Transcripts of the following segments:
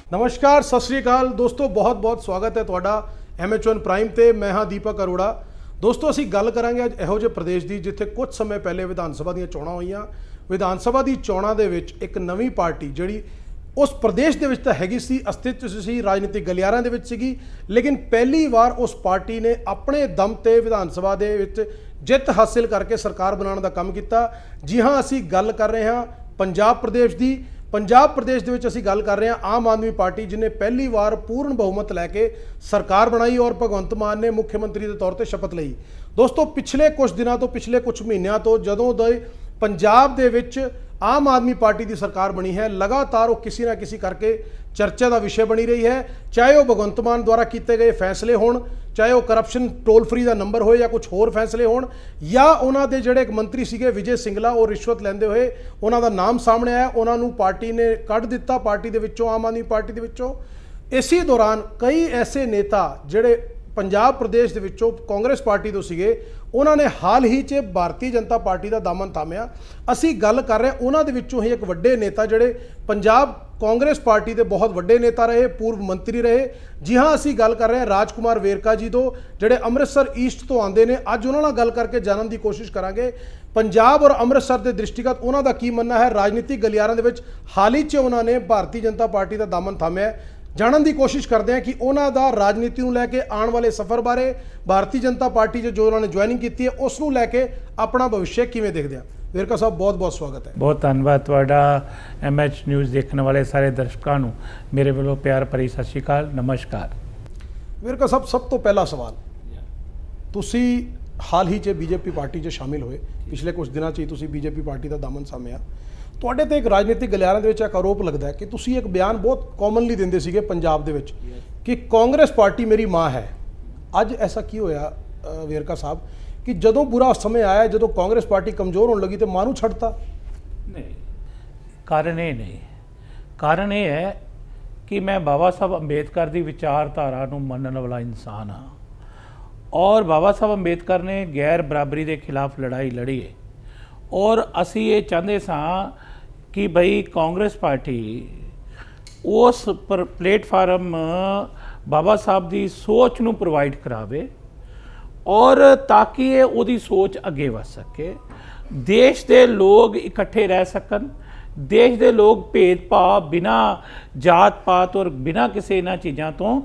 नमस्कार, सत श्री अकाल दोस्तों, बहुत बहुत स्वागत है ਤੁਹਾਡਾ MH1 ਪ੍ਰਾਈਮ ਤੇ। मैं हाँ दीपक अरोड़ा। दोस्तों ਅਸੀਂ ਗੱਲ ਕਰਾਂਗੇ ਅੱਜ ਇਹੋ ਜਿਹੇ ਪ੍ਰਦੇਸ਼ ਦੀ ਜਿੱਥੇ ਕੁਝ ਸਮੇਂ ਪਹਿਲੇ ਵਿਧਾਨ ਸਭਾ ਦੀਆਂ ਚੋਣਾਂ ਹੋਈਆਂ। ਵਿਧਾਨ ਸਭਾ ਦੀ ਚੋਣਾਂ ਦੇ ਵਿੱਚ ਇੱਕ ਨਵੀਂ ਪਾਰਟੀ ਜਿਹੜੀ ਉਸ ਪ੍ਰਦੇਸ਼ ਦੇ ਵਿੱਚ ਤਾਂ ਹੈਗੀ ਸੀ, ਅਸਤਿਤਵ ਸੀ, ਰਾਜਨੀਤਿਕ ਗਲਿਆਰਾਂ ਦੇ ਵਿੱਚ ਸੀਗੀ, ਲੇਕਿਨ ਪਹਿਲੀ ਵਾਰ ਉਸ ਪਾਰਟੀ ਨੇ ਆਪਣੇ ਦਮ ਤੇ ਵਿਧਾਨ ਸਭਾ ਦੇ ਵਿੱਚ ਜਿੱਤ ਹਾਸਿਲ ਕਰਕੇ ਸਰਕਾਰ ਬਣਾਉਣ ਦਾ ਕੰਮ ਕੀਤਾ। ਜੀ ਹਾਂ, ਅਸੀਂ ਗੱਲ ਕਰ ਰਹੇ ਹਾਂ ਪੰਜਾਬ ਪ੍ਰਦੇਸ਼ ਦੀ। पंजाब प्रदेश ਦੇ ਵਿੱਚ ਅਸੀਂ ਗੱਲ ਕਰ ਰਹੇ ਹਾਂ ਆਮ ਆਦਮੀ ਪਾਰਟੀ, ਜਿਨੇ ਪਹਿਲੀ ਵਾਰ ਪੂਰਨ ਬਹੁਮਤ ਲੈ ਕੇ ਸਰਕਾਰ ਬਣਾਈ ਔਰ ਭਗਵੰਤ ਮਾਨ ਨੇ ਮੁੱਖ ਮੰਤਰੀ ਦੇ ਤੌਰ ਤੇ ਸ਼ਪਥ ਲਈ। ਦੋਸਤੋ, ਪਿਛਲੇ ਕੁਝ ਦਿਨਾਂ ਤੋਂ, ਪਿਛਲੇ ਕੁਝ ਮਹੀਨਿਆਂ ਤੋਂ ਜਦੋਂ ਦੇ ਪੰਜਾਬ ਦੇ ਵਿੱਚ ਆਮ ਆਦਮੀ ਪਾर्टी ਦੀ ਸਰਕਾਰ ਬਣੀ है, लगातार वो किसी ना किसी करके चर्चा का विषय बनी रही है। चाहे वो भगवंत मान द्वारा किए गए फैसले होण, चाहे वो करप्शन टोल फ्री का नंबर हो या कुछ होर फैसले होण, या उन्होंने जोड़े एक मंत्री सीगे विजय सिंगला वो रिश्वत लेंदे हुए उन्हों का नाम सामने आया, उन्होंने पार्टी ने कढ़ दिता पार्टी के विचों, आम आदमी पार्टी के विचों। इसी दौरान कई ऐसे नेता जोड़े पंजाब प्रदेश के विचों कांग्रेस पार्टी तो सीगे, उन्होंने हाल ही च भारतीय जनता पार्टी का दामन थामिया। असी गल कर रहे हैं उन्हों दे विचों ही एक वड्डे नेता जोड़े पंजाब कांग्रेस पार्टी के बहुत वड्डे नेता रहे, पूर्व मंत्री रहे। जी हाँ, असी गल कर रहे हैं राजकुमार वेरका जी तो, जोड़े अमृतसर ईस्ट तो आते हैं। अज उन्होंने गल करके जानने की कोशिश करांगे पंजाब और अमृतसर के दृष्टिगत उन्हों का की मनना है। राजनीतिक गलियारों के विच हाल ही च उन्होंने भारतीय जनता पार्टी का दामन थामिया। जानने की कोशिश करते हैं कि उन्हों का राजनीति को लैके आने वाले सफ़र बारे, भारतीय जनता पार्टी जो उन्होंने ज्वाइनिंग की है उसनों लैके अपना भविष्य किवें देखते हैं। वेरका साहब, बहुत बहुत स्वागत है। बहुत धन्यवाद तुहाडा। MH न्यूज़ देखने वाले सारे दर्शकों को मेरे वालों प्यार भरी सत श्री अकाल, नमस्कार। वेरका साहब, सब तो पहला सवाल, तुसी हाल ही च बीजेपी पार्टी च शामिल होए, पिछले कुछ दिनों च ही तुसी बीजेपी पार्टी का दामन सामिया। ਤੁਹਾਡੇ ਤੇ ਇੱਕ ਰਾਜਨੀਤਿਕ ਗਲਿਆਰਾਂ ਦੇ ਵਿੱਚ ਇੱਕ ਆਰੋਪ ਲੱਗਦਾ ਹੈ ਕਿ ਤੁਸੀਂ ਇੱਕ ਬਿਆਨ ਬਹੁਤ ਕਾਮਨਲੀ ਦਿੰਦੇ ਸੀਗੇ ਪੰਜਾਬ ਦੇ ਵਿੱਚ ਕਿ ਕਾਂਗਰਸ ਪਾਰਟੀ ਮੇਰੀ ਮਾਂ ਹੈ। ਅੱਜ ਐਸਾ ਕੀ ਹੋਇਆ ਵੇਰਕਾ ਸਾਹਿਬ ਕਿ ਜਦੋਂ ਬੁਰਾ ਸਮੇਂ ਆਇਆ, ਜਦੋਂ ਕਾਂਗਰਸ ਪਾਰਟੀ ਕਮਜ਼ੋਰ ਹੋਣ ਲੱਗੀ ਤੇ ਮਾਂ ਨੂੰ ਛੱਡਤਾ? ਨਹੀਂ, ਕਾਰਨ ਇਹ ਨਹੀਂ। ਕਾਰਨ ਇਹ ਹੈ ਕਿ ਮੈਂ ਬਾਬਾ ਸਾਹਿਬ ਅੰਬੇਦਕਰ ਦੀ ਵਿਚਾਰਧਾਰਾ ਨੂੰ ਮੰਨਣ ਵਾਲਾ ਇਨਸਾਨ ਹਾਂ ਔਰ ਬਾਬਾ ਸਾਹਿਬ ਅੰਬੇਦਕਰ ਨੇ ਗੈਰ ਬਰਾਬਰੀ ਦੇ ਖਿਲਾਫ ਲੜਾਈ ਲੜੀ ਹੈ और असी ये चाहते सां कि भाई कांग्रेस पार्टी उस पर प्लेटफार्म बाबा साहब की सोच नूं प्रोवाइड करावे और ताकि ये उहदी सोच अगे वध सके, देश के लोग इकट्ठे रह सकन, देश के लोग भेदभाव बिना जात पात और बिना किसी इन्हां चीज़ों तो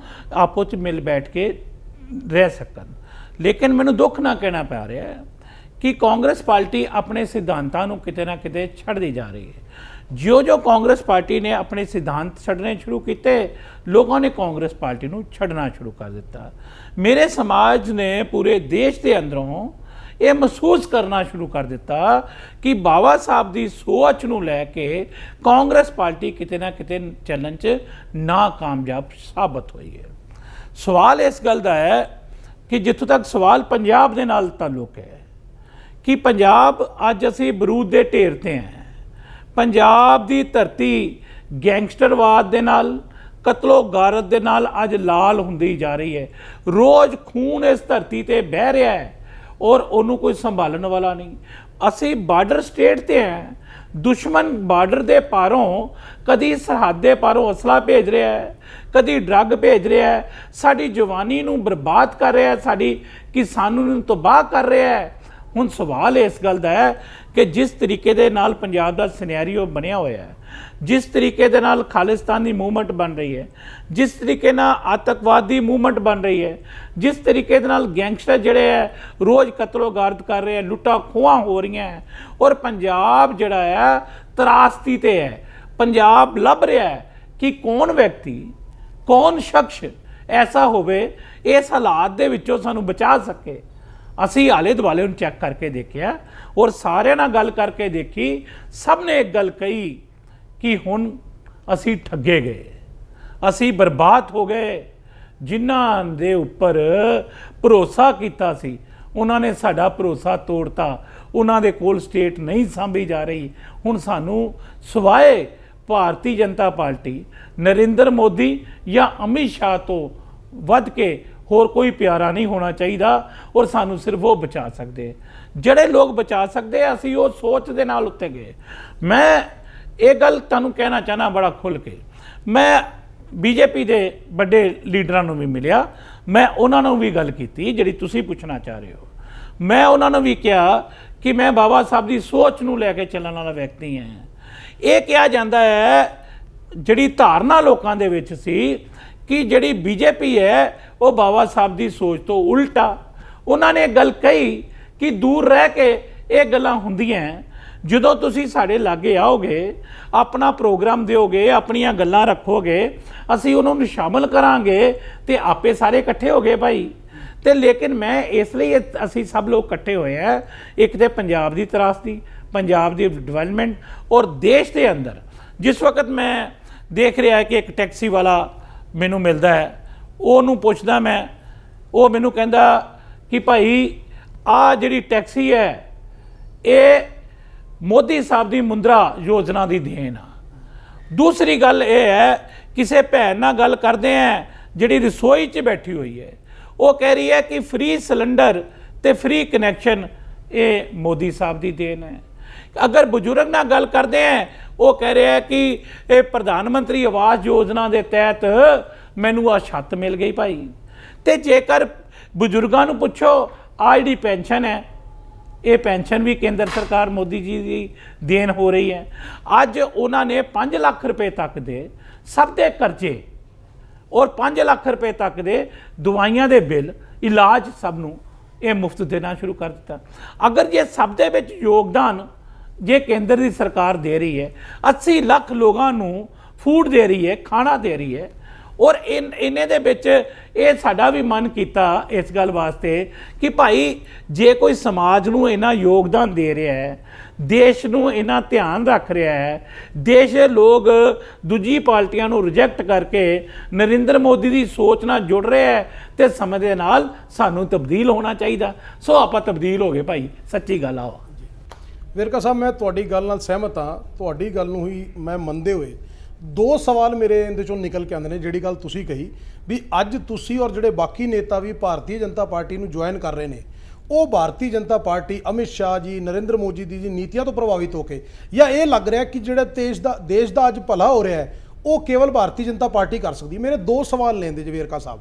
आपस च मिल बैठ के रह सकन। लेकिन मैनूं दुख ना कहना पै रहा है कि कांग्रेस पार्टी अपने सिद्धांतों को किते ना किते छड्डदी जा रही है। जो कांग्रेस पार्टी ने अपने सिद्धांत छड्डने शुरू किए, लोगों ने कांग्रेस पार्टी को छड्डना शुरू कर दिता। मेरे समाज ने पूरे देश के अंदरों ये महसूस करना शुरू कर दिता कि बाबा साहब की सोच को लैके कांग्रेस पार्टी किते ना किते चलन च नाकामयाब साबित हुई है। सवाल इस गल का है कि जिथों तक सवाल पंजाब के नाल ताल्लुक है कि पंजाब अज असी बरूद के ढेर ते हैं। पंजाब की धरती गैंगस्टरवाद दे नाल, कतलो गारत दे नाल अज लाल हुंदी जा रही है। रोज़ खून इस धरती ते बह रहा है और उन्होंने कोई संभालने वाला नहीं। असी बार्डर स्टेट ते हैं, दुश्मन बार्डर दे पारों कदी सरहद दे पारों असला भेज रहा है, कदी ड्रग भेज रहा है, साड़ी जवानी नूं बर्बाद कर रहा है, साड़ी किसानों नूं तबाह कर रहा है। हुण सवाल इस गल दा है कि जिस तरीके दे नाल पंजाब दा सिनेरियो बनया होया है, जिस तरीके दे नाल खालिस्तान दी मूवमेंट बन रही है, जिस तरीके नाल आतंकवाद दी मूवमेंट बन रही है, जिस तरीके दे नाल गैंगस्टर जिहड़े है रोज़ कतलो गारत कर रहे हैं, लुट्टा खुआ हो रही हैं और पंजाब जिहड़ा है त्रासदी ते है। पंजाब लभ रहा है कि कौन व्यक्ति, कौन शख्स ऐसा होवे इस हालात दे विचों सानूं बचा सके। असी आले दुआले चैक करके देखिया और सारे नाल गल करके देखी, सब ने एक गल कही कि हुण असी ठगे गए, असी बर्बाद हो गए। जिन्हां दे उपर भरोसा कीता सी उन्होंने साडा भरोसा तोड़ता, उन्हां दे कोल स्टेट नहीं सांभी जा रही। हुण सानू सवाए भारतीय जनता पार्टी, नरेंद्र मोदी या अमित शाह तो वध के होर कोई प्यारा नहीं होना चाहिए और सानू सिर्फ वो बचा सकते। जड़े लोग बचा सकते असी वो सोच दे नाल उत्ते गए। मैं ये गल तुहानू कहना चाहना बड़ा खुल के, मैं ਬੀਜੇਪੀ ਦੇ ਵੱਡੇ ਲੀਡਰਾਂ ਨੂੰ ਵੀ ਮਿਲਿਆ, ਮੈਂ ਉਹਨਾਂ ਨੂੰ ਵੀ ਗੱਲ ਕੀਤੀ ਜਿਹੜੀ ਤੁਸੀਂ ਪੁੱਛਣਾ ਚਾਹ ਰਹੇ ਹੋ। ਮੈਂ ਉਹਨਾਂ ਨੂੰ ਵੀ ਕਿਹਾ ਕਿ ਮੈਂ ਬਾਬਾ ਸਾਹਿਬ ਦੀ ਸੋਚ ਨੂੰ ਲੈ ਕੇ ਚੱਲਣ ਵਾਲਾ ਵਿਅਕਤੀ ਹਾਂ। ਇਹ ਕਿਹਾ ਜਾਂਦਾ ਹੈ, ਜਿਹੜੀ ਧਾਰਨਾ ਲੋਕਾਂ ਦੇ ਵਿੱਚ ਸੀ ਕਿ ਜਿਹੜੀ ਬੀਜੇਪੀ ਹੈ ਉਹ ਬਾਬਾ ਸਾਹਿਬ ਦੀ ਸੋਚ ਤੋਂ ਉਲਟਾ। ਉਹਨਾਂ ਨੇ ਗੱਲ ਕਹੀ ਕਿ ਦੂਰ ਰਹਿ ਕੇ ਇਹ ਗੱਲਾਂ ਹੁੰਦੀਆਂ, ਜਦੋਂ ਤੁਸੀਂ ਸਾਡੇ ਲਾਗੇ ਆਓਗੇ, ਆਪਣਾ ਪ੍ਰੋਗਰਾਮ ਦਿਓਗੇ, ਆਪਣੀਆਂ ਗੱਲਾਂ ਰੱਖੋਗੇ, ਅਸੀਂ ਉਹਨਾਂ ਨੂੰ ਸ਼ਾਮਲ ਕਰਾਂਗੇ ਤੇ ਆਪੇ ਸਾਰੇ ਇਕੱਠੇ ਹੋ ਗਏ ਭਾਈ। ਤੇ ਲੇਕਿਨ ਮੈਂ ਇਸ ਲਈ ਅਸੀਂ ਸਭ ਲੋਕ ਇਕੱਠੇ ਹੋਏ ਆ, ਇੱਕ ਤੇ ਪੰਜਾਬ ਦੀ ਤਰਾਸਦੀ, ਪੰਜਾਬ ਦੀ ਡਿਵੈਲਪਮੈਂਟ, ਔਰ ਦੇਸ਼ ਦੇ ਅੰਦਰ ਜਿਸ ਵਕਤ ਮੈਂ ਦੇਖ ਰਿਹਾ ਕਿ ਇੱਕ ਟੈਕਸੀ ਵਾਲਾ ਮੈਨੂੰ ਮਿਲਦਾ ਹੈ, ਉਹਨੂੰ ਪੁੱਛਦਾ ਮੈਂ, ਉਹ ਮੈਨੂੰ ਕਹਿੰਦਾ ਕਿ ਭਾਈ ਆ ਜਿਹੜੀ ਟੈਕਸੀ ਹੈ ਇਹ ਮੋਦੀ ਸਾਹਿਬ ਦੀ ਮੁੰਦਰਾ ਯੋਜਨਾ ਦੀ ਦੇਣ ਆ। ਦੂਸਰੀ ਗੱਲ ਇਹ ਹੈ, ਕਿਸੇ ਭੈਣ ਨਾਲ ਗੱਲ ਕਰਦੇ ਆ ਜਿਹੜੀ ਰਸੋਈ 'ਚ ਬੈਠੀ ਹੋਈ ਹੈ, ਉਹ ਕਹਿ ਰਹੀ ਹੈ ਕਿ ਫ੍ਰੀ ਸਿਲੰਡਰ ਤੇ ਫ੍ਰੀ ਕਨੈਕਸ਼ਨ ਇਹ ਮੋਦੀ ਸਾਹਿਬ ਦੀ ਦੇਣ ਹੈ। ਅਗਰ ਬਜ਼ੁਰਗ ਨਾਲ ਗੱਲ ਕਰਦੇ ਆ, ਉਹ ਕਹਿ ਰਿਹਾ ਕਿ ਇਹ ਪ੍ਰਧਾਨ ਮੰਤਰੀ ਆਵਾਸ ਯੋਜਨਾ ਦੇ ਤਹਿਤ ਮੈਨੂੰ ਆ ਛੱਤ ਮਿਲ ਗਈ ਭਾਈ। ਤੇ ਜੇਕਰ ਬਜ਼ੁਰਗਾਂ ਨੂੰ ਪੁੱਛੋ, ਆ ਜਿਹੜੀ ਪੈਨਸ਼ਨ ਹੈ, ਇਹ ਪੈਨਸ਼ਨ ਵੀ ਕੇਂਦਰ ਸਰਕਾਰ ਮੋਦੀ ਜੀ ਦੀ ਦੇਣ ਹੋ ਰਹੀ ਹੈ। ਅੱਜ ਉਹਨਾਂ ਨੇ 5 ਲੱਖ ਰੁਪਏ ਤੱਕ ਦੇ ਸਭ ਦੇ ਕਰਜ਼ੇ ਔਰ 5 ਲੱਖ ਰੁਪਏ ਤੱਕ ਦੇ ਦਵਾਈਆਂ ਦੇ ਬਿੱਲ, ਇਲਾਜ ਸਭ ਨੂੰ ਇਹ ਮੁਫਤ ਦੇਣਾ ਸ਼ੁਰੂ ਕਰ ਦਿੱਤਾ। ਅਗਰ ਜੇ ਸਭ ਦੇ ਵਿੱਚ ਯੋਗਦਾਨ ਜੇ ਕੇਂਦਰ ਦੀ ਸਰਕਾਰ ਦੇ ਰਹੀ ਹੈ, 80 ਲੱਖ ਲੋਕਾਂ ਨੂੰ ਫੂਡ ਦੇ ਰਹੀ ਹੈ, ਖਾਣਾ ਦੇ ਰਹੀ ਹੈ, ਔਰ ਇਹਨੇ ਦੇ ਵਿੱਚ ਇਹ ਸਾਡਾ ਵੀ ਮਨ ਕੀਤਾ ਇਸ ਗੱਲ ਵਾਸਤੇ ਕਿ ਭਾਈ ਜੇ ਕੋਈ ਸਮਾਜ ਨੂੰ ਇੰਨਾ ਯੋਗਦਾਨ ਦੇ ਰਿਹਾ ਹੈ, ਦੇਸ਼ ਨੂੰ ਇੰਨਾ ਧਿਆਨ ਰੱਖ ਰਿਹਾ ਹੈ, ਦੇਸ਼ ਦੇ ਲੋਕ ਦੂਜੀ ਪਾਰਟੀਆਂ ਨੂੰ ਰਿਜੈਕਟ ਕਰਕੇ ਨਰਿੰਦਰ ਮੋਦੀ ਦੀ ਸੋਚ ਨਾਲ ਜੁੜ ਰਿਹਾ ਹੈ, ਤੇ ਸਮੇਂ ਦੇ ਨਾਲ ਸਾਨੂੰ ਤਬਦੀਲ ਹੋਣਾ ਚਾਹੀਦਾ। ਸੋ ਆਪਾਂ ਤਬਦੀਲ ਹੋ ਗਏ ਭਾਈ, ਸੱਚੀ ਗੱਲ ਆ। ਵੇਰਕਾ ਸਾਹਿਬ, ਮੈਂ ਤੁਹਾਡੀ ਗੱਲ ਨਾਲ ਸਹਿਮਤ ਹਾਂ। ਤੁਹਾਡੀ ਗੱਲ ਨੂੰ ਹੀ ਮੈਂ ਮੰਨਦੇ ਹੋਏ 2 ਸਵਾਲ ਮੇਰੇ ਇਹਦੇ ਚੋਂ ਨਿਕਲ ਕੇ ਆਉਂਦੇ ਨੇ। ਜਿਹੜੀ ਗੱਲ ਤੁਸੀਂ ਕਹੀ ਵੀ ਅੱਜ ਤੁਸੀਂ ਔਰ ਜਿਹੜੇ ਬਾਕੀ ਨੇਤਾ ਵੀ ਭਾਰਤੀ ਜਨਤਾ ਪਾਰਟੀ ਨੂੰ ਜੁਆਇਨ ਕਰ ਰਹੇ ਨੇ, ਉਹ ਭਾਰਤੀ ਜਨਤਾ ਪਾਰਟੀ ਅਮਿਤ ਸ਼ਾਹ ਜੀ, ਨਰਿੰਦਰ ਮੋਦੀ ਦੀ ਨੀਤੀਆਂ ਤੋਂ ਪ੍ਰਭਾਵਿਤ ਹੋ ਕੇ, ਜਾਂ ਇਹ ਲੱਗ ਰਿਹਾ ਕਿ ਜਿਹੜਾ ਦੇਸ਼ ਦਾ ਅੱਜ ਭਲਾ ਹੋ ਰਿਹਾ ਹੈ ਉਹ ਕੇਵਲ ਭਾਰਤੀ ਜਨਤਾ ਪਾਰਟੀ ਕਰ ਸਕਦੀ? ਮੇਰੇ 2 ਸਵਾਲ ਲੈਂਦੇ ਜੀ ਵੇਰਕਾ ਸਾਹਿਬ।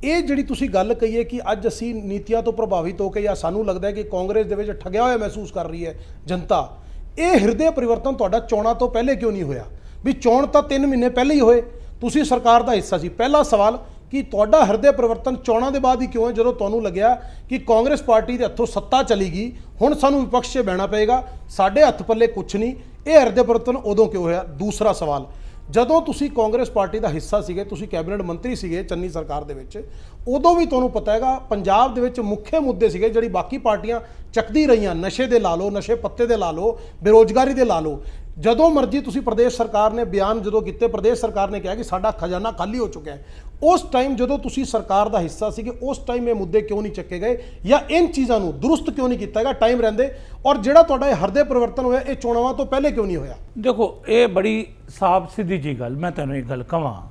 ਇਹ ਜਿਹੜੀ ਤੁਸੀਂ ਗੱਲ ਕਹੀ ਹੈ ਕਿ ਅੱਜ ਅਸੀਂ ਨੀਤੀਆਂ ਤੋਂ ਪ੍ਰਭਾਵਿਤ ਹੋ ਕੇ, ਜਾਂ ਸਾਨੂੰ ਲੱਗਦਾ ਹੈ ਕਿ ਕਾਂਗਰਸ ਦੇ ਵਿੱਚ ਠੱਗਿਆ ਹੋਇਆ ਮਹਿਸੂਸ ਕਰ ਰਹੀ ਹੈ ਜਨਤਾ, ਇਹ ਹਿਰਦੇ ਪਰਿਵਰਤਨ ਤੁਹਾਡਾ ਚੋਣਾਂ ਤੋਂ ਪਹਿਲੇ ਕਿਉਂ ਨਹੀਂ ਹੋਇਆ? ਵੀ ਚੋਣ ਤਾਂ 3 ਮਹੀਨੇ ਪਹਿਲੇ ਹੀ ਹੋਏ, ਤੁਸੀਂ ਸਰਕਾਰ ਦਾ ਹਿੱਸਾ ਸੀ। ਪਹਿਲਾ ਸਵਾਲ ਕਿ ਤੁਹਾਡਾ ਹਿਰਦੇ ਪਰਿਵਰਤਨ ਚੋਣਾਂ ਦੇ ਬਾਅਦ ਹੀ ਕਿਉਂ ਹੈ, ਜਦੋਂ ਤੁਹਾਨੂੰ ਲੱਗਿਆ ਕਿ ਕਾਂਗਰਸ ਪਾਰਟੀ ਦੇ ਹੱਥੋਂ ਸੱਤਾ ਚਲੀ ਗਈ, ਹੁਣ ਸਾਨੂੰ ਵਿਪਕਸ਼ 'ਚ ਬਹਿਣਾ ਪਏਗਾ, ਸਾਡੇ ਹੱਥ ਪੱਲੇ ਕੁਛ ਨਹੀਂ, ਇਹ ਹਿਰਦੇ ਪਰਿਵਰਤਨ ਉਦੋਂ ਕਿਉਂ ਹੋਇਆ? ਦੂਸਰਾ ਸਵਾਲ, ਜਦੋਂ ਤੁਸੀਂ ਕਾਂਗਰਸ ਪਾਰਟੀ ਦਾ ਹਿੱਸਾ ਸੀਗੇ, ਤੁਸੀਂ ਕੈਬਨਿਟ ਮੰਤਰੀ ਸੀਗੇ ਚੰਨੀ ਸਰਕਾਰ ਦੇ ਵਿੱਚ, ਉਦੋਂ ਵੀ ਤੁਹਾਨੂੰ ਪਤਾ ਹੈਗਾ ਪੰਜਾਬ ਦੇ ਵਿੱਚ ਮੁੱਖ ਮੁੱਦੇ ਸੀਗੇ ਜਿਹੜੀ ਬਾਕੀ ਪਾਰਟੀਆਂ ਚੱਕਦੀ ਰਹੀਆਂ, ਨਸ਼ੇ ਦੇ ਲਾ ਲਓ, ਨਸ਼ੇ ਪੱਤੇ ਦੇ ਲਾ ਲਓ, ਬੇਰੋਜ਼ਗਾਰੀ ਦੇ ਲਾ ਲਓ। ਜਦੋਂ ਮਰਜ਼ੀ ਤੁਸੀਂ ਪ੍ਰਦੇਸ਼ ਸਰਕਾਰ ਨੇ ਬਿਆਨ ਜਦੋਂ ਕੀਤੇ, ਪ੍ਰਦੇਸ਼ ਸਰਕਾਰ ਨੇ ਕਿਹਾ ਕਿ ਸਾਡਾ ਖਜ਼ਾਨਾ ਖਾਲੀ ਹੋ ਚੁੱਕਿਆ ਹੈ। ਉਸ ਟਾਈਮ ਜਦੋਂ ਤੁਸੀਂ ਸਰਕਾਰ ਦਾ ਹਿੱਸਾ ਸੀਗੇ, ਉਸ ਟਾਈਮ ਇਹ ਮੁੱਦੇ ਕਿਉਂ ਨਹੀਂ ਚੱਕੇ ਗਏ, ਜਾਂ ਇਨ ਚੀਜ਼ਾਂ ਨੂੰ ਦਰੁਸਤ ਕਿਉਂ ਨਹੀਂ ਕੀਤਾ ਗਿਆ ਟਾਈਮ ਰਹਿੰਦੇ? ਔਰ ਜਿਹੜਾ ਤੁਹਾਡਾ ਇਹ ਹਿਰਦੇ ਪਰਿਵਰਤਨ ਹੋਇਆ, ਇਹ ਚੋਣਾਂ ਤੋਂ ਪਹਿਲੇ ਕਿਉਂ ਨਹੀਂ ਹੋਇਆ? ਦੇਖੋ, ਇਹ ਬੜੀ ਸਾਫ਼ ਸਿੱਧੀ ਜੀ ਗੱਲ ਮੈਂ ਤੁਹਾਨੂੰ ਇੱਕ ਗੱਲ ਕਹਾਂ,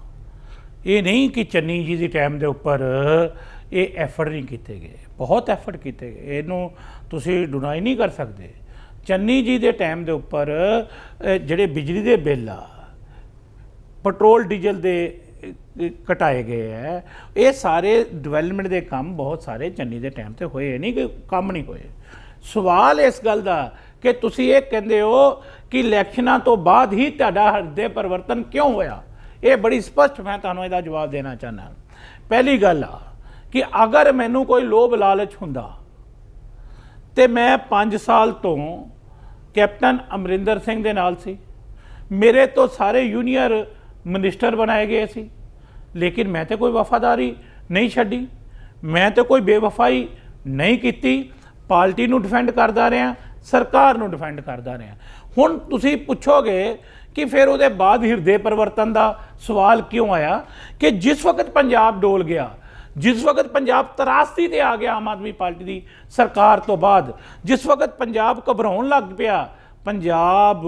ਇਹ ਨਹੀਂ ਕਿ ਚੰਨੀ ਜੀ ਦੀ ਟਾਈਮ ਦੇ ਉੱਪਰ ਇਹ ਐਫਰਟ ਨਹੀਂ ਕੀਤੇ ਗਏ, ਬਹੁਤ ਐਫਰਟ ਕੀਤੇ ਗਏ, ਇਹਨੂੰ ਤੁਸੀਂ ਡਿਨਾਈ ਨਹੀਂ ਕਰ ਸਕਦੇ। ਚੰਨੀ ਜੀ ਦੇ ਟਾਈਮ ਦੇ ਉੱਪਰ ਜਿਹੜੇ ਬਿਜਲੀ ਦੇ ਬਿੱਲ ਆ, ਪੈਟਰੋਲ ਡੀਜ਼ਲ ਦੇ ਘਟਾਏ ਗਏ ਹੈ, ਇਹ ਸਾਰੇ ਡਿਵੈਲਪਮੈਂਟ ਦੇ ਕੰਮ ਬਹੁਤ ਸਾਰੇ ਚੰਨੀ ਦੇ ਟਾਈਮ ਤੇ ਹੋਏ, ਨਹੀਂ ਕਿ ਕੰਮ ਨਹੀਂ ਹੋਏ। ਸਵਾਲ ਇਸ ਗੱਲ ਦਾ ਕਿ ਤੁਸੀਂ ਇਹ ਕਹਿੰਦੇ ਹੋ ਕਿ ਇਲੈਕਸ਼ਨਾਂ ਤੋਂ ਬਾਅਦ ਹੀ ਤੁਹਾਡਾ ਹਿਰਦੇ ਪਰਿਵਰਤਨ ਕਿਉਂ ਹੋਇਆ, ਇਹ ਬੜੀ ਸਪਸ਼ਟ ਮੈਂ ਤੁਹਾਨੂੰ ਇਹਦਾ ਜਵਾਬ ਦੇਣਾ ਚਾਹੁੰਦਾ। ਪਹਿਲੀ ਗੱਲ ਆ ਕਿ ਅਗਰ ਮੈਨੂੰ ਕੋਈ ਲੋਭ ਲਾਲਚ ਹੁੰਦਾ ਤੇ ਮੈਂ 5 ਸਾਲ ਤੋਂ ਕੈਪਟਨ ਅਮਰਿੰਦਰ ਸਿੰਘ ਦੇ ਨਾਲ ਸੀ, ਮੇਰੇ ਤੋਂ ਸਾਰੇ ਜੂਨੀਅਰ ਮਿਨਿਸਟਰ ਬਣਾਏ ਗਏ ਸੀ, ਲੇਕਿਨ ਮੈਂ ਤੇ ਕੋਈ ਵਫਾਦਾਰੀ ਨਹੀਂ ਛੱਡੀ, ਮੈਂ ਤੇ ਕੋਈ ਬੇਵਫਾਈ ਨਹੀਂ ਕੀਤੀ, ਪਾਰਟੀ ਨੂੰ ਡਿਫੈਂਡ ਕਰਦਾ ਰਿਹਾ, ਸਰਕਾਰ ਨੂੰ ਡਿਫੈਂਡ ਕਰਦਾ ਰਿਹਾ। ਹੁਣ ਤੁਸੀਂ ਪੁੱਛੋਗੇ ਕਿ ਫਿਰ ਉਹਦੇ ਬਾਅਦ ਹਿਰਦੇ ਪਰਿਵਰਤਨ ਦਾ ਸਵਾਲ ਕਿਉਂ ਆਇਆ? ਕਿ ਜਿਸ ਵਕਤ ਪੰਜਾਬ ਡੋਲ ਗਿਆ, ਜਿਸ ਵਕਤ ਪੰਜਾਬ ਤਰਾਸਦੀ ਤੇ ਆ ਗਿਆ ਆਮ ਆਦਮੀ ਪਾਰਟੀ ਦੀ ਸਰਕਾਰ ਤੋਂ ਬਾਅਦ, ਜਿਸ ਵਕਤ ਪੰਜਾਬ ਘਬਰਾਉਣ ਲੱਗ ਪਿਆ, ਪੰਜਾਬ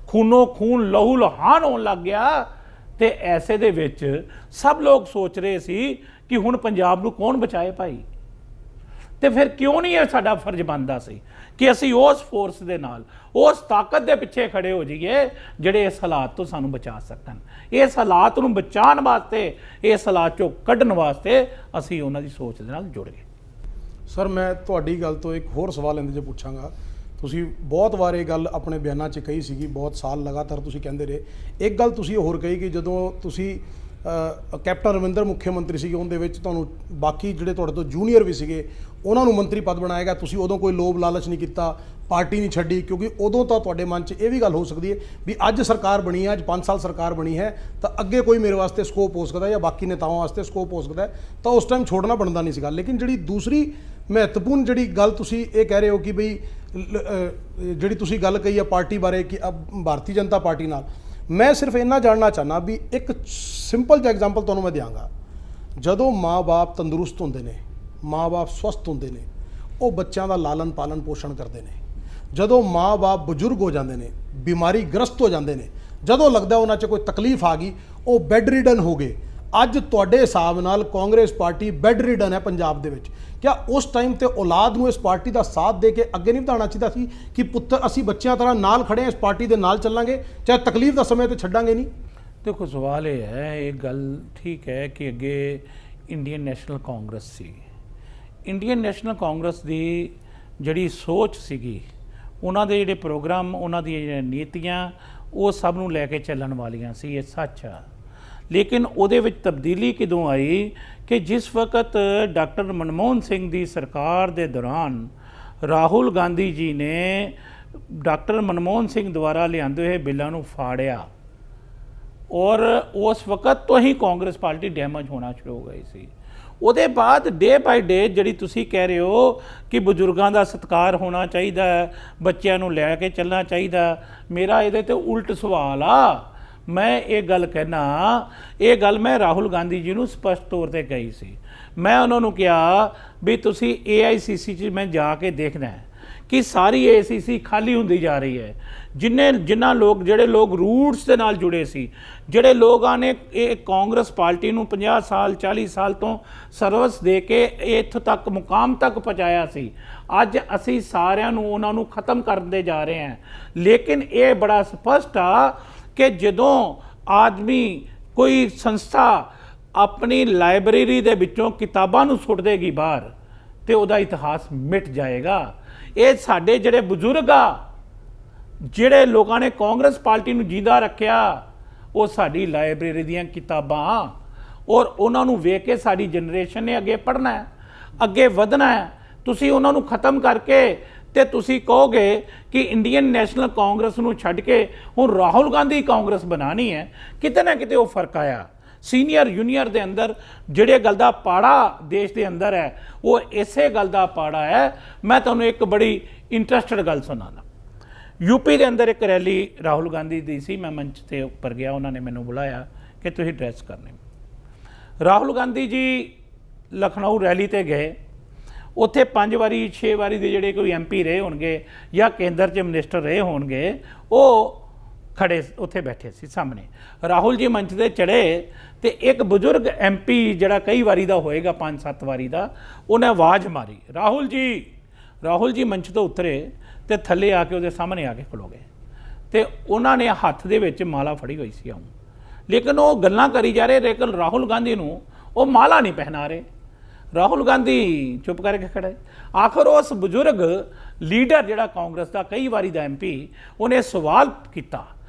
ਖੂਨੋ ਖੂਨ ਲਹੂ ਲਹਾਨ ਹੋਣ ਲੱਗ ਗਿਆ, ਤੇ ਐਸੇ ਦੇ ਵਿੱਚ ਸਭ ਲੋਕ ਸੋਚ ਰਹੇ ਸੀ ਕਿ ਹੁਣ ਪੰਜਾਬ ਨੂੰ ਕੌਣ ਬਚਾਏ ਭਾਈ। ਤੇ ਫਿਰ ਕਿਉਂ ਨਹੀਂ ਇਹ ਸਾਡਾ ਫਰਜ਼ ਬਣਦਾ ਸੀ ਕਿ ਅਸੀਂ ਉਸ ਫੋਰਸ ਦੇ ਨਾਲ, ਉਸ ਤਾਕਤ ਦੇ ਪਿੱਛੇ ਖੜੇ ਹੋ ਜਾਈਏ ਜਿਹੜੇ ਇਸ ਹਾਲਾਤ ਤੋਂ ਸਾਨੂੰ ਬਚਾ ਸਕਣ। ਇਸ ਹਾਲਾਤ ਨੂੰ ਬਚਾਉਣ ਵਾਸਤੇ, ਇਸ ਹਾਲਾਤ ਚੋਂ ਕੱਢਣ ਵਾਸਤੇ ਅਸੀਂ ਉਹਨਾਂ ਦੀ ਸੋਚ ਦੇ ਨਾਲ ਜੁੜ ਗਏ। ਸਰ, ਮੈਂ ਤੁਹਾਡੀ ਗੱਲ ਤੋਂ ਇੱਕ ਹੋਰ ਸਵਾਲ ਇਹਦੇ 'ਚ ਪੁੱਛਾਂਗਾ। ਤੁਸੀਂ ਬਹੁਤ ਵਾਰ ਇਹ ਗੱਲ ਆਪਣੇ ਬਿਆਨਾਂ 'ਚ ਕਹੀ ਸੀਗੀ, ਬਹੁਤ ਸਾਲ ਲਗਾਤਾਰ ਤੁਸੀਂ ਕਹਿੰਦੇ ਰਹੇ। ਇੱਕ ਗੱਲ ਤੁਸੀਂ ਹੋਰ ਕਹੀ ਕਿ ਜਦੋਂ ਤੁਸੀਂ ਕੈਪਟਨ ਅਮਰਿੰਦਰ ਮੁੱਖ ਮੰਤਰੀ ਸੀਗੇ, ਉਹਦੇ ਵਿੱਚ ਤੁਹਾਨੂੰ ਬਾਕੀ ਜਿਹੜੇ ਤੁਹਾਡੇ ਤੋਂ ਜੂਨੀਅਰ ਵੀ ਸੀਗੇ ਉਹਨਾਂ ਨੂੰ ਮੰਤਰੀ ਪਦ ਬਣਾਇਆ ਗਿਆ, ਤੁਸੀਂ ਉਦੋਂ ਕੋਈ ਲੋਭ ਲਾਲਚ ਨਹੀਂ ਕੀਤਾ, ਪਾਰਟੀ ਨਹੀਂ ਛੱਡੀ, ਕਿਉਂਕਿ ਉਦੋਂ ਤਾਂ ਤੁਹਾਡੇ ਮਨ 'ਚ ਇਹ ਵੀ ਗੱਲ ਹੋ ਸਕਦੀ ਹੈ ਵੀ ਅੱਜ ਸਰਕਾਰ ਬਣੀ ਹੈ, ਅੱਜ 5 ਸਾਲ ਸਰਕਾਰ ਬਣੀ ਹੈ, ਤਾਂ ਅੱਗੇ ਕੋਈ ਮੇਰੇ ਵਾਸਤੇ ਸਕੋਪ ਹੋ ਸਕਦਾ ਜਾਂ ਬਾਕੀ ਨੇਤਾਵਾਂ ਵਾਸਤੇ ਸਕੋਪ ਹੋ ਸਕਦਾ, ਤਾਂ ਉਸ ਟਾਈਮ ਛੋੜਨਾ ਬਣਦਾ ਨਹੀਂ ਸੀਗਾ। ਲੇਕਿਨ ਜਿਹੜੀ ਦੂਸਰੀ ਮਹੱਤਵਪੂਰਨ ਜਿਹੜੀ ਗੱਲ ਤੁਸੀਂ ਇਹ ਕਹਿ ਰਹੇ ਹੋ ਕਿ ਬਈ ਜਿਹੜੀ ਤੁਸੀਂ ਗੱਲ ਕਹੀ ਹੈ ਪਾਰਟੀ ਬਾਰੇ ਕਿ ਭਾਰਤੀ ਜਨਤਾ ਪਾਰਟੀ ਨਾਲ, ਮੈਂ ਸਿਰਫ ਇੰਨਾ ਜਾਣਨਾ ਚਾਹੁੰਦਾ ਵੀ ਇੱਕ ਸਿੰਪਲ ਜਿਹਾ ਐਗਜ਼ਾਮਪਲ ਤੁਹਾਨੂੰ ਮੈਂ ਦਿਆਂਗਾ। ਜਦੋਂ ਮਾਂ-ਬਾਪ ਤੰਦਰੁਸਤ ਹੁੰਦੇ ਨੇ, ਮਾਂ-ਬਾਪ ਸਵਸਥ ਹੁੰਦੇ ਨੇ, ਉਹ ਬੱਚਿਆਂ ਦਾ ਲਾਲਨ ਪਾਲਨ ਪੋਸ਼ਣ ਕਰਦੇ ਨੇ। ਜਦੋਂ ਮਾਂ-ਬਾਪ ਬਜ਼ੁਰਗ ਹੋ ਜਾਂਦੇ ਨੇ, ਬਿਮਾਰੀ ਗ੍ਰਸਤ ਹੋ ਜਾਂਦੇ ਨੇ, ਜਦੋਂ ਲੱਗਦਾ ਉਹਨਾਂ 'ਚ ਕੋਈ ਤਕਲੀਫ ਆ ਗਈ, ਉਹ ਬੈੱਡ ਰਿਡਨ ਹੋ ਗਏ। ਅੱਜ ਤੁਹਾਡੇ ਹਿਸਾਬ ਨਾਲ ਕਾਂਗਰਸ ਪਾਰਟੀ ਬੈੱਡ ਰਿਡਨ ਹੈ ਪੰਜਾਬ ਦੇ ਵਿੱਚ। ਕਿਆ ਉਸ ਟਾਈਮ ਤੇ ਔਲਾਦ ਨੂੰ ਇਸ ਪਾਰਟੀ ਦਾ ਸਾਥ ਦੇ ਕੇ ਅੱਗੇ ਨਹੀਂ ਵਧਾਉਣਾ ਚਾਹੀਦਾ ਸੀ ਕਿ ਪੁੱਤਰ ਅਸੀਂ ਬੱਚਿਆਂ ਤਰ੍ਹਾਂ ਨਾਲ ਖੜੇ ਹਾਂ, ਇਸ ਪਾਰਟੀ ਦੇ ਨਾਲ ਚੱਲਾਂਗੇ, ਚਾਹੇ ਤਕਲੀਫ ਦਾ ਸਮੇਂ ਤੇ ਛੱਡਾਂਗੇ ਨਹੀਂ? ਦੇਖੋ, ਸਵਾਲ ਇਹ ਹੈ, ਇਹ ਗੱਲ ਠੀਕ ਹੈ ਕਿ ਅੱਗੇ ਇੰਡੀਅਨ ਨੈਸ਼ਨਲ ਕਾਂਗਰਸ ਸੀ। ਇੰਡੀਅਨ ਨੈਸ਼ਨਲ ਕਾਂਗਰਸ ਦੀ ਜਿਹੜੀ ਸੋਚ ਸੀਗੀ, ਉਹਨਾਂ ਦੇ ਜਿਹੜੇ ਪ੍ਰੋਗਰਾਮ, ਉਹਨਾਂ ਦੀਆਂ ਜਿਹੜੀਆਂ ਨੀਤੀਆਂ, ਉਹ ਸਭ ਨੂੰ ਲੈ ਕੇ ਚੱਲਣ ਵਾਲੀਆਂ ਸੀ, ਇਹ ਸੱਚ ਆ। ਲੇਕਿਨ ਉਹਦੇ ਵਿੱਚ ਤਬਦੀਲੀ ਕਦੋਂ ਆਈ ਕਿ ਜਿਸ ਵਕਤ ਡਾਕਟਰ ਮਨਮੋਹਨ ਸਿੰਘ ਦੀ ਸਰਕਾਰ ਦੇ ਦੌਰਾਨ ਰਾਹੁਲ ਗਾਂਧੀ ਜੀ ਨੇ ਡਾਕਟਰ ਮਨਮੋਹਨ ਸਿੰਘ ਦੁਆਰਾ ਲਿਆਂਦੇ ਹੋਏ ਬਿੱਲਾਂ ਨੂੰ ਫਾੜਿਆ, ਔਰ ਉਸ ਵਕਤ ਤੋਂ ਹੀ ਕਾਂਗਰਸ ਪਾਰਟੀ ਡੈਮੇਜ ਹੋਣਾ ਸ਼ੁਰੂ ਹੋ ਗਈ ਸੀ। ਉਹਦੇ ਬਾਅਦ ਡੇ ਬਾਈ ਡੇ ਜਿਹੜੀ ਤੁਸੀਂ ਕਹਿ ਰਹੇ ਹੋ ਕਿ ਬਜ਼ੁਰਗਾਂ ਦਾ ਸਤਿਕਾਰ ਹੋਣਾ ਚਾਹੀਦਾ, ਬੱਚਿਆਂ ਨੂੰ ਲੈ ਕੇ ਚੱਲਣਾ ਚਾਹੀਦਾ, ਮੇਰਾ ਇਹਦੇ ਤੇ ਉਲਟ ਸਵਾਲ ਆ। ਮੈਂ ਇਹ ਗੱਲ ਕਹਿਣਾ, ਇਹ ਗੱਲ ਮੈਂ ਰਾਹੁਲ ਗਾਂਧੀ ਜੀ ਨੂੰ ਸਪਸ਼ਟ ਤੌਰ ਤੇ ਕਹੀ ਸੀ। ਮੈਂ ਉਹਨਾਂ ਨੂੰ ਕਿਹਾ ਵੀ ਤੁਸੀਂ AICC 'ਚ ਮੈਂ ਜਾ ਕੇ ਦੇਖਣਾ ਹੈ ਕਿ ਸਾਰੀ AICC ਖਾਲੀ ਹੁੰਦੀ ਜਾ ਰਹੀ ਹੈ। ਜਿਨ੍ਹਾਂ ਲੋਕ, ਜਿਹੜੇ ਲੋਕ ਰੂਟਸ ਦੇ ਨਾਲ ਜੁੜੇ ਸੀ, ਜਿਹੜੇ ਲੋਕਾਂ ਨੇ ਇਹ ਕਾਂਗਰਸ ਪਾਰਟੀ ਨੂੰ 50 ਸਾਲ 40 ਸਾਲ ਤੋਂ ਸਰਵਿਸ ਦੇ ਕੇ ਇੱਥੋਂ ਤੱਕ ਮੁਕਾਮ ਤੱਕ ਪਹੁੰਚਾਇਆ ਸੀ, ਅੱਜ ਅਸੀਂ ਸਾਰਿਆਂ ਨੂੰ ਉਹਨਾਂ ਨੂੰ ਖਤਮ ਕਰਦੇ ਜਾ ਰਹੇ ਹਾਂ। ਲੇਕਿਨ ਇਹ ਬੜਾ ਸਪਸ਼ਟ ਆ ਕਿ ਜਦੋਂ ਆਦਮੀ, ਕੋਈ ਸੰਸਥਾ ਆਪਣੀ ਲਾਇਬ੍ਰੇਰੀ ਦੇ ਵਿੱਚੋਂ ਕਿਤਾਬਾਂ ਨੂੰ ਸੁੱਟ ਦੇਗੀ ਬਾਹਰ, ਤੇ ਉਹਦਾ ਇਤਿਹਾਸ ਮਿਟ ਜਾਏਗਾ। ਇਹ ਸਾਡੇ ਜਿਹੜੇ ਬਜ਼ੁਰਗ ਆ, ਜਿਹੜੇ ਲੋਕਾਂ ਨੇ ਕਾਂਗਰਸ ਪਾਰਟੀ ਨੂੰ ਜਿੰਦਾ ਰੱਖਿਆ, ਉਹ ਸਾਡੀ ਲਾਇਬ੍ਰੇਰੀ ਦੀਆਂ ਕਿਤਾਬਾਂ, ਔਰ ਉਹਨਾਂ ਨੂੰ ਵੇਖ ਕੇ ਸਾਡੀ ਜਨਰੇਸ਼ਨ ਨੇ ਅੱਗੇ ਪੜ੍ਹਨਾ ਹੈ, ਅੱਗੇ ਵਧਣਾ ਹੈ। ਤੁਸੀਂ ਉਹਨਾਂ ਨੂੰ ਖਤਮ ਕਰਕੇ ਤੇ ਤੁਸੀਂ ਕਹੋਗੇ ਕਿ ਇੰਡੀਅਨ ਨੈਸ਼ਨਲ ਕਾਂਗਰਸ ਨੂੰ ਛੱਡ ਕੇ ਹੁਣ ਰਾਹੁਲ ਗਾਂਧੀ ਕਾਂਗਰਸ ਬਣਾਉਣੀ ਹੈ, ਕਿਤੇ ਨਾ ਕਿਤੇ ਉਹ ਫਰਕ ਆਇਆ। ਸੀਨੀਅਰ ਜੂਨੀਅਰ ਦੇ ਅੰਦਰ ਜਿਹੜੇ ਗੱਲ ਦਾ ਪਾੜਾ ਦੇਸ਼ ਦੇ ਅੰਦਰ ਹੈ, ਉਹ ਇਸੇ ਗੱਲ ਦਾ ਪਾੜਾ ਹੈ। ਮੈਂ ਤੁਹਾਨੂੰ ਇੱਕ ਬੜੀ ਇੰਟਰਸਟਡ ਗੱਲ ਸੁਣਾਉਣਾ। यूपी ਦੇ ਅੰਦਰ ਇੱਕ ਰੈਲੀ ਰਾਹੁਲ ਗਾਂਧੀ ਦੀ ਸੀ, ਮੈਂ ਮੰਚ ਤੇ ਉੱਪਰ ਗਿਆ, ਉਹਨਾਂ ਨੇ ਮੈਨੂੰ ਬੁਲਾਇਆ ਕਿ ਤੁਸੀਂ ਐਡਰੈਸ ਕਰਨੇ। ਰਾਹੁਲ ਗਾਂਧੀ ਜੀ ਲਖਨਊ ਰੈਲੀ ਤੇ ਗਏ, ਉੱਥੇ 5 ਵਾਰੀ 6 ਵਾਰੀ ਦੇ ਜਿਹੜੇ ਕੋਈ MP ਰਹੇ ਹੋਣਗੇ ਜਾਂ ਕੇਂਦਰ 'ਚ ਮਿਨਿਸਟਰ ਰਹੇ ਹੋਣਗੇ, ਉਹ ਖੜੇ ਉੱਥੇ ਬੈਠੇ ਸੀ ਸਾਹਮਣੇ। ਰਾਹੁਲ ਜੀ ਮੰਚ ਤੇ ਚੜ੍ਹੇ ਤੇ ਇੱਕ ਬਜ਼ੁਰਗ MP ਜਿਹੜਾ ਕਈ ਵਾਰੀ ਦਾ ਹੋਏਗਾ, 5-7 ਵਾਰੀ ਦਾ, ਉਹਨੇ ਆਵਾਜ਼ ਮਾਰੀ, ਰਾਹੁਲ ਜੀ। ਰਾਹੁਲ ਜੀ ਮੰਚ ਤੋਂ ਉਤਰੇ ਤੇ ਥੱਲੇ ਆ ਕੇ ਉਹਦੇ ਸਾਹਮਣੇ ਆ ਕੇ ਖਲੋ ਗਏ, ਤੇ ਉਹਨਾਂ ਨੇ ਹੱਥ ਦੇ ਵਿੱਚ ਮਾਲਾ ਫੜੀ ਹੋਈ ਸੀ, ਲੇਕਿਨ ਉਹ ਗੱਲਾਂ ਕਰੀ ਜਾ ਰਹੇ, ਲੇਕਿਨ ਰਾਹੁਲ ਗਾਂਧੀ ਨੂੰ ਉਹ ਮਾਲਾ ਨਹੀਂ ਪਹਿਨਾ ਰਹੇ। ਰਾਹੁਲ ਗਾਂਧੀ ਚੁੱਪ ਕਰਕੇ ਖੜੇ। ਆਖਰ ਉਸ ਬਜ਼ੁਰਗ ਲੀਡਰ ਜਿਹੜਾ ਕਾਂਗਰਸ ਦਾ ਕਈ ਵਾਰੀ ਦਾ MP, ਉਹਨੇ सवाल किया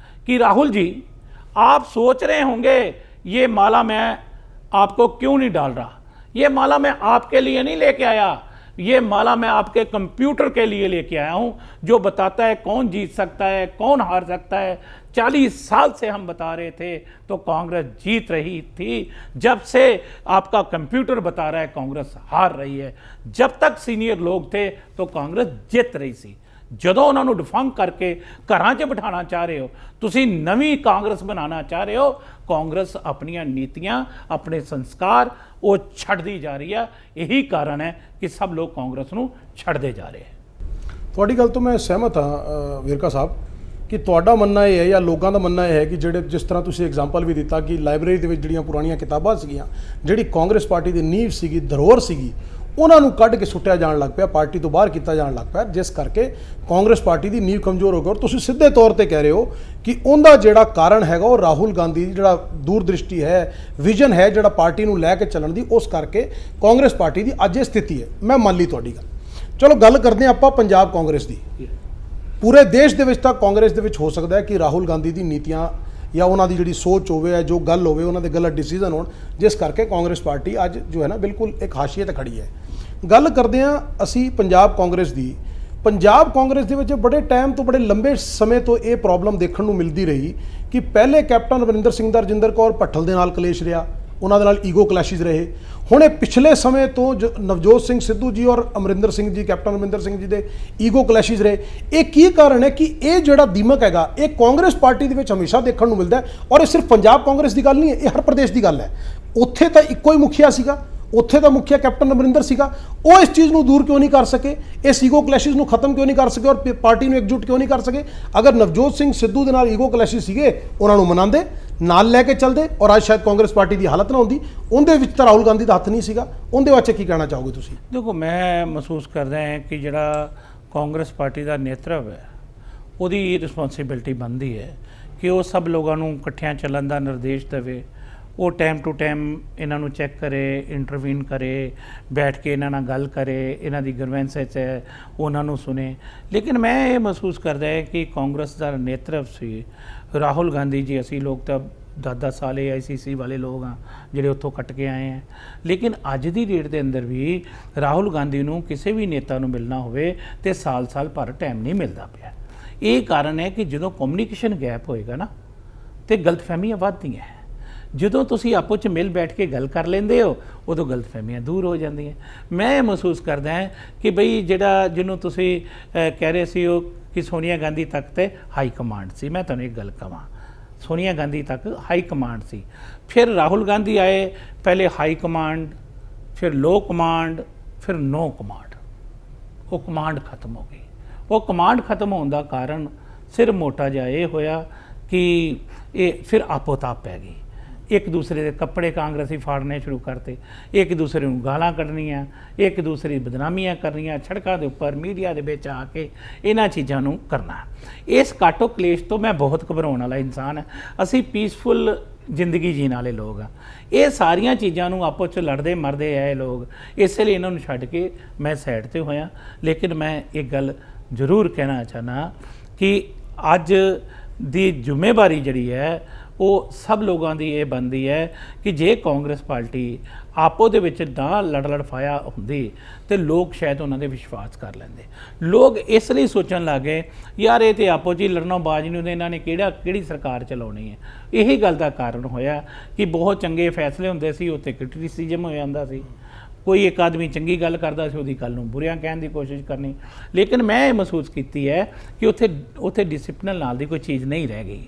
कि राहुल जी, आप सोच रहे होंगे ये माला मैं आपको क्यों नहीं डाल रहा, ये माला मैं आपके लिए नहीं लेके आया, ये माला मैं आपके कंप्यूटर के लिए लेके आया हूँ, जो बताता है कौन जीत सकता है, कौन हार सकता है। 40 साल से हम बता रहे थे तो कांग्रेस जीत रही थी, जब से आपका कंप्यूटर बता रहा है कांग्रेस हार रही है। जब तक सीनियर लोग थे तो कांग्रेस जीत रही थी। ਜਦੋਂ ਉਹਨਾਂ ਨੂੰ ਡਿਫੰਕ ਕਰਕੇ ਘਰਾਂ 'ਚ ਬਿਠਾਉਣਾ ਚਾਹ ਰਹੇ ਹੋ, ਤੁਸੀਂ ਨਵੀਂ ਕਾਂਗਰਸ ਬਣਾਉਣਾ ਚਾਹ ਰਹੇ ਹੋ, ਕਾਂਗਰਸ ਆਪਣੀਆਂ ਨੀਤੀਆਂ, ਆਪਣੇ ਸੰਸਕਾਰ ਉਹ ਛੱਡਦੀ ਜਾ ਰਹੀ ਆ। ਇਹੀ ਕਾਰਨ ਹੈ ਕਿ ਸਭ ਲੋਕ ਕਾਂਗਰਸ ਨੂੰ ਛੱਡਦੇ ਜਾ ਰਹੇ ਹੈ। ਤੁਹਾਡੀ ਗੱਲ ਤੋਂ ਮੈਂ ਸਹਿਮਤ ਹਾਂ ਵੇਰਕਾ ਸਾਹਿਬ ਕਿ ਤੁਹਾਡਾ ਮੰਨਣਾ ਇਹ ਹੈ ਜਾਂ ਲੋਕਾਂ ਦਾ ਮੰਨਣਾ ਇਹ ਹੈ ਕਿ ਜਿਹੜੇ ਜਿਸ ਤਰ੍ਹਾਂ ਤੁਸੀਂ ਐਗਜ਼ਾਮਪਲ ਵੀ ਦਿੱਤਾ ਕਿ ਲਾਇਬ੍ਰੇਰੀ ਦੇ ਵਿੱਚ ਜਿਹੜੀਆਂ ਪੁਰਾਣੀਆਂ ਕਿਤਾਬਾਂ ਸੀਗੀਆਂ, ਜਿਹੜੀ ਕਾਂਗਰਸ ਪਾਰਟੀ ਦੀ ਨੀਂਹ ਸੀਗੀ, ਧਰੋਹਰ ਸੀਗੀ, ਉਹਨਾਂ ਨੂੰ ਕੱਢ ਕੇ ਸੁੱਟਿਆ ਜਾਣ ਲੱਗ ਪਿਆ, ਪਾਰਟੀ ਤੋਂ ਬਾਹਰ ਕੀਤਾ ਜਾਣ ਲੱਗ ਪਿਆ, ਜਿਸ ਕਰਕੇ ਕਾਂਗਰਸ ਪਾਰਟੀ ਦੀ ਨੀਂਹ ਕਮਜ਼ੋਰ ਹੋ ਗਈ। ਔਰ ਤੁਸੀਂ ਸਿੱਧੇ ਤੌਰ ਤੇ ਕਹਿ ਰਹੇ ਹੋ ਕਿ ਉਹਦਾ ਜਿਹੜਾ ਕਾਰਨ ਹੈਗਾ ਉਹ ਰਾਹੁਲ ਗਾਂਧੀ ਦੀ ਜਿਹੜਾ ਦੂਰਦ੍ਰਿਸ਼ਟੀ ਹੈ, ਵਿਜ਼ਨ ਹੈ ਜਿਹੜਾ ਪਾਰਟੀ ਨੂੰ ਲੈ ਕੇ ਚੱਲਣ ਦੀ, ਉਸ ਕਰਕੇ ਕਾਂਗਰਸ ਪਾਰਟੀ ਦੀ ਅੱਜ ਇਹ ਸਥਿਤੀ ਹੈ। ਮੈਂ ਮੰਨ ਲਈ ਤੁਹਾਡੀ ਗੱਲ। ਚਲੋ ਗੱਲ ਕਰਦੇ ਹਾਂ ਆਪਾਂ ਪੰਜਾਬ ਕਾਂਗਰਸ ਦੀ। ਪੂਰੇ ਦੇਸ਼ ਦੇ ਵਿੱਚ ਤਾਂ ਕਾਂਗਰਸ ਦੇ ਵਿੱਚ ਹੋ ਸਕਦਾ ਹੈ ਕਿ ਰਾਹੁਲ ਗਾਂਧੀ ਦੀ ਨੀਤੀਆਂ ਜਾਂ ਉਹਨਾਂ ਦੀ ਜਿਹੜੀ ਸੋਚ ਹੋਵੇ, ਜੋ ਗੱਲ ਹੋਵੇ, ਉਹਨਾਂ ਦੇ ਗਲਤ ਡਿਸੀਜਨ ਹੋਣ, ਜਿਸ ਕਰਕੇ ਕਾਂਗਰਸ ਪਾਰਟੀ ਅੱਜ ਜੋ ਹੈ ਨਾ ਬਿਲਕੁਲ ਇੱਕ ਹਾਸ਼ੀਏ ਤੇ ਖੜੀ ਹੈ। ਗੱਲ ਕਰਦੇ ਹਾਂ ਅਸੀਂ ਪੰਜਾਬ ਕਾਂਗਰਸ ਦੀ। ਪੰਜਾਬ ਕਾਂਗਰਸ ਦੇ ਵਿੱਚ ਬੜੇ ਟਾਈਮ ਤੋਂ, ਬੜੇ ਲੰਬੇ ਸਮੇਂ ਤੋਂ ਇਹ ਪ੍ਰੋਬਲਮ ਦੇਖਣ ਨੂੰ ਮਿਲਦੀ ਰਹੀ ਕਿ ਪਹਿਲੇ ਕੈਪਟਨ ਅਮਰਿੰਦਰ ਸਿੰਘ ਦਾ ਰਜਿੰਦਰ ਕੌਰ ਭੱਠਲ ਦੇ ਨਾਲ ਕਲੇਸ਼ ਰਿਹਾ, ਉਹਨਾਂ ਦੇ ਨਾਲ ਈਗੋ ਕਲੈਸ਼ਿਸ ਰਹੇ। ਹੁਣ ਇਹ ਪਿਛਲੇ ਸਮੇਂ ਤੋਂ ਨਵਜੋਤ ਸਿੰਘ ਸਿੱਧੂ ਜੀ ਔਰ ਅਮਰਿੰਦਰ ਸਿੰਘ ਜੀ, ਕੈਪਟਨ ਅਮਰਿੰਦਰ ਸਿੰਘ ਜੀ ਦੇ ਈਗੋ ਕਲੈਸ਼ਿਸ ਰਹੇ। ਇਹ ਕੀ ਕਾਰਨ ਹੈ ਕਿ ਇਹ ਜਿਹੜਾ ਦੀਮਕ ਹੈਗਾ ਇਹ ਕਾਂਗਰਸ ਪਾਰਟੀ ਦੇ ਵਿੱਚ ਹਮੇਸ਼ਾ ਦੇਖਣ ਨੂੰ ਮਿਲਦਾ ਹੈ। ਔਰ ਇਹ ਸਿਰਫ ਪੰਜਾਬ ਕਾਂਗਰਸ ਦੀ ਗੱਲ ਨਹੀਂ ਹੈ, ਇਹ ਹਰ ਪ੍ਰਦੇਸ਼ ਦੀ ਗੱਲ ਹੈ। ਉੱਥੇ ਤਾਂ ਇੱਕੋ ਹੀ ਮੁਖੀਆ ਸੀਗਾ, ਉੱਥੇ ਦਾ ਮੁਖੀਆ ਕੈਪਟਨ ਅਮਰਿੰਦਰ ਸੀਗਾ, ਉਹ ਇਸ ਚੀਜ਼ ਨੂੰ ਦੂਰ ਕਿਉਂ ਨਹੀਂ ਕਰ ਸਕੇ, ਇਸ ਈਗੋ ਕਲੈਸ਼ਿਸ ਨੂੰ ਖਤਮ ਕਿਉਂ ਨਹੀਂ ਕਰ ਸਕੇ ਔਰ ਪਾਰਟੀ ਨੂੰ ਇਕਜੁੱਟ ਕਿਉਂ ਨਹੀਂ ਕਰ ਸਕੇ? ਅਗਰ ਨਵਜੋਤ ਸਿੰਘ ਸਿੱਧੂ ਦੇ ਨਾਲ ਈਗੋ ਕਲੈਸ਼ਿਸ ਸੀਗੇ, ਉਹਨਾਂ ਨੂੰ ਮਨਾਉਂਦੇ, ਨਾਲ ਲੈ ਕੇ ਚੱਲਦੇ, ਔਰ ਅੱਜ ਸ਼ਾਇਦ ਕਾਂਗਰਸ ਪਾਰਟੀ ਦੀ ਹਾਲਤ ਨਾ ਹੁੰਦੀ। ਉਹਦੇ ਵਿੱਚ ਤਾਂ ਰਾਹੁਲ ਗਾਂਧੀ ਦਾ ਹੱਥ ਨਹੀਂ ਸੀਗਾ। ਉਹਦੇ ਵਾਸਤੇ ਕੀ ਕਹਿਣਾ ਚਾਹੋਗੇ ਤੁਸੀਂ? ਦੇਖੋ, ਮੈਂ ਮਹਿਸੂਸ ਕਰਦਾ ਹਾਂ ਕਿ ਜਿਹੜਾ ਕਾਂਗਰਸ ਪਾਰਟੀ ਦਾ ਨੇਤਰਤਵ ਹੈ, ਉਹਦੀ ਰਿਸਪੌਂਸਿਬਿਲਟੀ ਬਣਦੀ ਹੈ ਕਿ ਉਹ ਸਭ ਲੋਕਾਂ ਨੂੰ ਇਕੱਠਿਆਂ ਚੱਲਣ ਦਾ ਨਿਰਦੇਸ਼ ਦੇਵੇ। ਉਹ ਟਾਈਮ ਟੂ ਟਾਈਮ ਇਹਨਾਂ ਨੂੰ ਚੈੱਕ ਕਰੇ, ਇੰਟਰਵੀਨ ਕਰੇ, ਬੈਠ ਕੇ ਇਹਨਾਂ ਨਾਲ ਗੱਲ ਕਰੇ, ਇਹਨਾਂ ਦੀ ਗ੍ਰੀਵੈਂਸਸ ਹੈ ਉਹਨਾਂ ਨੂੰ ਸੁਣੇ। ਲੇਕਿਨ ਮੈਂ ਇਹ ਮਹਿਸੂਸ ਕਰਦਾ ਹੈ ਕਿ ਕਾਂਗਰਸ ਦਾ ਨੇਤਰਤਵ ਸੀ ਰਾਹੁਲ ਗਾਂਧੀ ਜੀ। ਅਸੀਂ ਲੋਕ ਤਾਂ 10-10 ਸਾਲ AICC ਵਾਲੇ ਲੋਕ ਹਾਂ ਜਿਹੜੇ ਉੱਥੋਂ ਕੱਟ ਕੇ ਆਏ हैं। ਲੇਕਿਨ ਅੱਜ ਦੀ ਡੇਟ ਦੇ ਅੰਦਰ ਵੀ ਰਾਹੁਲ ਗਾਂਧੀ ਨੂੰ ਕਿਸੇ ਵੀ ਨੇਤਾ ਨੂੰ ਮਿਲਣਾ ਹੋਵੇ ਤੇ ਸਾਲ-ਸਾਲ ਭਰ ਟਾਈਮ ਨਹੀਂ ਮਿਲਦਾ ਪਿਆ। ਇਹ ਕਾਰਨ ਹੈ ਕਿ ਜਦੋਂ ਕਮਿਊਨੀਕੇਸ਼ਨ ਗੈਪ ਹੋਏਗਾ ਨਾ ਤੇ ਗਲਤਫਹਿਮੀਆਂ ਵੱਧਦੀਆਂ। ਜਦੋਂ ਤੁਸੀਂ ਆਪੋ 'ਚ ਮਿਲ ਬੈਠ ਕੇ ਗੱਲ ਕਰ ਲੈਂਦੇ ਹੋ, ਉਦੋਂ ਗਲਤਫਹਿਮੀਆਂ ਦੂਰ ਹੋ ਜਾਂਦੀਆਂ। ਮੈਂ ਇਹ ਮਹਿਸੂਸ ਕਰਦਾ ਹਾਂ ਕਿ ਬਈ ਜਿਹੜਾ ਜਿਹਨੂੰ ਤੁਸੀਂ ਕਹਿ ਰਹੇ ਸੀ ਉਹ ਕਿ ਸੋਨੀਆ ਗਾਂਧੀ ਤੱਕ ਤੇ ਹਾਈ ਕਮਾਂਡ ਸੀ। ਮੈਂ ਤੁਹਾਨੂੰ ਇੱਕ ਗੱਲ ਕਹਾਂ, सोनिया गांधी तक हाई कमांड सी, फिर राहुल गांधी आए, पहले हाई कमांड, फिर लो कमांड, फिर नो कमांड। वो कमांड खत्म हो गई। वो कमांड खत्म होने का कारण सिर मोटा जिहा ये होया कि ये फिर आपोताप पै गई। एक दूसरे के कपड़े कांग्रेसी फाड़ने शुरू करते, एक दूसरे को गालां कढ़नियां, एक दूसरे की बदनामियां करनियां, सड़कों के उपर मीडिया के विच आके इन्हां चीज़ों नूं करना। इस काटो क्लेश तो मैं बहुत घबराउण वाला इंसान है। असी पीसफुल जिंदगी जीने वाले लोग हाँ। ये सारिया चीज़ों नूं आपस च लड़ते मरते आए लोग, इसलिए इन्हों छड्ड के मैं साइड ते होया। लेकिन मैं एक गल जरूर कहना चाहना कि अज दी जिम्मेवारी जिहड़ी है वो सब लोगों की ये बनती है कि जे कांग्रेस पार्टी आपो दे विच ना लड़ फाया होंदी तो लोग शायद उन्होंने विश्वास कर लेंदे। लोग इसलिए सोचन लग गए यार ये तो आपो जी लड़नों बाज नहीं होंदे, इन्होंने किहड़ी सरकार चलाउणी है। यही गल का कारण होया कि बहुत चंगे फैसले होंदे सी, उत्ते क्रिटिसिजम हो जांदा सी। कोई एक आदमी चंगी गल करदा सी, उहदी गल नूं बुरियां कहण दी कोशिश करनी। लेकिन मैं ये महसूस कीती है कि उत्थे डिसिपलिन नाल दी कोई चीज़ नहीं रह गई।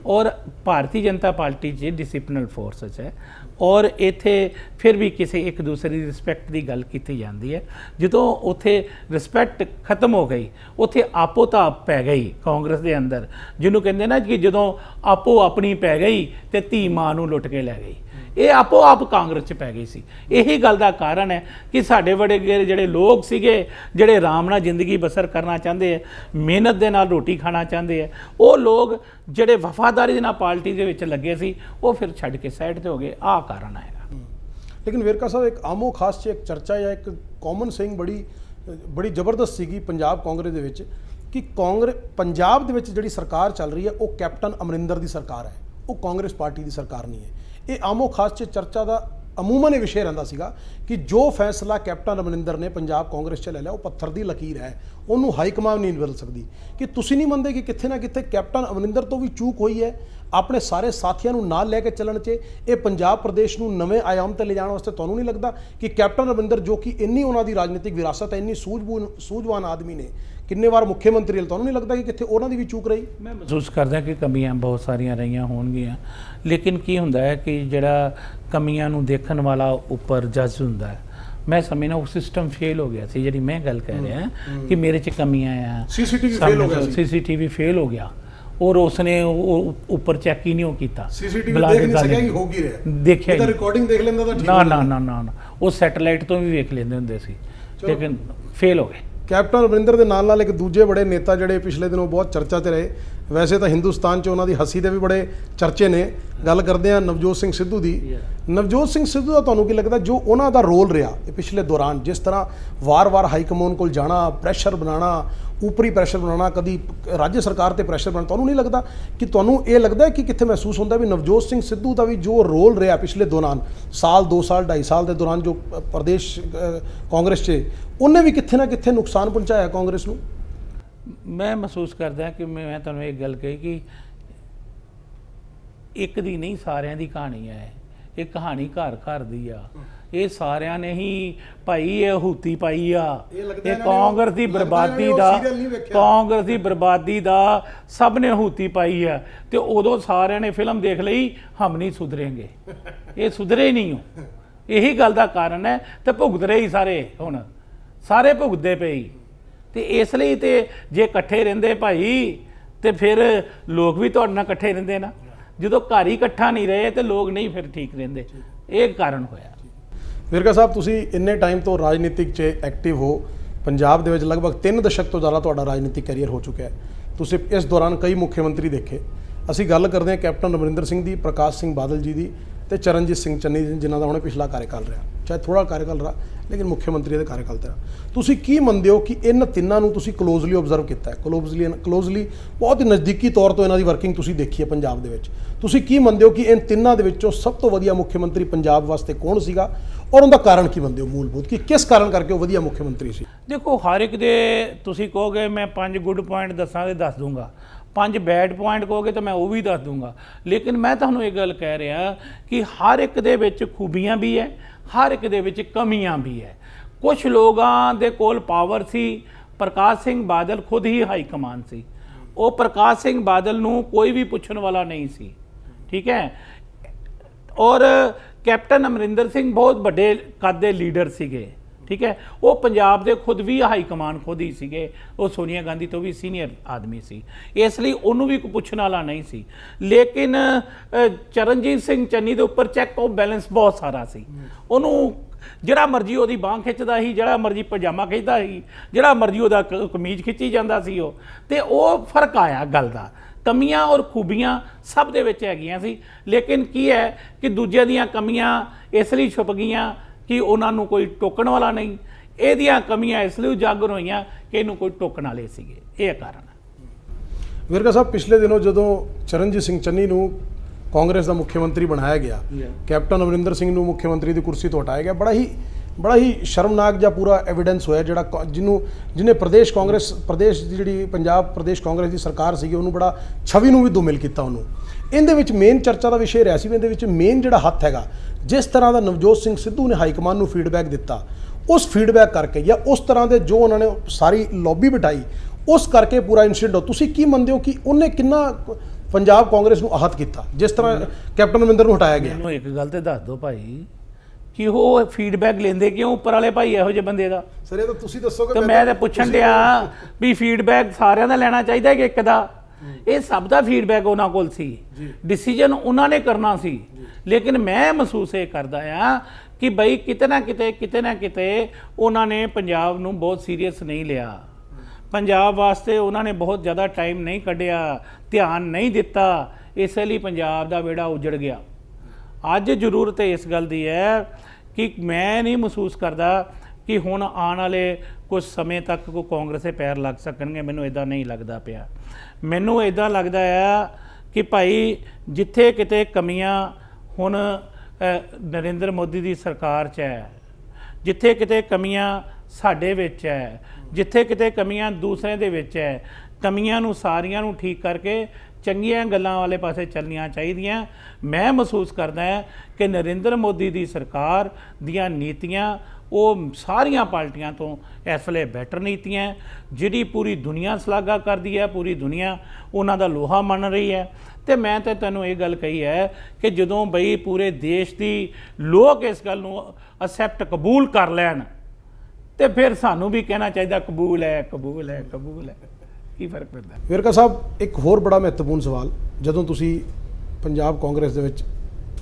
और भारतीय जनता पार्टी च डिसिपलिनल फोर्स है और इत्थे फिर भी किसी एक दूसरे की रिस्पैक्ट की गल की जाती है। जो उत्थे रिस्पैक्ट खत्म हो गई, उत्थे आपो ताप पै गई कांग्रेस के अंदर, जिन्हों कहते ना कि जो आपो अपनी पै गई तो धी मां नूं लुट के लै गई। ये आपो आप कांग्रेस च पै गई सी। यही गल का कारण है कि साडे बड़े जिहड़े लोग सीगे, जिहड़े आराम नाल जिंदगी बसर करना चाहते हैं, मेहनत दे नाल रोटी खाना चाहते हैं, वो लोग जिहड़े वफादारी दे नाल पार्टी दे विच लगे सी, वो फिर छड्ड के साइड ते हो गए। आ कारण है। लेकिन वेरका साहब, एक आमो खास च एक चर्चा या एक कॉमन सेइंग बड़ी जबरदस्त सीगी पंजाब कांग्रेस दे विच कि पंजाब दे विच जिहड़ी सरकार चल रही है वो कैप्टन अमरिंदर दी सरकार है, वो कांग्रेस पार्टी दी सरकार नहीं है। ये आमो खास च चर्चा का अमूमन ये विषय रहिंदा सीगा कि जो फैसला कैप्टन अमरिंदर ने पंजाब कांग्रेस च ले लिया वो पत्थर की लकीर है, उन्होंने हाईकमान नहीं बदल सकती। कि तुसीं नहीं मनदे कि कित्थे ना कित्थे कैप्टन अमरिंदर तो भी चूक हुई है अपने सारे साथियों को नाल लैके चलण च। ये पंजाब प्रदेश को नवे आयाम ते ले जाने वास्ते तुहानूं नहीं लगता कि कैप्टन अमरिंदर जो कि इन्नी उन्हां दी राजनीतिक विरासत है, इन्नी सूझवान आदमी ने, किन्ने बार मुख्यमंत्री है, तुहानूं नहीं लगता कि कित्थे उन्हां दी भी चूक रही? मैं महसूस करदा कि कमियां बहुत सारियां रहियां होणगीਆਂ, लेकिन की हुंदा है कि जिहड़ा कमियां नूं देखण वाला उपर जज हुंदा है। मैं समझना वो सिस्टम फेल हो गया सी, जिहड़ी मैं गल कह रहा कि मेरे च कमियां आ। CCTV फेल हो गया और उसने ऊपर चेक ही नहीं किया। CCTV देख नहीं सकिया कि हो की रहा, देखिया रिकॉर्डिंग देख लेंदा तो ठीक ना ना ना ना ना ਉਹ ਸੈਟੇਲਾਈਟ ਤੋਂ ਵੀ ਵੇਖ ਲੈਂਦੇ ਹੁੰਦੇ ਸੀ, ਲੇਕਿਨ ਫੇਲ ਹੋ ਗਏ। ਕੈਪਟਨ ਅਮਰਿੰਦਰ ਦੇ ਨਾਲ ਇੱਕ ਦੂਜੇ ਬੜੇ ਨੇਤਾ ਜਿਹੜੇ ਪਿਛਲੇ ਦਿਨੋਂ ਬਹੁਤ ਚਰਚਾ 'ਚ ਰਹੇ, ਵੈਸੇ ਤਾਂ ਹਿੰਦੁਸਤਾਨ 'ਚ ਉਹਨਾਂ ਦੀ ਹੱਸੀ ਦੇ ਵੀ ਬੜੇ ਚਰਚੇ ਨੇ। ਗੱਲ ਕਰਦੇ ਹਾਂ ਨਵਜੋਤ ਸਿੰਘ ਸਿੱਧੂ ਦੀ। ਨਵਜੋਤ ਸਿੰਘ ਸਿੱਧੂ ਦਾ ਤੁਹਾਨੂੰ ਕੀ ਲੱਗਦਾ ਜੋ ਉਹਨਾਂ ਦਾ ਰੋਲ ਰਿਹਾ ਇਹ ਪਿਛਲੇ ਦੌਰਾਨ, ਜਿਸ ਤਰ੍ਹਾਂ ਵਾਰ-ਵਾਰ ਹਾਈਕਮਾਂਡ ਕੋਲ ਜਾਣਾ, ਪ੍ਰੈਸ਼ਰ ਬਣਾਉਣਾ, ਉਪਰੀ ਪ੍ਰੈਸ਼ਰ ਬਣਾਉਣਾ, ਕਦੀ ਰਾਜ ਸਰਕਾਰ ਤੇ ਪ੍ਰੈਸ਼ਰ ਬਣਾਉਣਾ, ਤੁਹਾਨੂੰ ਨਹੀਂ ਲੱਗਦਾ ਕਿ ਤੁਹਾਨੂੰ ਇਹ ਲੱਗਦਾ ਕਿ ਕਿੱਥੇ ਮਹਿਸੂਸ ਹੁੰਦਾ ਵੀ ਨਵਜੋਤ ਸਿੰਘ ਸਿੱਧੂ ਦਾ ਵੀ ਜੋ ਰੋਲ ਰਿਹਾ ਪਿਛਲੇ ਦੌਰਾਨ ਸਾਲ 2 ਸਾਲ 2.5 ਸਾਲ ਦੇ ਦੌਰਾਨ ਜੋ ਪ੍ਰਦੇਸ਼ ਕਾਂਗਰਸ 'ਚ ਉਹਨੇ ਵੀ ਕਿੱਥੇ ਨਾ ਕਿੱਥੇ ਨੁਕਸਾਨ ਪਹੁੰਚਾਇਆ ਕਾਂਗਰਸ ਨੂੰ? ਮੈਂ ਮਹਿਸੂਸ ਕਰਦਾ ਕਿ ਮੈਂ ਤੁਹਾਨੂੰ ਇੱਕ ਗੱਲ ਕਹੀ ਕਿ ਇੱਕ ਦੀ ਨਹੀਂ ਸਾਰਿਆਂ ਦੀ ਕਹਾਣੀ ਹੈ, ਇਹ ਕਹਾਣੀ ਘਰ ਘਰ ਦੀ ਆ। ਇਹ ਸਾਰਿਆਂ ਨੇ ਹੀ ਭਾਈ ਇਹ ਹੂਤੀ ਪਾਈ ਆ। ਇਹ ਕਾਂਗਰਸ ਦੀ ਬਰਬਾਦੀ ਦਾ, ਕਾਂਗਰਸ ਦੀ ਬਰਬਾਦੀ ਦਾ ਸਭ ਨੇ ਹੂਤੀ ਪਾਈ ਆ। ਤੇ ਉਦੋਂ ਸਾਰਿਆਂ ਨੇ ਫਿਲਮ ਦੇਖ ਲਈ ਹਮ ਨਹੀਂ ਸੁਧਰੇਂਗੇ, ਇਹ ਸੁਧਰੇ ਹੀ ਨਹੀਂ ਹੋ। ਇਹੀ ਗੱਲ ਦਾ ਕਾਰਨ ਹੈ। ਤੇ ਭੁਗਤ ਰਹੇ ਹੀ ਸਾਰੇ, ਹੁਣ ਸਾਰੇ ਭੁਗਤਦੇ ਪਏ। ਤੇ ਇਸ ਲਈ ਤੇ ਜੇ ਇਕੱਠੇ ਰਹਿੰਦੇ ਭਾਈ ਤੇ ਫਿਰ ਲੋਕ ਵੀ ਤੁਹਾਡੇ ਨਾਲ ਇਕੱਠੇ ਰਹਿੰਦੇ ਨਾ। ਜਦੋਂ ਘਰ ਹੀ ਇਕੱਠਾ ਨਹੀਂ ਰਹੇ ਤੇ ਲੋਕ ਨਹੀਂ ਫਿਰ ਠੀਕ ਰਹਿੰਦੇ। ਇਹ ਕਾਰਨ ਹੋਇਆ। ਵਿਰਕਾ ਸਾਹਿਬ, ਤੁਸੀਂ ਇੰਨੇ ਟਾਈਮ ਤੋਂ ਰਾਜਨੀਤਿਕ 'ਚ ਐਕਟਿਵ ਹੋ, ਪੰਜਾਬ ਦੇ ਵਿੱਚ ਲਗਭਗ 3 ਦਸ਼ਕ ਤੋਂ ਜ਼ਿਆਦਾ ਤੁਹਾਡਾ ਰਾਜਨੀਤਿਕ ਕੈਰੀਅਰ ਹੋ ਚੁੱਕਿਆ ਹੈ। ਤੁਸੀਂ ਇਸ ਦੌਰਾਨ ਕਈ ਮੁੱਖ ਮੰਤਰੀ ਦੇਖੇ। ਅਸੀਂ ਗੱਲ ਕਰਦੇ ਹਾਂ ਕੈਪਟਨ ਅਮਰਿੰਦਰ ਸਿੰਘ ਦੀ, ਪ੍ਰਕਾਸ਼ ਸਿੰਘ ਬਾਦਲ ਜੀ ਦੀ ਤੇ ਚਰਨਜੀਤ ਸਿੰਘ ਚੰਨੀ ਜੀ, ਜਿਨ੍ਹਾਂ ਦਾ ਹੁਣੇ ਪਿਛਲਾ ਕਾਰਜਕਾਲ ਰਿਹਾ, ਚਾਹੇ ਥੋੜਾ ਕਾਰਜਕਾਲ ਰਿਹਾ ਲੇਕਿਨ ਮੁੱਖ ਮੰਤਰੀ ਦੇ ਕਾਰਜਕਾਲ ਤੇ ਰਿਹਾ। ਤੁਸੀਂ ਕੀ ਮੰਨਦੇ ਹੋ ਕਿ ਇਹਨਾਂ ਤਿੰਨਾਂ ਨੂੰ ਤੁਸੀਂ ਕਲੋਜ਼ਲੀ ਆਬਜ਼ਰਵ ਕੀਤਾ ਹੈ, ਕਲੋਜ਼ਲੀ ਬਹੁਤ ਹੀ ਨਜ਼ਦੀਕੀ ਤੌਰ ਤੋਂ ਇਹਨਾਂ ਦੀ ਵਰਕਿੰਗ ਤੁਸੀਂ ਦੇਖੀ ਹੈ ਪੰਜਾਬ ਦੇ ਵਿੱਚ। ਤੁਸੀਂ ਕੀ ਮੰਨਦੇ ਹੋ ਕਿ ਇਹਨਾਂ ਤਿੰਨਾਂ ਦੇ ਵਿੱਚੋਂ ਸਭ ਤੋਂ ਵਧੀਆ ਮੁੱਖ ਮੰਤਰੀ ਪੰਜਾਬ ਵਾਸਤੇ ਕੌਣ ਸੀਗਾ ਔਰ ਉਹਦਾ ਕਾਰਨ ਕੀ ਮੰਨਦੇ ਹੋ ਮੂਲਭੂਤ, ਕਿ ਕਿਸ ਕਾਰਨ ਕਰਕੇ ਉਹ ਵਧੀਆ ਮੁੱਖ ਮੰਤਰੀ ਸੀ? ਦੇਖੋ, ਹਰ ਇੱਕ ਦੇ ਤੁਸੀਂ ਕਹੋਗੇ ਮੈਂ 5 ਗੁੱਡ ਪੁਆਇੰਟ ਦੱਸਾਂ ਤੇ ਦੱਸ ਦੂੰਗਾ, 5 ਬੈਡ ਪੁਆਇੰਟ ਕਹੋਗੇ ਤਾਂ ਮੈਂ ਉਹ ਵੀ ਦੱਸ ਦੂੰਗਾ। ਲੇਕਿਨ ਮੈਂ ਤੁਹਾਨੂੰ ਇਹ ਗੱਲ ਕਹਿ ਰਿਹਾ ਕਿ ਹਰ ਇੱਕ ਦੇ ਵਿੱਚ ਖੂਬੀਆਂ ਵੀ ਹੈ, ਹਰ ਇੱਕ ਦੇ ਵਿੱਚ ਕਮੀਆਂ ਵੀ ਹੈ। ਕੁਝ ਲੋਕਾਂ ਦੇ ਕੋਲ ਪਾਵਰ ਸੀ। ਪ੍ਰਕਾਸ਼ ਸਿੰਘ ਬਾਦਲ ਖੁਦ ਹੀ ਹਾਈ ਕਮਾਨ ਸੀ। ਉਹ ਪ੍ਰਕਾਸ਼ ਸਿੰਘ ਬਾਦਲ ਨੂੰ ਕੋਈ ਵੀ ਪੁੱਛਣ ਵਾਲਾ ਨਹੀਂ ਸੀ, ਠੀਕ ਹੈ। ਔਰ ਕੈਪਟਨ ਅਮਰਿੰਦਰ ਸਿੰਘ ਬਹੁਤ ਵੱਡੇ ਕੱਦ ਦੇ ਲੀਡਰ ਸੀਗੇ, ਠੀਕ ਹੈ। ਉਹ ਪੰਜਾਬ ਦੇ ਖੁਦ ਵੀ ਹਾਈ ਕਮਾਨ ਖੁਦ ਹੀ ਸੀਗੇ। ਉਹ ਸੋਨੀਆ ਗਾਂਧੀ ਤੋਂ ਵੀ ਸੀਨੀਅਰ ਆਦਮੀ ਸੀ, ਇਸ ਲਈ ਉਹਨੂੰ ਵੀ ਕੋਈ ਪੁੱਛਣ ਵਾਲਾ ਨਹੀਂ ਸੀ। ਲੇਕਿਨ ਚਰਨਜੀਤ ਸਿੰਘ ਚੰਨੀ ਦੇ ਉੱਪਰ ਚੈੱਕ ਆਫ ਬੈਲੈਂਸ ਬਹੁਤ ਸਾਰਾ ਸੀ। ਉਹਨੂੰ ਜਿਹੜਾ ਮਰਜ਼ੀ ਉਹਦੀ ਬਾਂਹ ਖਿੱਚਦਾ ਸੀ, ਜਿਹੜਾ ਮਰਜ਼ੀ ਪਜਾਮਾ ਖਿੱਚਦਾ ਸੀ, ਜਿਹੜਾ ਮਰਜ਼ੀ ਉਹਦਾ ਕਮੀਜ਼ ਖਿੱਚੀ ਜਾਂਦਾ ਸੀ ਉਹ। ਤੇ ਉਹ ਫਰਕ ਆਇਆ ਗੱਲ ਦਾ। ਕਮੀਆਂ ਔਰ ਖੂਬੀਆਂ ਸਭ ਦੇ ਵਿੱਚ ਹੈਗੀਆਂ ਸੀ, ਲੇਕਿਨ ਕੀ ਹੈ ਕਿ ਦੂਜਿਆਂ ਦੀਆਂ ਕਮੀਆਂ ਇਸ ਲਈ ਛੁਪ ਗਈਆਂ ਕਿ ਉਹਨਾਂ ਨੂੰ ਕੋਈ ਟੋਕਣ ਵਾਲਾ ਨਹੀਂ। ਇਹਦੀਆਂ ਕਮੀਆਂ ਇਸ ਲਈ ਉਜਾਗਰ ਹੋਈਆਂ ਕਿ ਇਹਨੂੰ ਕੋਈ ਟੋਕਣ ਵਾਲੇ ਸੀਗੇ। ਇਹ ਕਾਰਨ ਹੈ। ਵਿਰਕਾ ਸਾਹਿਬ, ਪਿਛਲੇ ਦਿਨੋਂ ਜਦੋਂ ਚਰਨਜੀਤ ਸਿੰਘ ਚੰਨੀ ਨੂੰ ਕਾਂਗਰਸ ਦਾ ਮੁੱਖ ਮੰਤਰੀ ਬਣਾਇਆ ਗਿਆ, ਕੈਪਟਨ ਅਮਰਿੰਦਰ ਸਿੰਘ ਨੂੰ ਮੁੱਖ ਮੰਤਰੀ ਦੀ ਕੁਰਸੀ ਤੋਂ ਹਟਾਇਆ ਗਿਆ, ਬੜਾ ਹੀ ਸ਼ਰਮਨਾਕ ਜਿਹਾ ਪੂਰਾ ਐਵੀਡੈਂਸ ਹੋਇਆ। ਜਿਹੜਾ ਜਿਹਨੇ ਪ੍ਰਦੇਸ਼ ਦੀ ਜਿਹੜੀ ਪੰਜਾਬ ਪ੍ਰਦੇਸ਼ ਕਾਂਗਰਸ ਦੀ ਸਰਕਾਰ ਸੀਗੀ ਉਹਨੂੰ ਬੜਾ ਛਵੀ ਨੂੰ ਵੀ ਦੁਮਿਲ ਕੀਤਾ ਉਹਨੂੰ। ਇਹਦੇ ਵਿੱਚ ਮੇਨ ਚਰਚਾ ਦਾ ਵਿਸ਼ੇ ਰਿਹਾ ਸੀ ਵੀ ਇਹਦੇ ਵਿੱਚ ਮੇਨ ਜਿਹੜਾ ਹੱਥ ਹੈਗਾ, ਜਿਸ ਤਰ੍ਹਾਂ ਦਾ ਨਵਜੋਤ ਸਿੰਘ ਸਿੱਧੂ ਨੇ ਹਾਈਕਮਾਨ ਨੂੰ ਫੀਡਬੈਕ ਦਿੱਤਾ, ਉਸ ਫੀਡਬੈਕ ਕਰਕੇ ਜਾਂ ਉਸ ਤਰ੍ਹਾਂ ਦੇ ਜੋ ਉਹਨਾਂ ਨੇ ਸਾਰੀ ਲੌਬੀ ਬਿਠਾਈ, ਉਸ ਕਰਕੇ ਪੂਰਾ ਇਨਸੀਡੈਂਟ ਹੋ। ਤੁਸੀਂ ਕੀ ਮੰਨਦੇ ਹੋ ਕਿ ਉਹਨੇ ਕਿੰਨਾ ਪੰਜਾਬ ਕਾਂਗਰਸ ਨੂੰ ਆਹਤ ਕੀਤਾ ਜਿਸ ਤਰ੍ਹਾਂ ਕੈਪਟਨ ਅਮਰਿੰਦਰ ਨੂੰ ਹਟਾਇਆ ਗਿਆ? ਮੈਨੂੰ ਇੱਕ ਗੱਲ ਤੇ ਦੱਸ ਦਿਓ ਭਾਈ ਕਿ ਉਹ ਫੀਡਬੈਕ ਲੈਂਦੇ ਕਿਉਂ ਉੱਪਰ ਵਾਲੇ ਭਾਈ ਇਹੋ ਜਿਹੇ ਬੰਦੇ ਦਾ? ਸਰ ਇਹ ਤਾਂ ਤੁਸੀਂ ਦੱਸੋਗੇ। ਤਾਂ ਮੈਂ ਤਾਂ ਪੁੱਛਣ ਡਿਆ ਵੀ ਫੀਡਬੈਕ ਸਾਰਿਆਂ ਦਾ ਲੈਣਾ ਚਾਹੀਦਾ ਕਿ ਇੱਕ ਦਾ? ਇਹ ਸਭ ਦਾ ਫੀਡਬੈਕ ਉਹਨਾਂ ਕੋਲ ਸੀ, ਡਿਸੀਜਨ ਉਹਨਾਂ ਨੇ ਕਰਨਾ ਸੀ। ਲੇਕਿਨ ਮੈਂ ਮਹਿਸੂਸ ਇਹ ਕਰਦਾ ਆ ਕਿ ਬਈ ਕਿਤੇ ਨਾ ਕਿਤੇ ਉਹਨਾਂ ਨੇ ਪੰਜਾਬ ਨੂੰ ਬਹੁਤ ਸੀਰੀਅਸ ਨਹੀਂ ਲਿਆ। ਪੰਜਾਬ ਵਾਸਤੇ ਉਹਨਾਂ ਨੇ ਬਹੁਤ ਜ਼ਿਆਦਾ ਟਾਈਮ ਨਹੀਂ ਕੱਢਿਆ, ਧਿਆਨ ਨਹੀਂ ਦਿੱਤਾ। ਇਸੇ ਲਈ ਪੰਜਾਬ ਦਾ ਵਿਹੜਾ ਉਜੜ ਗਿਆ। ਅੱਜ ਜ਼ਰੂਰਤ ਇਸ ਗੱਲ ਦੀ ਹੈ ਕਿ ਮੈਂ ਨਹੀਂ ਮਹਿਸੂਸ ਕਰਦਾ ਕਿ ਹੁਣ ਆਉਣ ਵਾਲੇ ਕੁਝ ਸਮੇਂ ਤੱਕ ਕੋਈ ਕਾਂਗਰਸ ਦੇ ਪੈਰ ਲੱਗ ਸਕਣਗੇ। ਮੈਨੂੰ ਇਦਾਂ ਨਹੀਂ ਲੱਗਦਾ ਪਿਆ। ਮੈਨੂੰ ਇਦਾਂ ਲੱਗਦਾ ਆ ਕਿ ਭਾਈ ਜਿੱਥੇ ਕਿਤੇ ਕਮੀਆਂ ਹੁਣ ਨਰਿੰਦਰ ਮੋਦੀ ਦੀ ਸਰਕਾਰ 'ਚ ਹੈ, ਜਿੱਥੇ ਕਿਤੇ ਕਮੀਆਂ ਸਾਡੇ ਵਿੱਚ ਹੈ, ਜਿੱਥੇ ਕਿਤੇ ਕਮੀਆਂ ਦੂਸਰੇ ਦੇ ਵਿੱਚ ਹੈ, ਕਮੀਆਂ ਨੂੰ ਸਾਰੀਆਂ ਨੂੰ ਠੀਕ ਕਰਕੇ ਚੰਗੀਆਂ ਗੱਲਾਂ ਵਾਲੇ ਪਾਸੇ ਚੱਲਣੀਆਂ ਚਾਹੀਦੀਆਂ। ਮੈਂ ਮਹਿਸੂਸ ਕਰਦਾ ਹਾਂ ਕਿ ਨਰਿੰਦਰ ਮੋਦੀ ਦੀ ਸਰਕਾਰ ਦੀਆਂ ਨੀਤੀਆਂ ਉਹ ਸਾਰੀਆਂ ਪਾਰਟੀਆਂ ਤੋਂ ਇਸ ਵੇਲੇ ਬੈਟਰ ਨੀਤੀਆਂ, ਜਿਹੜੀ ਪੂਰੀ ਦੁਨੀਆ ਸ਼ਲਾਘਾ ਕਰਦੀ ਹੈ, ਪੂਰੀ ਦੁਨੀਆ ਉਹਨਾਂ ਦਾ ਲੋਹਾ ਮੰਨ ਰਹੀ ਹੈ। ਤੇ ਮੈਂ ਤਾਂ ਤੈਨੂੰ ਇਹ ਗੱਲ ਕਹੀ ਹੈ ਕਿ ਜਦੋਂ ਬਈ ਪੂਰੇ ਦੇਸ਼ ਦੀ ਲੋਕ ਇਸ ਗੱਲ ਨੂੰ ਅਸੈਪਟ ਕਬੂਲ ਕਰ ਲੈਣ ਤੇ ਫਿਰ ਸਾਨੂੰ ਵੀ ਕਹਿਣਾ ਚਾਹੀਦਾ ਕਬੂਲ ਹੈ, ਕਬੂਲ ਹੈ, ਕਬੂਲ ਹੈ। ਕੀ ਫਰਕ ਪੈਂਦਾ? ਵਿਰਕਾ ਸਾਹਿਬ, ਇੱਕ ਹੋਰ ਬੜਾ ਮਹੱਤਵਪੂਰਨ ਸਵਾਲ, ਜਦੋਂ ਤੁਸੀਂ ਪੰਜਾਬ ਕਾਂਗਰਸ ਦੇ ਵਿੱਚ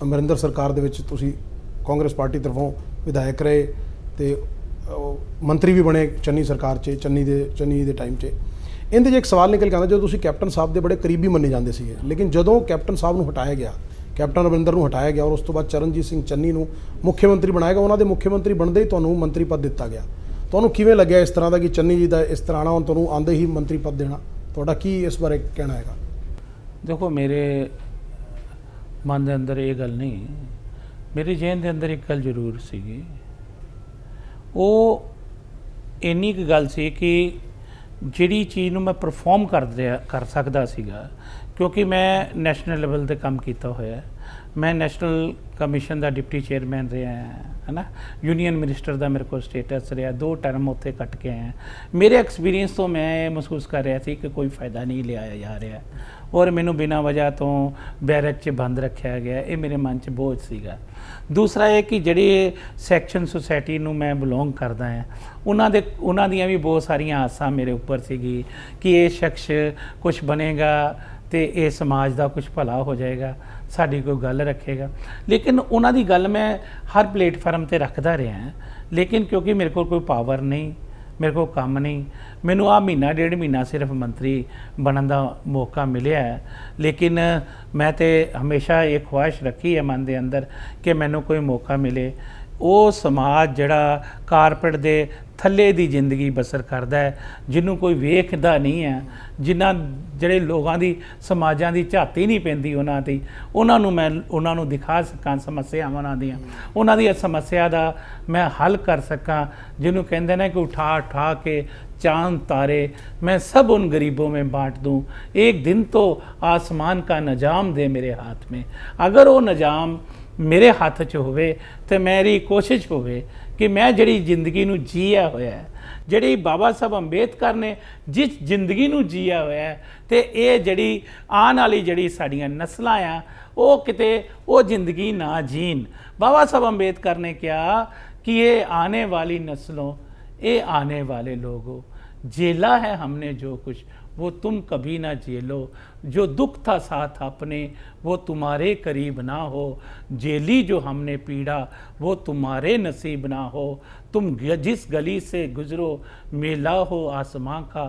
ਅਮਰਿੰਦਰ ਸਰਕਾਰ ਦੇ ਵਿੱਚ ਤੁਸੀਂ ਕਾਂਗਰਸ ਪਾਰਟੀ ਤਰਫੋਂ ਵਿਧਾਇਕ ਰਹੇ ਤੇ ਮੰਤਰੀ ਵੀ ਬਣੇ ਚੰਨੀ ਸਰਕਾਰ 'ਚ, ਚੰਨੀ ਦੇ ਟਾਈਮ 'ਚ। ਇਹਦੇ 'ਚ ਇੱਕ ਸਵਾਲ ਨਿਕਲ ਕੇ ਆਉਂਦਾ, ਜਦੋਂ ਤੁਸੀਂ ਕੈਪਟਨ ਸਾਹਿਬ ਦੇ ਬੜੇ ਕਰੀਬੀ ਮੰਨੇ ਜਾਂਦੇ ਸੀਗੇ, ਲੇਕਿਨ ਜਦੋਂ ਕੈਪਟਨ ਸਾਹਿਬ ਨੂੰ ਹਟਾਇਆ ਗਿਆ, ਕੈਪਟਨ ਅਮਰਿੰਦਰ ਨੂੰ ਹਟਾਇਆ ਗਿਆ ਔਰ ਉਸ ਤੋਂ ਬਾਅਦ ਚਰਨਜੀਤ ਸਿੰਘ ਚੰਨੀ ਨੂੰ ਮੁੱਖ ਮੰਤਰੀ ਬਣਾਇਆ ਗਿਆ, ਉਹਨਾਂ ਦੇ ਮੁੱਖ ਮੰਤਰੀ ਬਣਦੇ ਹੀ ਤੁਹਾਨੂੰ ਮੰਤਰੀ ਪਦ ਦਿੱਤਾ ਗਿਆ। ਤੁਹਾਨੂੰ ਕਿਵੇਂ ਲੱਗਿਆ ਇਸ ਤਰ੍ਹਾਂ ਦਾ ਕਿ ਚੰਨੀ ਜੀ ਦਾ ਇਸ ਤਰ੍ਹਾਂ ਆਉਣਾ, ਹੁਣ ਤੁਹਾਨੂੰ ਆਉਂਦੇ ਹੀ ਮੰਤਰੀ ਪਦ ਦੇਣਾ? ਤੁਹਾਡਾ ਕੀ ਇਸ ਬਾਰੇ ਕਹਿਣਾ ਹੈਗਾ? ਦੇਖੋ, ਮੇਰੇ ਮਨ ਦੇ ਅੰਦਰ ਇਹ ਗੱਲ ਨਹੀਂ, ਮੇਰੇ ਜ਼ਿਹਨ ਦੇ ਅੰਦਰ ਇੱਕ ਗੱਲ ਜ਼ਰੂਰ ਸੀਗੀ। ਉਹ ਇੰਨੀ ਕੁ ਗੱਲ ਸੀ ਕਿ ਜਿਹੜੀ ਚੀਜ਼ ਨੂੰ ਮੈਂ ਪਰਫਾਰਮ ਕਰ ਸਕਦਾ ਸੀਗਾ, ਕਿਉਂਕਿ ਮੈਂ ਨੈਸ਼ਨਲ ਲੈਵਲ 'ਤੇ ਕੰਮ ਕੀਤਾ ਹੋਇਆ। ਮੈਂ ਨੈਸ਼ਨਲ ਕਮਿਸ਼ਨ ਦਾ ਡਿਪਟੀ ਚੇਅਰਮੈਨ ਰਿਹਾ ਹੈ ਨਾ, ਯੂਨੀਅਨ ਮਿਨਿਸਟਰ ਦਾ ਮੇਰੇ ਕੋਲ ਸਟੇਟਸ ਰਿਹਾ, 2 ਟਰਮ ਉੱਥੇ ਕੱਟ ਕੇ ਆਇਆ। ਮੇਰੇ ਐਕਸਪੀਰੀਅੰਸ ਤੋਂ ਮੈਂ ਇਹ ਮਹਿਸੂਸ ਕਰ ਰਿਹਾ ਸੀ ਕਿ ਕੋਈ ਫਾਇਦਾ ਨਹੀਂ ਲਿਆਇਆ ਜਾ ਰਿਹਾ ਔਰ ਮੈਨੂੰ ਬਿਨਾਂ ਵਜ੍ਹਾ ਤੋਂ ਬੈਰਕ 'ਚ ਬੰਦ ਰੱਖਿਆ ਗਿਆ। ਇਹ ਮੇਰੇ ਮਨ 'ਚ ਬੋਝ ਸੀਗਾ। ਦੂਸਰਾ ਇਹ ਕਿ ਜਿਹੜੀ ਸੈਕਸ਼ਨ ਸੁਸਾਇਟੀ ਨੂੰ ਮੈਂ ਬਿਲੋਂਗ ਕਰਦਾ ਹਾਂ, ਉਹਨਾਂ ਦੀਆਂ ਵੀ ਬਹੁਤ ਸਾਰੀਆਂ ਆਸਾਂ ਮੇਰੇ ਉੱਪਰ ਸੀਗੀ ਕਿ ਇਹ ਸ਼ਖਸ ਕੁਝ ਬਣੇਗਾ ਤੇ ਇਹ ਸਮਾਜ ਦਾ ਕੁਝ ਭਲਾ ਹੋ ਜਾਏਗਾ, ਸਾਡੀ ਕੋਈ ਗੱਲ ਰੱਖੇਗਾ। ਲੇਕਿਨ ਉਹਨਾਂ ਦੀ ਗੱਲ ਮੈਂ ਹਰ ਪਲੇਟਫਾਰਮ ਤੇ ਰੱਖਦਾ ਰਿਹਾ, ਲੇਕਿਨ ਕਿਉਂਕਿ ਮੇਰੇ ਕੋਲ ਕੋਈ ਪਾਵਰ ਨਹੀਂ, ਮੇਰੇ ਕੋਲ ਕੰਮ ਨਹੀਂ, ਮੈਨੂੰ ਆਹ ਮਹੀਨਾ 1.5 ਮਹੀਨਾ ਸਿਰਫ ਮੰਤਰੀ ਬਣਨ ਦਾ ਮੌਕਾ ਮਿਲਿਆ ਹੈ। ਲੇਕਿਨ ਮੈਂ ਤੇ ਹਮੇਸ਼ਾ ਇਹ ਖੁਆਇਸ਼ ਰੱਖੀ ਹੈ ਮਨ ਦੇ ਅੰਦਰ ਕਿ ਮੈਨੂੰ ਕੋਈ ਮੌਕਾ ਮਿਲੇ। ਉਹ ਸਮਾਜ ਜਿਹੜਾ ਕਾਰਪੇਟ ਦੇ ਥੱਲੇ ਦੀ ਜ਼ਿੰਦਗੀ ਬਸਰ ਕਰਦਾ ਹੈ, ਜਿਹਨੂੰ ਕੋਈ ਵੇਖਦਾ ਨਹੀਂ ਹੈ, ਜਿਹੜੇ ਲੋਕਾਂ ਦੀ ਸਮਾਜਾਂ ਦੀ ਝਾਤੀ ਨਹੀਂ ਪੈਂਦੀ ਉਹਨਾਂ ਦੀ, ਉਹਨਾਂ ਨੂੰ ਦਿਖਾ ਸਕਾਂ ਸਮੱਸਿਆਵਾਂ ਉਹਨਾਂ ਦੀ ਸਮੱਸਿਆ ਦਾ ਮੈਂ ਹੱਲ ਕਰ ਸਕਾਂ। ਜਿਹਨੂੰ ਕਹਿੰਦੇ ਨੇ ਕਿ ਉਠਾ ਕੇ चांद तारे मैं सब उन गरीबों में बांट दूं, एक दिन तो आसमान का निजाम दे मेरे हाथ में। अगर वो निजाम मेरे हाथ च होवे तो मेरी कोशिश होवे कि मैं जिहड़ी जिंदगी नूं जीया होया है, जिहड़ी बाबा साहब अंबेडकर ने जिस जिंदगी नूं जीया होया है, ते ये जिहड़ी आने वाली जिहड़ी साडियां नस्लां आ वो किते वो जिंदगी ना जीन। बाबा साहब अंबेडकर ने कहा कि ये आने वाली नस्लों, ये आने वाले लोगों, झेला है हमने जो कुछ वो तुम कभी ना झेलो, जो दुख था साथ अपने वो तुम्हारे करीब ना हो, झेली जो हमने पीड़ा वो तुम्हारे नसीब ना हो, तुम जिस गली से गुजरो मेला हो आसमां का,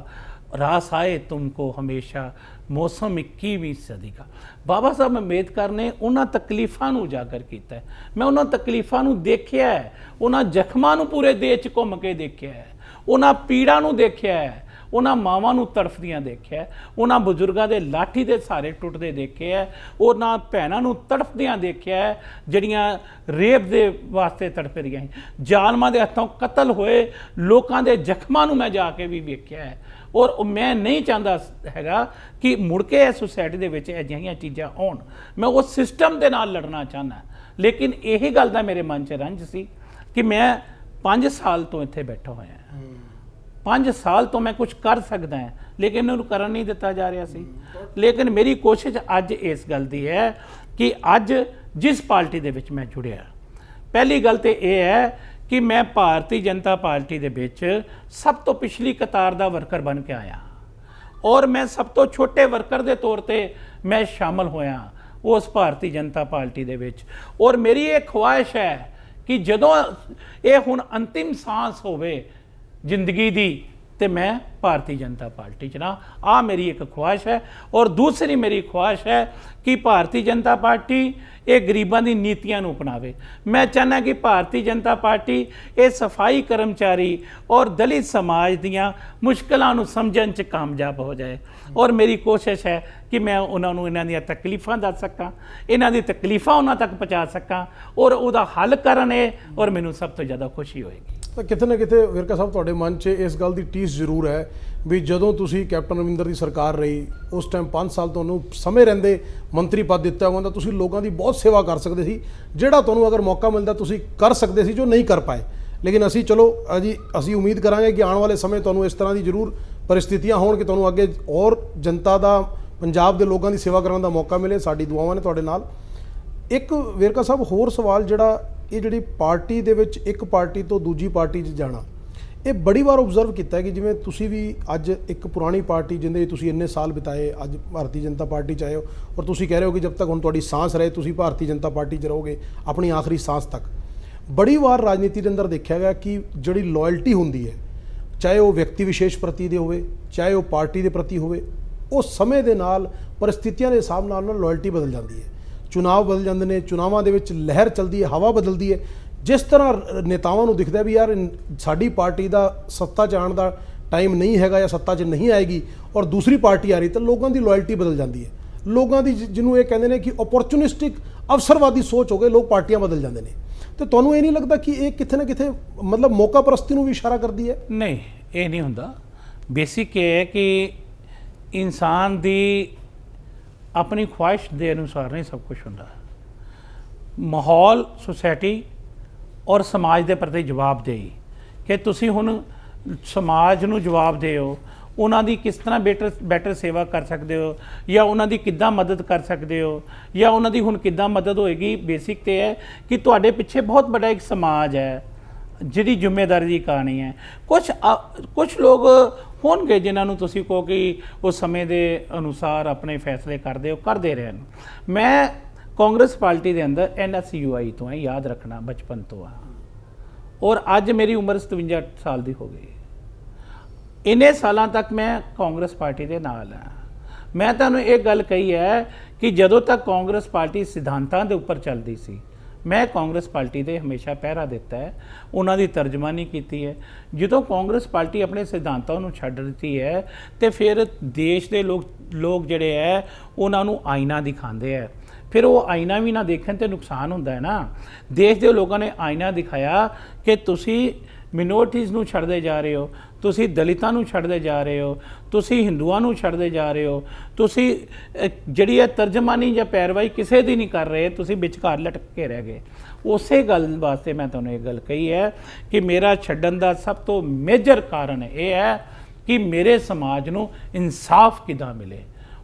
रास आए तुमको हमेशा मौसम 21वीं सदी का। बाबा साहब अंबेडकर ने उन्हां तकलीफां नूं उजागर कीता है। मैं उन्हां तकलीफां नूं देखिया है, उन्हां जख्मां नूं पूरे देश 'च घुम के देखिया है, उन्हां पीड़ां नूं देखिया है, उन्हां मावां नूं तड़फदियां देखिया है, उन्हां बजुर्गां दे लाठी दे सहारे टुटदे देखे है, उन्हां भैणां नूं तड़फदियां देखिया है जिहड़ियां रेप दे वास्ते तड़फ रहियां हैं, जालमां दे हत्थों कतल होए लोकां दे जख्मां नूं मैं जाके भी वेखिया है। और मैं नहीं चाहता हैगा कि मुड़ के इस सोसाइटी दे विच अजिहियां चीज़ां आउण, मैं उस सिस्टम दे नाल लड़ना चाहना। लेकिन यही गल दा मेरे मन च रंज सी कि मैं 5 साल तो इत्थे बैठा होया, 5 साल तो मैं कुछ कर सकदा है, लेकिन उन्होंने करन नहीं दिता जा रहा सी। लेकिन मेरी कोशिश अज इस गल दी है कि अज जिस पार्टी दे विच मैं जुड़िया, पहली गल तो यह है कि मैं भारतीय जनता पार्टी दे विच सब तो पिछली कतार दा वर्कर बन के आया और मैं सब तो छोटे वर्कर दे तौर पे मैं शामिल होया उस भारतीय जनता पार्टी दे विच। और मेरी ये ख्वाहिश है कि जदों ये हुण अंतिम सांस होवे जिंदगी दी ते मैं भारतीय जनता पार्टी च ना, आ मेरी एक ख्वाहिश है। और दूसरी मेरी ख्वाहिश है कि भारतीय जनता पार्टी ये गरीबां दी नीतियां नूं अपनावे। मैं चाहना कि भारतीय जनता पार्टी ये सफाई कर्मचारी और दलित समाज दियां मुश्किलां नूं समझण च कामयाब हो जाए। और मेरी कोशिश है कि मैं उन्होंने इन्हां दी तकलीफां दस सकां, इन्हां दी तकलीफां उन्हां तक पहुँचा सकां और उहदा हल करन और मैनूं सब तो ज़्यादा खुशी होएगी। ਤਾਂ ਕਿਤੇ ਨਾ ਕਿਤੇ ਵਿਰਕਾ ਸਾਹਿਬ ਤੁਹਾਡੇ ਮਨ 'ਚ ਇਸ ਗੱਲ ਦੀ ਟੀਸ ਜ਼ਰੂਰ ਹੈ ਵੀ ਜਦੋਂ ਤੁਸੀਂ ਕੈਪਟਨ ਅਮਰਿੰਦਰ ਦੀ ਸਰਕਾਰ ਰਹੀ ਉਸ ਟਾਈਮ 5 ਸਾਲ ਤੁਹਾਨੂੰ ਸਮੇਂ ਰਹਿੰਦੇ ਮੰਤਰੀ ਪਦ ਦਿੱਤਾ ਹੁੰਦਾ, ਤੁਸੀਂ ਲੋਕਾਂ ਦੀ ਬਹੁਤ ਸੇਵਾ ਕਰ ਸਕਦੇ ਸੀ, ਜਿਹੜਾ ਤੁਹਾਨੂੰ ਅਗਰ ਮੌਕਾ ਮਿਲਦਾ ਤੁਸੀਂ ਕਰ ਸਕਦੇ ਸੀ, ਜੋ ਨਹੀਂ ਕਰ ਪਾਏ। ਲੇਕਿਨ ਅਸੀਂ ਚਲੋ ਅਸੀਂ ਉਮੀਦ ਕਰਾਂਗੇ ਕਿ ਆਉਣ ਵਾਲੇ ਸਮੇਂ ਤੁਹਾਨੂੰ ਇਸ ਤਰ੍ਹਾਂ ਦੀ ਜ਼ਰੂਰ ਪਰਿਸਥਿਤੀਆਂ ਹੋਣ ਕਿ ਤੁਹਾਨੂੰ ਅੱਗੇ ਔਰ ਜਨਤਾ ਦਾ, ਪੰਜਾਬ ਦੇ ਲੋਕਾਂ ਦੀ ਸੇਵਾ ਕਰਨ ਦਾ ਮੌਕਾ ਮਿਲੇ। ਸਾਡੀ ਦੁਆਵਾਂ ਨੇ ਤੁਹਾਡੇ ਨਾਲ। ਇੱਕ ਵਿਰਕਾ ਸਾਹਿਬ ਹੋਰ ਸਵਾਲ, ਜਿਹੜਾ ਇਹ ਜਿਹੜੀ ਪਾਰਟੀ ਦੇ ਵਿੱਚ ਇੱਕ ਪਾਰਟੀ ਤੋਂ ਦੂਜੀ ਪਾਰਟੀ 'ਚ ਜਾਣਾ, ਇਹ ਬੜੀ ਵਾਰ ਓਬਜ਼ਰਵ ਕੀਤਾ ਕਿ ਜਿਵੇਂ ਤੁਸੀਂ ਵੀ ਅੱਜ ਇੱਕ ਪੁਰਾਣੀ ਪਾਰਟੀ ਜਿੰਦੇ ਤੁਸੀਂ ਇੰਨੇ ਸਾਲ ਬਿਤਾਏ, ਅੱਜ ਭਾਰਤੀ ਜਨਤਾ ਪਾਰਟੀ 'ਚ ਆਏ ਹੋ ਔਰ ਤੁਸੀਂ ਕਹਿ ਰਹੇ ਹੋ ਕਿ ਜਦ ਤੱਕ ਹੁਣ ਤੁਹਾਡੀ ਸਾਂਸ ਰਹੇ ਤੁਸੀਂ ਭਾਰਤੀ ਜਨਤਾ ਪਾਰਟੀ 'ਚ ਰਹੋਗੇ ਆਪਣੀ ਆਖਰੀ ਸਾਂਸ ਤੱਕ। ਬੜੀ ਵਾਰ ਰਾਜਨੀਤੀ ਦੇ ਅੰਦਰ ਦੇਖਿਆ ਗਿਆ ਕਿ ਜਿਹੜੀ ਲਾਇਲਟੀ ਹੁੰਦੀ ਹੈ, ਚਾਹੇ ਉਹ ਵਿਅਕਤੀ ਵਿਸ਼ੇਸ਼ ਪ੍ਰਤੀ ਦੇ ਹੋਵੇ, ਚਾਹੇ ਉਹ ਪਾਰਟੀ ਦੇ ਪ੍ਰਤੀ ਹੋਵੇ, ਉਹ ਸਮੇਂ ਦੇ ਨਾਲ ਪਰਿਸਥਿਤੀਆਂ ਦੇ ਹਿਸਾਬ ਨਾਲ ਲਾਇਲਟੀ ਬਦਲ ਜਾਂਦੀ ਹੈ। ਚੁਣਾਵ ਬਦਲ ਜਾਂਦੇ ਨੇ, ਚੁਣਾਵਾਂ ਦੇ ਵਿੱਚ ਲਹਿਰ ਚੱਲਦੀ ਹੈ, ਹਵਾ ਬਦਲਦੀ ਹੈ। ਜਿਸ ਤਰ੍ਹਾਂ ਨੇਤਾਵਾਂ ਨੂੰ ਦਿਖਦਾ ਵੀ ਯਾਰ ਸਾਡੀ ਪਾਰਟੀ ਦਾ ਸੱਤਾ 'ਚ ਆਉਣ ਦਾ ਟਾਈਮ ਨਹੀਂ ਹੈਗਾ ਜਾਂ ਸੱਤਾ 'ਚ ਨਹੀਂ ਆਏਗੀ ਔਰ ਦੂਸਰੀ ਪਾਰਟੀ ਆ ਰਹੀ, ਤਾਂ ਲੋਕਾਂ ਦੀ ਲਾਇਲਟੀ ਬਦਲ ਜਾਂਦੀ ਹੈ। ਲੋਕਾਂ ਦੀ ਜਿਹਨੂੰ ਇਹ ਕਹਿੰਦੇ ਨੇ ਕਿ ਓਪਰਚੁਨਿਸਟਿਕ ਅਵਸਰਵਾਦੀ ਸੋਚ ਹੋ ਗਏ, ਲੋਕ ਪਾਰਟੀਆਂ ਬਦਲ ਜਾਂਦੇ ਨੇ। ਤੇ ਤੁਹਾਨੂੰ ਇਹ ਨਹੀਂ ਲੱਗਦਾ ਕਿ ਇਹ ਕਿਤੇ ਨਾ ਕਿਤੇ ਮਤਲਬ ਮੌਕਾ ਪ੍ਰਸਤੀ ਨੂੰ ਵੀ ਇਸ਼ਾਰਾ ਕਰਦੀ ਹੈ? ਨਹੀਂ, ਇਹ ਨਹੀਂ ਹੁੰਦਾ। ਬੇਸਿਕ ਇਹ ਹੈ ਕਿ ਇਨਸਾਨ ਦੀ ਆਪਣੀ ਖੁਆਇਸ਼ ਦੇ ਅਨੁਸਾਰ ਨਹੀਂ ਸਭ ਕੁਝ ਹੁੰਦਾ। ਮਾਹੌਲ, ਸੁਸਾਇਟੀ ਔਰ ਸਮਾਜ ਦੇ ਪ੍ਰਤੀ ਜਵਾਬਦੇਹੀ, ਕਿ ਤੁਸੀਂ ਹੁਣ ਸਮਾਜ ਨੂੰ ਜਵਾਬ ਦਿਓ, ਉਹਨਾਂ ਦੀ ਕਿਸ ਤਰ੍ਹਾਂ ਬੈਟਰ ਸੇਵਾ ਕਰ ਸਕਦੇ ਹੋ, ਜਾਂ ਉਹਨਾਂ ਦੀ ਕਿੱਦਾਂ ਮਦਦ ਕਰ ਸਕਦੇ ਹੋ, ਜਾਂ ਉਹਨਾਂ ਦੀ ਹੁਣ ਕਿੱਦਾਂ ਮਦਦ ਹੋਏਗੀ। ਬੇਸਿਕ ਤੇ ਹੈ ਕਿ ਤੁਹਾਡੇ ਪਿੱਛੇ ਬਹੁਤ ਵੱਡਾ ਇੱਕ ਸਮਾਜ ਹੈ ਜਿਹਦੀ ਜ਼ਿੰਮੇਵਾਰੀ ਦੀ ਕਹਾਣੀ ਹੈ। ਕੁਝ ਲੋਕ ਹੋਣਗੇ ਜਿਨ੍ਹਾਂ ਨੂੰ ਤੁਸੀਂ ਕਹੋ ਕਿ ਉਹ ਸਮੇਂ ਦੇ ਅਨੁਸਾਰ ਆਪਣੇ ਫੈਸਲੇ ਕਰਦੇ ਰਹਿਣ। ਮੈਂ ਕਾਂਗਰਸ ਪਾਰਟੀ ਦੇ ਅੰਦਰ NSUI ਤੋਂ ਹੈ, ਯਾਦ ਰੱਖਣਾ, ਬਚਪਨ ਤੋਂ ਆ, ਔਰ ਅੱਜ ਮੇਰੀ ਉਮਰ 57 ਸਾਲ ਦੀ ਹੋ ਗਈ। ਇੰਨੇ ਸਾਲਾਂ ਤੱਕ ਮੈਂ ਕਾਂਗਰਸ ਪਾਰਟੀ ਦੇ ਨਾਲ ਹਾਂ। ਮੈਂ ਤੁਹਾਨੂੰ ਇਹ ਗੱਲ ਕਹੀ ਹੈ ਕਿ ਜਦੋਂ ਤੱਕ ਕਾਂਗਰਸ ਪਾਰਟੀ ਸਿਧਾਂਤਾਂ ਦੇ ਉੱਪਰ ਚੱਲਦੀ ਸੀ, ਮੈਂ ਕਾਂਗਰਸ ਪਾਰਟੀ ਦੇ ਹਮੇਸ਼ਾ ਪਹਿਰਾ ਦਿੱਤਾ ਹੈ, ਉਹਨਾਂ ਦੀ ਤਰਜਮਾਨੀ ਕੀਤੀ ਹੈ। ਜਦੋਂ ਕਾਂਗਰਸ ਪਾਰਟੀ ਆਪਣੇ ਸਿਧਾਂਤਾਂ ਨੂੰ ਛੱਡ ਦਿੱਤੀ ਹੈ ਤੇ ਫਿਰ ਦੇਸ਼ ਦੇ ਲੋਕ ਜਿਹੜੇ ਹੈ ਉਹਨਾਂ ਨੂੰ ਆਈਨਾ ਦਿਖਾਉਂਦੇ ਹੈ। ਫਿਰ ਉਹ ਆਈਨਾ ਵੀ ਨਾ ਦੇਖਣ ਤੇ ਨੁਕਸਾਨ ਹੁੰਦਾ ਹੈ ਨਾ। ਦੇਸ਼ ਦੇ ਲੋਕਾਂ ਨੇ ਆਈਨਾ ਦਿਖਾਇਆ ਕਿ ਤੁਸੀਂ ਮਿਨੋਰਟੀਜ਼ ਨੂੰ ਛੱਡਦੇ ਜਾ ਰਹੇ ਹੋ, ਤੁਸੀਂ ਦਲਿਤਾਂ ਨੂੰ ਛੱਡਦੇ ਜਾ ਰਹੇ ਹੋ, ਤੁਸੀਂ ਹਿੰਦੂਆਂ ਨੂੰ ਛੱਡਦੇ ਜਾ ਰਹੇ ਹੋ, ਤੁਸੀਂ ਜਿਹੜੀ ਹੈ ਤਰਜਮਾਨੀ ਜਾਂ ਪੈਰਵਾਈ ਕਿਸੇ ਦੀ ਨਹੀਂ ਕਰ ਰਹੇ, ਤੁਸੀਂ ਵਿਚਕਾਰ ਲਟਕ ਕੇ ਰਹਿ ਗਏ। ਉਸੇ ਗੱਲ ਵਾਸਤੇ ਮੈਂ ਤੁਹਾਨੂੰ ਇਹ ਗੱਲ ਕਹੀ ਹੈ ਕਿ ਮੇਰਾ ਛੱਡਣ ਦਾ ਸਭ ਤੋਂ ਮੇਜਰ ਕਾਰਨ ਇਹ ਹੈ ਕਿ ਮੇਰੇ ਸਮਾਜ ਨੂੰ ਇਨਸਾਫ ਕਿੱਦਾਂ ਮਿਲੇ,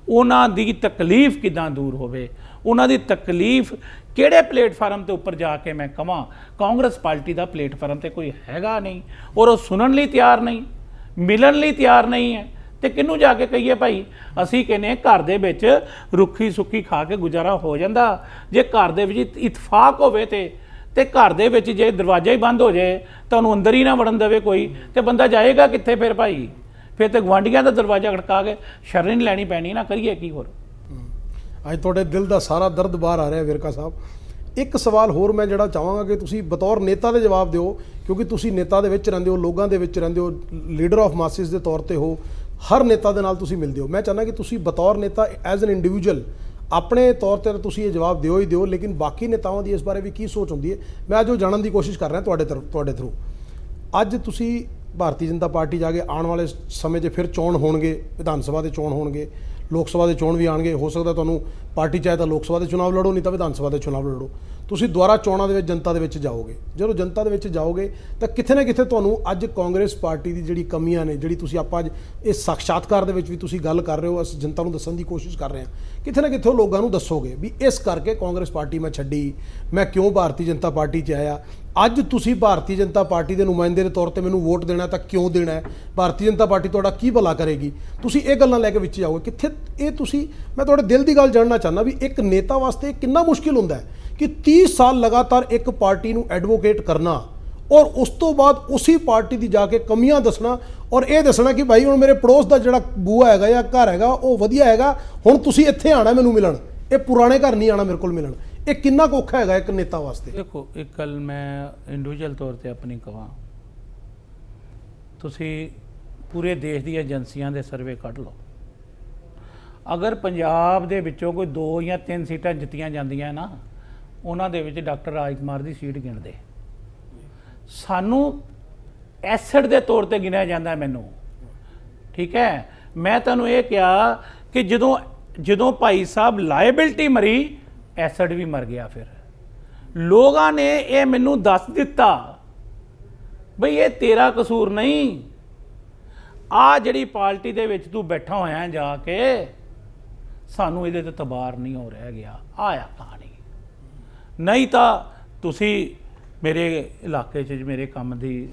ਉਹਨਾਂ ਦੀ ਤਕਲੀਫ ਕਿੱਦਾਂ ਦੂਰ ਹੋਵੇ। ਉਹਨਾਂ ਦੀ ਤਕਲੀਫ ਕਿਹੜੇ ਪਲੇਟਫਾਰਮ ਤੇ ਉੱਪਰ ਜਾ ਕੇ ਮੈਂ ਕਵਾਂ? ਕਾਂਗਰਸ ਪਾਰਟੀ ਦਾ ਪਲੇਟਫਾਰਮ ਤੇ ਕੋਈ ਹੈਗਾ ਨਹੀਂ, ਔਰ ਉਹ ਸੁਣਨ ਲਈ ਤਿਆਰ ਨਹੀਂ, ਮਿਲਣ ਲਈ ਤਿਆਰ ਨਹੀਂ ਹੈ। ਤੇ ਕਿਹਨੂੰ ਜਾ ਕੇ ਕਹੀਏ ਭਾਈ? ਅਸੀਂ ਕਹਿੰਦੇ ਘਰ ਦੇ ਵਿੱਚ ਰੁੱਖੀ ਸੁੱਕੀ ਖਾ ਕੇ ਗੁਜ਼ਾਰਾ ਹੋ ਜਾਂਦਾ। ਜੇ ਘਰ ਦੇ ਵਿੱਚ ਇਤਫਾਕ ਹੋਵੇ ਤੇ ਘਰ ਦੇ ਵਿੱਚ ਜੇ ਦਰਵਾਜ਼ਾ ਹੀ ਬੰਦ ਹੋ ਜਾਏ, ਤੁਹਾਨੂੰ ਅੰਦਰ ਹੀ ਨਾ ਵੜਨ ਦੇਵੇ ਕੋਈ, ਤੇ ਬੰਦਾ ਜਾਏਗਾ ਕਿੱਥੇ ਫਿਰ ਭਾਈ? ਫਿਰ ਤੇ ਗੁਆਂਢੀਆਂ ਦਾ ਦਰਵਾਜ਼ਾ ਖੜਕਾ ਕੇ ਸ਼ਰਨ ਲੈਣੀ ਪੈਣੀ ਨਾ, ਕਰੀਏ ਕੀ ਹੋਰ? ਅੱਜ ਤੁਹਾਡੇ ਦਿਲ ਦਾ ਸਾਰਾ ਦਰਦ ਬਾਹਰ ਆ ਰਿਹਾ ਵਿਰਕਾ ਸਾਹਿਬ। ਇੱਕ ਸਵਾਲ ਹੋਰ ਮੈਂ ਜਿਹੜਾ ਚਾਹਾਂਗਾ ਕਿ ਤੁਸੀਂ ਬਤੌਰ ਨੇਤਾ ਦੇ ਜਵਾਬ ਦਿਓ, ਕਿਉਂਕਿ ਤੁਸੀਂ ਨੇਤਾ ਦੇ ਵਿੱਚ ਰਹਿੰਦੇ ਹੋ, ਲੋਕਾਂ ਦੇ ਵਿੱਚ ਰਹਿੰਦੇ ਹੋ, ਲੀਡਰ ਆਫ ਮਾਸਿਸ ਦੇ ਤੌਰ ਤੇ ਹੋ, ਹਰ ਨੇਤਾ ਦੇ ਨਾਲ ਤੁਸੀਂ ਮਿਲਦੇ ਹੋ। ਮੈਂ ਚਾਹੁੰਦਾ ਕਿ ਤੁਸੀਂ ਬਤੌਰ ਨੇਤਾ ਐਜ਼ ਐਨ ਇੰਡੀਵਿਜੂਅਲ ਆਪਣੇ ਤੌਰ ਤੇ ਤੁਸੀਂ ਇਹ ਜਵਾਬ ਦਿਓ ਹੀ ਦਿਓ, ਲੇਕਿਨ ਬਾਕੀ ਨੇਤਾਵਾਂ ਦੀ ਇਸ ਬਾਰੇ ਵੀ ਕੀ ਸੋਚ ਹੁੰਦੀ ਹੈ, ਮੈਂ ਅੱਜ ਉਹ ਜਾਣਨ ਦੀ ਕੋਸ਼ਿਸ਼ ਕਰ ਰਿਹਾ ਤੁਹਾਡੇ ਥਰੂ। ਅੱਜ ਤੁਸੀਂ ਭਾਰਤੀ ਜਨਤਾ ਪਾਰਟੀ ਜਾ ਕੇ ਆਉਣ ਵਾਲੇ ਸਮੇਂ 'ਚ ਫਿਰ ਚੋਣ ਹੋਣਗੇ, ਵਿਧਾਨ ਸਭਾ ਦੇ ਚੋਣ ਹੋਣਗੇ, ਲੋਕ ਸਭਾ ਦੇ ਚੋਣ ਵੀ ਆਉਣਗੇ। ਹੋ ਸਕਦਾ ਤੁਹਾਨੂੰ ਪਾਰਟੀ ਚਾਹੇ ਤਾਂ ਲੋਕ ਸਭਾ ਦੇ ਚੁਣਾਵ ਲੜੋ, ਨਹੀਂ ਤਾਂ ਵਿਧਾਨ ਸਭਾ ਦੇ ਚੁਣਾਵ ਲੜੋ। ਤੁਸੀਂ ਦੁਬਾਰਾ ਚੋਣਾਂ ਦੇ ਵਿੱਚ ਜਨਤਾ ਦੇ ਵਿੱਚ ਜਾਓਗੇ। ਜਦੋਂ ਜਨਤਾ ਦੇ ਵਿੱਚ ਜਾਓਗੇ ਤਾਂ ਕਿਤੇ ਨਾ ਕਿਤੇ ਤੁਹਾਨੂੰ ਅੱਜ ਕਾਂਗਰਸ ਪਾਰਟੀ ਦੀ ਜਿਹੜੀ ਕਮੀਆਂ ਨੇ, ਜਿਹੜੀ ਤੁਸੀਂ ਆਪਾਂ ਅੱਜ ਇਸ ਸਾਖਸ਼ਾਤਕਾਰ ਦੇ ਵਿੱਚ ਵੀ ਤੁਸੀਂ ਗੱਲ ਕਰ ਰਹੇ ਹੋ, ਅਸੀਂ ਜਨਤਾ ਨੂੰ ਦੱਸਣ ਦੀ ਕੋਸ਼ਿਸ਼ ਕਰ ਰਹੇ ਹਾਂ, ਕਿਤੇ ਨਾ ਕਿਤੇ ਉਹ ਲੋਕਾਂ ਨੂੰ ਦੱਸੋਗੇ ਵੀ ਇਸ ਕਰਕੇ ਕਾਂਗਰਸ ਪਾਰਟੀ ਮੈਂ ਛੱਡੀ, ਮੈਂ ਕਿਉਂ ਭਾਰਤੀ ਜਨਤਾ ਪਾਰਟੀ 'ਚ ਆਇਆ। ਅੱਜ ਤੁਸੀਂ ਭਾਰਤੀ ਜਨਤਾ ਪਾਰਟੀ ਦੇ ਨੁਮਾਇੰਦੇ ਦੇ ਤੌਰ ਤੇ ਮੈਨੂੰ ਵੋਟ ਦੇਣਾ ਤਾਂ ਕਿਉਂ ਦੇਣਾ ਹੈ? ਭਾਰਤੀ ਜਨਤਾ ਪਾਰਟੀ ਤੁਹਾਡਾ ਕੀ ਭਲਾ ਕਰੇਗੀ? ਤੁਸੀਂ ਇਹ ਗੱਲਾਂ ਲੈ ਕੇ ਵਿੱਚ ਜਾਓਗੇ ਕਿੱਥੇ? ਇਹ ਤੁਸੀਂ, ਮੈਂ ਤੁਹਾਡੇ ਦਿਲ ਦੀ ਗੱਲ ਜਾਣਨਾ ਚਾਹੁੰਦਾ ਵੀ ਇੱਕ ਨੇਤਾ ਵਾਸਤੇ ਕਿੰਨਾ ਮੁਸ਼ਕਿਲ ਹੁੰਦਾ ਹੈ ਕਿ 30 ਸਾਲ ਲਗਾਤਾਰ ਇੱਕ ਪਾਰਟੀ ਨੂੰ ਐਡਵੋਕੇਟ ਕਰਨਾ ਔਰ ਉਸ ਤੋਂ ਬਾਅਦ ਉਸੇ ਪਾਰਟੀ ਦੀ ਜਾ ਕੇ ਕਮੀਆਂ ਦੱਸਣਾ ਔਰ ਇਹ ਦੱਸਣਾ ਕਿ ਭਾਈ ਹੁਣ ਮੇਰੇ ਪੜੋਸ ਦਾ ਜਿਹੜਾ ਬੂਆ ਹੈਗਾ ਜਾਂ ਘਰ ਹੈਗਾ ਉਹ ਵਧੀਆ ਹੈਗਾ, ਹੁਣ ਤੁਸੀਂ ਇੱਥੇ ਆਣਾ ਮੈਨੂੰ ਮਿਲਣ, ਇਹ ਪੁਰਾਣੇ ਘਰ ਨਹੀਂ ਆਣਾ ਮੇਰੇ ਕੋਲ ਮਿਲਣ। ਇਹ ਕਿੰਨਾ ਕੁ ਔਖਾ ਹੈਗਾ ਇੱਕ ਨੇਤਾ ਵਾਸਤੇ? ਦੇਖੋ, ਇੱਕ ਗੱਲ ਮੈਂ ਇੰਡੀਵਿਜੂਅਲ ਤੌਰ ਤੇ ਆਪਣੀ ਕਹਾਂ, ਤੁਸੀਂ ਪੂਰੇ ਦੇਸ਼ ਦੀ ਏਜੰਸੀਆਂ ਦੇ ਸਰਵੇ ਕੱਢ ਲਓ। ਅਗਰ ਪੰਜਾਬ ਦੇ ਵਿੱਚੋਂ ਕੋਈ 2 ਜਾਂ 3 ਸੀਟਾਂ ਜਿੱਤੀਆਂ ਜਾਂਦੀਆਂ ਨਾ, ਉਹਨਾਂ ਦੇ ਵਿੱਚ ਡਾਕਟਰ ਰਾਜ ਕੁਮਾਰ ਦੀ ਸੀਟ ਗਿਣਦੇ। ਸਾਨੂੰ ਐਸਿਡ ਦੇ ਤੌਰ ਤੇ ਗਿਣਿਆ ਜਾਂਦਾ ਮੈਨੂੰ, ਠੀਕ ਹੈ। ਮੈਂ ਤੁਹਾਨੂੰ ਇਹ ਕਿਹਾ ਕਿ ਜਦੋਂ ਭਾਈ ਸਾਹਿਬ ਲਾਇਬਿਲਟੀ ਮਰੀ, ਐਸਿਡ ਵੀ ਮਰ ਗਿਆ। ਫਿਰ ਲੋਕਾਂ ਨੇ ਇਹ ਮੈਨੂੰ ਦੱਸ ਦਿੱਤਾ ਬਈ ਇਹ ਤੇਰਾ ਕਸੂਰ ਨਹੀਂ, ਆ ਜਿਹੜੀ ਪਾਰਟੀ ਦੇ ਵਿੱਚ ਤੂੰ ਬੈਠਾ ਹੋਇਆ ਜਾ ਕੇ, ਸਾਨੂੰ ਇਹਦੇ ਤੇ ਤਬਾਰ ਨਹੀਂ ਹੋ ਰਹਿ ਗਿਆ, ਆਇਆ ਕਹਾਣੀ। ਨਹੀਂ ਤਾਂ ਤੁਸੀਂ ਮੇਰੇ ਇਲਾਕੇ 'ਚ ਮੇਰੇ ਕੰਮ ਦੀ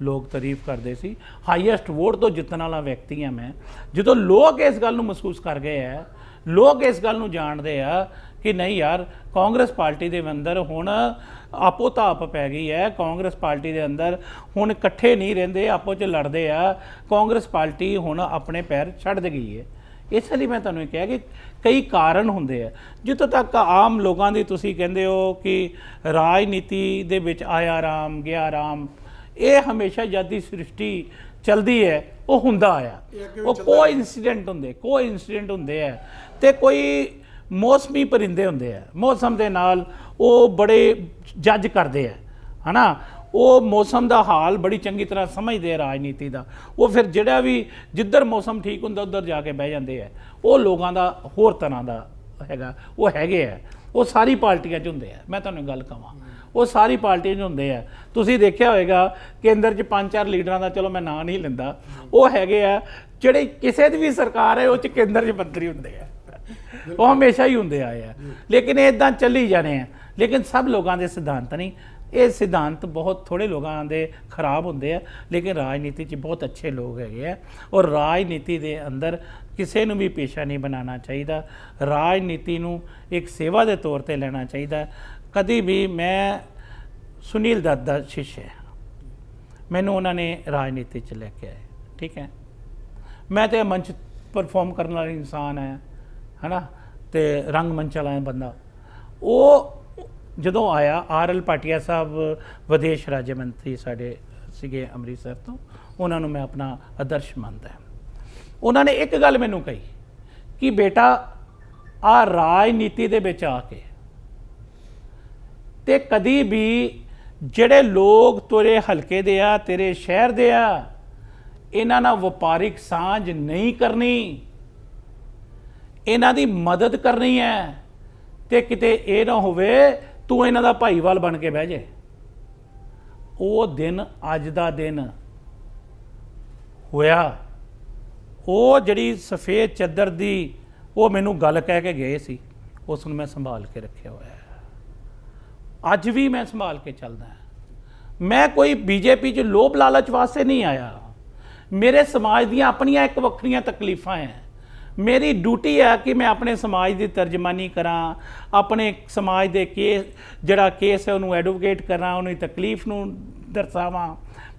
ਲੋਕ ਤਾਰੀਫ ਕਰਦੇ ਸੀ, ਹਾਈਐਸਟ ਵੋਟ ਤੋਂ ਜਿੱਤਣ ਵਾਲਾ ਵਿਅਕਤੀ ਹਾਂ ਮੈਂ। ਜਦੋਂ ਲੋਕ ਇਸ ਗੱਲ ਨੂੰ ਮਹਿਸੂਸ ਕਰ ਗਏ ਹੈ, ਲੋਕ ਇਸ ਗੱਲ ਨੂੰ ਜਾਣਦੇ ਆ ਕਿ ਨਹੀਂ ਯਾਰ ਕਾਂਗਰਸ ਪਾਰਟੀ ਦੇ ਅੰਦਰ ਹੁਣ ਆਪੋ ਤਾਪ ਪੈ ਗਈ ਹੈ, ਕਾਂਗਰਸ ਪਾਰਟੀ ਦੇ ਅੰਦਰ ਹੁਣ ਇਕੱਠੇ ਨਹੀਂ ਰਹਿੰਦੇ, ਆਪੋ 'ਚ ਲੜਦੇ ਆ, ਕਾਂਗਰਸ ਪਾਰਟੀ ਹੁਣ ਆਪਣੇ ਪੈਰ ਛੱਡ ਗਈ ਹੈ। ਇਸ ਲਈ ਮੈਂ ਤੁਹਾਨੂੰ ਕਿਹਾ ਕਿ ਕਈ ਕਾਰਨ ਹੁੰਦੇ ਆ। ਜਿੱਥੋਂ ਤੱਕ ਆਮ ਲੋਕਾਂ ਦੀ ਤੁਸੀਂ ਕਹਿੰਦੇ ਹੋ ਕਿ ਰਾਜਨੀਤੀ ਦੇ ਵਿੱਚ ਆਇਆ ਰਾਮ ਗਿਆ ਰਾਮ, ਇਹ ਹਮੇਸ਼ਾ ਜਦ ਦੀ ਸ੍ਰਿਸ਼ਟੀ ਚਲਦੀ ਹੈ ਉਹ ਹੁੰਦਾ ਆਇਆ, ਉਹ ਕੋਈ ਇਨਸੀਡੈਂਟ ਹੁੰਦੇ ਆ ਤੇ ਕੋਈ ਮੌਸਮੀ ਪਰਿੰਦੇ ਹੁੰਦੇ ਆ, ਮੌਸਮ ਦੇ ਨਾਲ ਉਹ ਬੜੇ ਜੱਜ ਕਰਦੇ ਆ, ਹਨਾ, ਉਹ ਮੌਸਮ ਦਾ ਹਾਲ ਬੜੀ ਚੰਗੀ ਤਰ੍ਹਾਂ ਸਮਝਦੇ ਆ ਰਾਜਨੀਤੀ ਦਾ। ਉਹ ਫਿਰ ਜਿਹੜਾ ਵੀ ਜਿੱਧਰ ਮੌਸਮ ਠੀਕ ਹੁੰਦਾ ਉੱਧਰ ਜਾ ਕੇ ਬਹਿ ਜਾਂਦੇ ਆ। ਉਹ ਲੋਕਾਂ ਦਾ ਹੋਰ ਤਰ੍ਹਾਂ ਦਾ ਹੈਗਾ, ਉਹ ਹੈਗੇ ਆ, ਉਹ ਸਾਰੀ ਪਾਰਟੀਆਂ 'ਚ ਹੁੰਦੇ ਆ। ਮੈਂ ਤੁਹਾਨੂੰ ਗੱਲ ਕਹਾਂ, ਉਹ ਸਾਰੀ ਪਾਰਟੀਆਂ 'ਚ ਹੁੰਦੇ ਆ। ਤੁਸੀਂ ਦੇਖਿਆ ਹੋਵੇਗਾ ਕੇਂਦਰ 'ਚ 5-4 ਲੀਡਰਾਂ ਦਾ, ਚਲੋ ਮੈਂ ਨਾਂ ਨਹੀਂ ਲੈਂਦਾ, ਉਹ ਹੈਗੇ ਆ ਜਿਹੜੇ ਕਿਸੇ ਦੀ ਵੀ ਸਰਕਾਰ ਹੈ ਉਹ 'ਚ ਕੇਂਦਰ 'ਚ ਮੰਤਰੀ ਹੁੰਦੇ ਆ, ਉਹ ਹਮੇਸ਼ਾ ਹੀ ਹੁੰਦੇ ਆਏ ਆ। ਲੇਕਿਨ ਇਦਾਂ ਚੱਲੀ ਜਾਣੇ ਆ। ਲੇਕਿਨ ਸਭ ਲੋਕਾਂ ਦੇ ਸਿਧਾਂਤ ਨਹੀਂ, ਇਹ ਸਿਧਾਂਤ ਬਹੁਤ ਥੋੜੇ ਲੋਕਾਂ ਦੇ ਖਰਾਬ ਹੁੰਦੇ ਆ, ਲੇਕਿਨ ਰਾਜਨੀਤੀ 'ਚ ਬਹੁਤ ਅੱਛੇ ਲੋਕ ਹੈਗੇ ਆ। ਔਰ ਰਾਜਨੀਤੀ ਦੇ ਅੰਦਰ ਕਿਸੇ ਨੂੰ ਵੀ ਪੇਸ਼ਾ ਨਹੀਂ ਬਣਾਉਣਾ ਚਾਹੀਦਾ, ਰਾਜਨੀਤੀ ਨੂੰ ਇੱਕ ਸੇਵਾ ਦੇ ਤੌਰ ਤੇ ਲੈਣਾ ਚਾਹੀਦਾ। ਕਦੀ ਵੀ ਮੈਂ ਸੁਨੀਲ ਦੱਤ ਦਾ ਸ਼ਿਸ਼ ਹੈ, ਮੈਨੂੰ ਉਹਨਾਂ ਨੇ ਰਾਜਨੀਤੀ 'ਚ ਲੈ ਕੇ ਆਏ, ਠੀਕ ਹੈ। ਮੈਂ ਤਾਂ ਮੰਚ ਪਰਫਾਰਮ ਕਰਨ ਵਾਲਾ ਇਨਸਾਨ ਹੈ ਨਾ, ਤੇ ਰੰਗਮੰਚ ਵਾਲਾ ਬੰਦਾ। ਉਹ ਜਦੋਂ ਆਇਆ, RL ਭਾਟੀਆ ਸਾਹਿਬ ਵਿਦੇਸ਼ ਰਾਜ ਮੰਤਰੀ ਸਾਡੇ ਸੀਗੇ ਅੰਮ੍ਰਿਤਸਰ ਤੋਂ, ਉਹਨਾਂ ਨੂੰ ਮੈਂ ਆਪਣਾ ਆਦਰਸ਼ ਮੰਨਦਾ। ਉਹਨਾਂ ਨੇ ਇੱਕ ਗੱਲ ਮੈਨੂੰ ਕਹੀ ਕਿ ਬੇਟਾ ਆ ਰਾਜਨੀਤੀ ਦੇ ਵਿੱਚ ਆ ਕੇ ਤੇ ਕਦੀ ਵੀ ਜਿਹੜੇ ਲੋਕ ਤੇਰੇ ਹਲਕੇ ਦੇ ਆ, ਤੇਰੇ ਸ਼ਹਿਰ ਦੇ ਆ, ਇਹਨਾਂ ਨਾਲ ਵਪਾਰਿਕ ਸਾਂਝ ਨਹੀਂ ਕਰਨੀ, ਇਹਨਾਂ ਦੀ ਮਦਦ ਕਰਨੀ ਹੈ, ਤੇ ਕਿਤੇ ਇਹ ਨਾ ਹੋਵੇ ਤੂੰ ਇਹਨਾਂ ਦਾ ਭਾਈਵਾਲ ਬਣ ਕੇ ਬਹਿ ਜੇ। ਉਹ ਦਿਨ ਅੱਜ ਦਾ ਦਿਨ ਹੋਇਆ। ਉਹ ਜਿਹੜੀ ਸਫੇਦ ਚੱਦਰ ਦੀ ਉਹ ਮੈਨੂੰ ਗੱਲ ਕਹਿ ਕੇ ਗਏ ਸੀ, ਉਸ ਨੂੰ ਮੈਂ ਸੰਭਾਲ ਕੇ ਰੱਖਿਆ ਹੋਇਆ ਹੈ। ਅੱਜ ਵੀ ਮੈਂ ਸੰਭਾਲ ਕੇ ਚੱਲਦਾ। ਮੈਂ ਕੋਈ ਬੀਜੇਪੀ 'ਚ ਲੋਭ ਲਾਲਚ ਵਾਸਤੇ ਨਹੀਂ ਆਇਆ। ਮੇਰੇ ਸਮਾਜ ਦੀਆਂ ਆਪਣੀਆਂ ਇੱਕ ਵੱਖਰੀਆਂ ਤਕਲੀਫਾਂ ਹੈ। ਮੇਰੀ ਡਿਊਟੀ ਹੈ ਕਿ ਮੈਂ ਆਪਣੇ ਸਮਾਜ ਦੀ ਤਰਜਮਾਨੀ ਕਰਾਂ, ਆਪਣੇ ਸਮਾਜ ਦੇ ਜਿਹੜਾ ਕੇਸ ਹੈ ਉਹਨੂੰ ਐਡਵੋਕੇਟ ਕਰਾਂ, ਉਹਦੀ ਤਕਲੀਫ ਨੂੰ ਦਰਸਾਵਾਂ।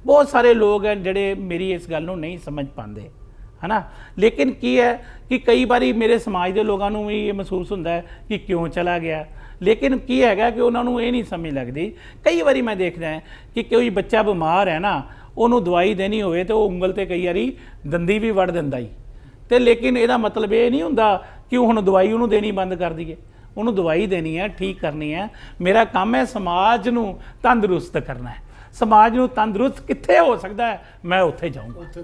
ਬਹੁਤ ਸਾਰੇ ਲੋਕ ਹਨ ਜਿਹੜੇ ਮੇਰੀ ਇਸ ਗੱਲ ਨੂੰ ਨਹੀਂ ਸਮਝ ਪਾਉਂਦੇ, ਹੈ ਨਾ। ਲੇਕਿਨ ਕੀ ਹੈ ਕਿ ਕਈ ਵਾਰੀ ਮੇਰੇ ਸਮਾਜ ਦੇ ਲੋਕਾਂ ਨੂੰ ਵੀ ਇਹ ਮਹਿਸੂਸ ਹੁੰਦਾ ਹੈ ਕਿ ਕਿਉਂ ਚਲਾ ਗਿਆ। ਲੇਕਿਨ ਕੀ ਹੈਗਾ ਕਿ ਉਹਨਾਂ ਨੂੰ ਇਹ ਨਹੀਂ ਸਮਝ ਲੱਗਦੀ। ਕਈ ਵਾਰੀ ਮੈਂ ਦੇਖਦਾ ਕਿ ਕੋਈ ਬੱਚਾ ਬਿਮਾਰ ਹੈ ਨਾ, ਉਹਨੂੰ ਦਵਾਈ ਦੇਣੀ ਹੋਵੇ ਤਾਂ ਉਹ ਉਂਗਲ 'ਤੇ ਕਈ ਵਾਰੀ ਦੰਦੀ ਵੀ ਵੜ ਦਿੰਦਾ ਹੀ। ਤੇ ਲੇਕਿਨ ਇਹਦਾ ਮਤਲਬ ਇਹ ਨਹੀਂ ਹੁੰਦਾ ਕਿ ਹੁਣ ਦਵਾਈ ਉਹਨੂੰ ਦੇਣੀ ਬੰਦ ਕਰ ਦਈਏ। ਉਹਨੂੰ ਦਵਾਈ ਦੇਣੀ ਹੈ, ਠੀਕ ਕਰਨੀ ਹੈ। ਮੇਰਾ ਕੰਮ ਹੈ ਸਮਾਜ ਨੂੰ ਤੰਦਰੁਸਤ ਕਰਨਾ ਹੈ। ਸਮਾਜ ਨੂੰ ਤੰਦਰੁਸਤ ਕਿੱਥੇ ਹੋ ਸਕਦਾ ਹੈ, ਮੈਂ ਉੱਥੇ ਜਾਊਂਗਾ।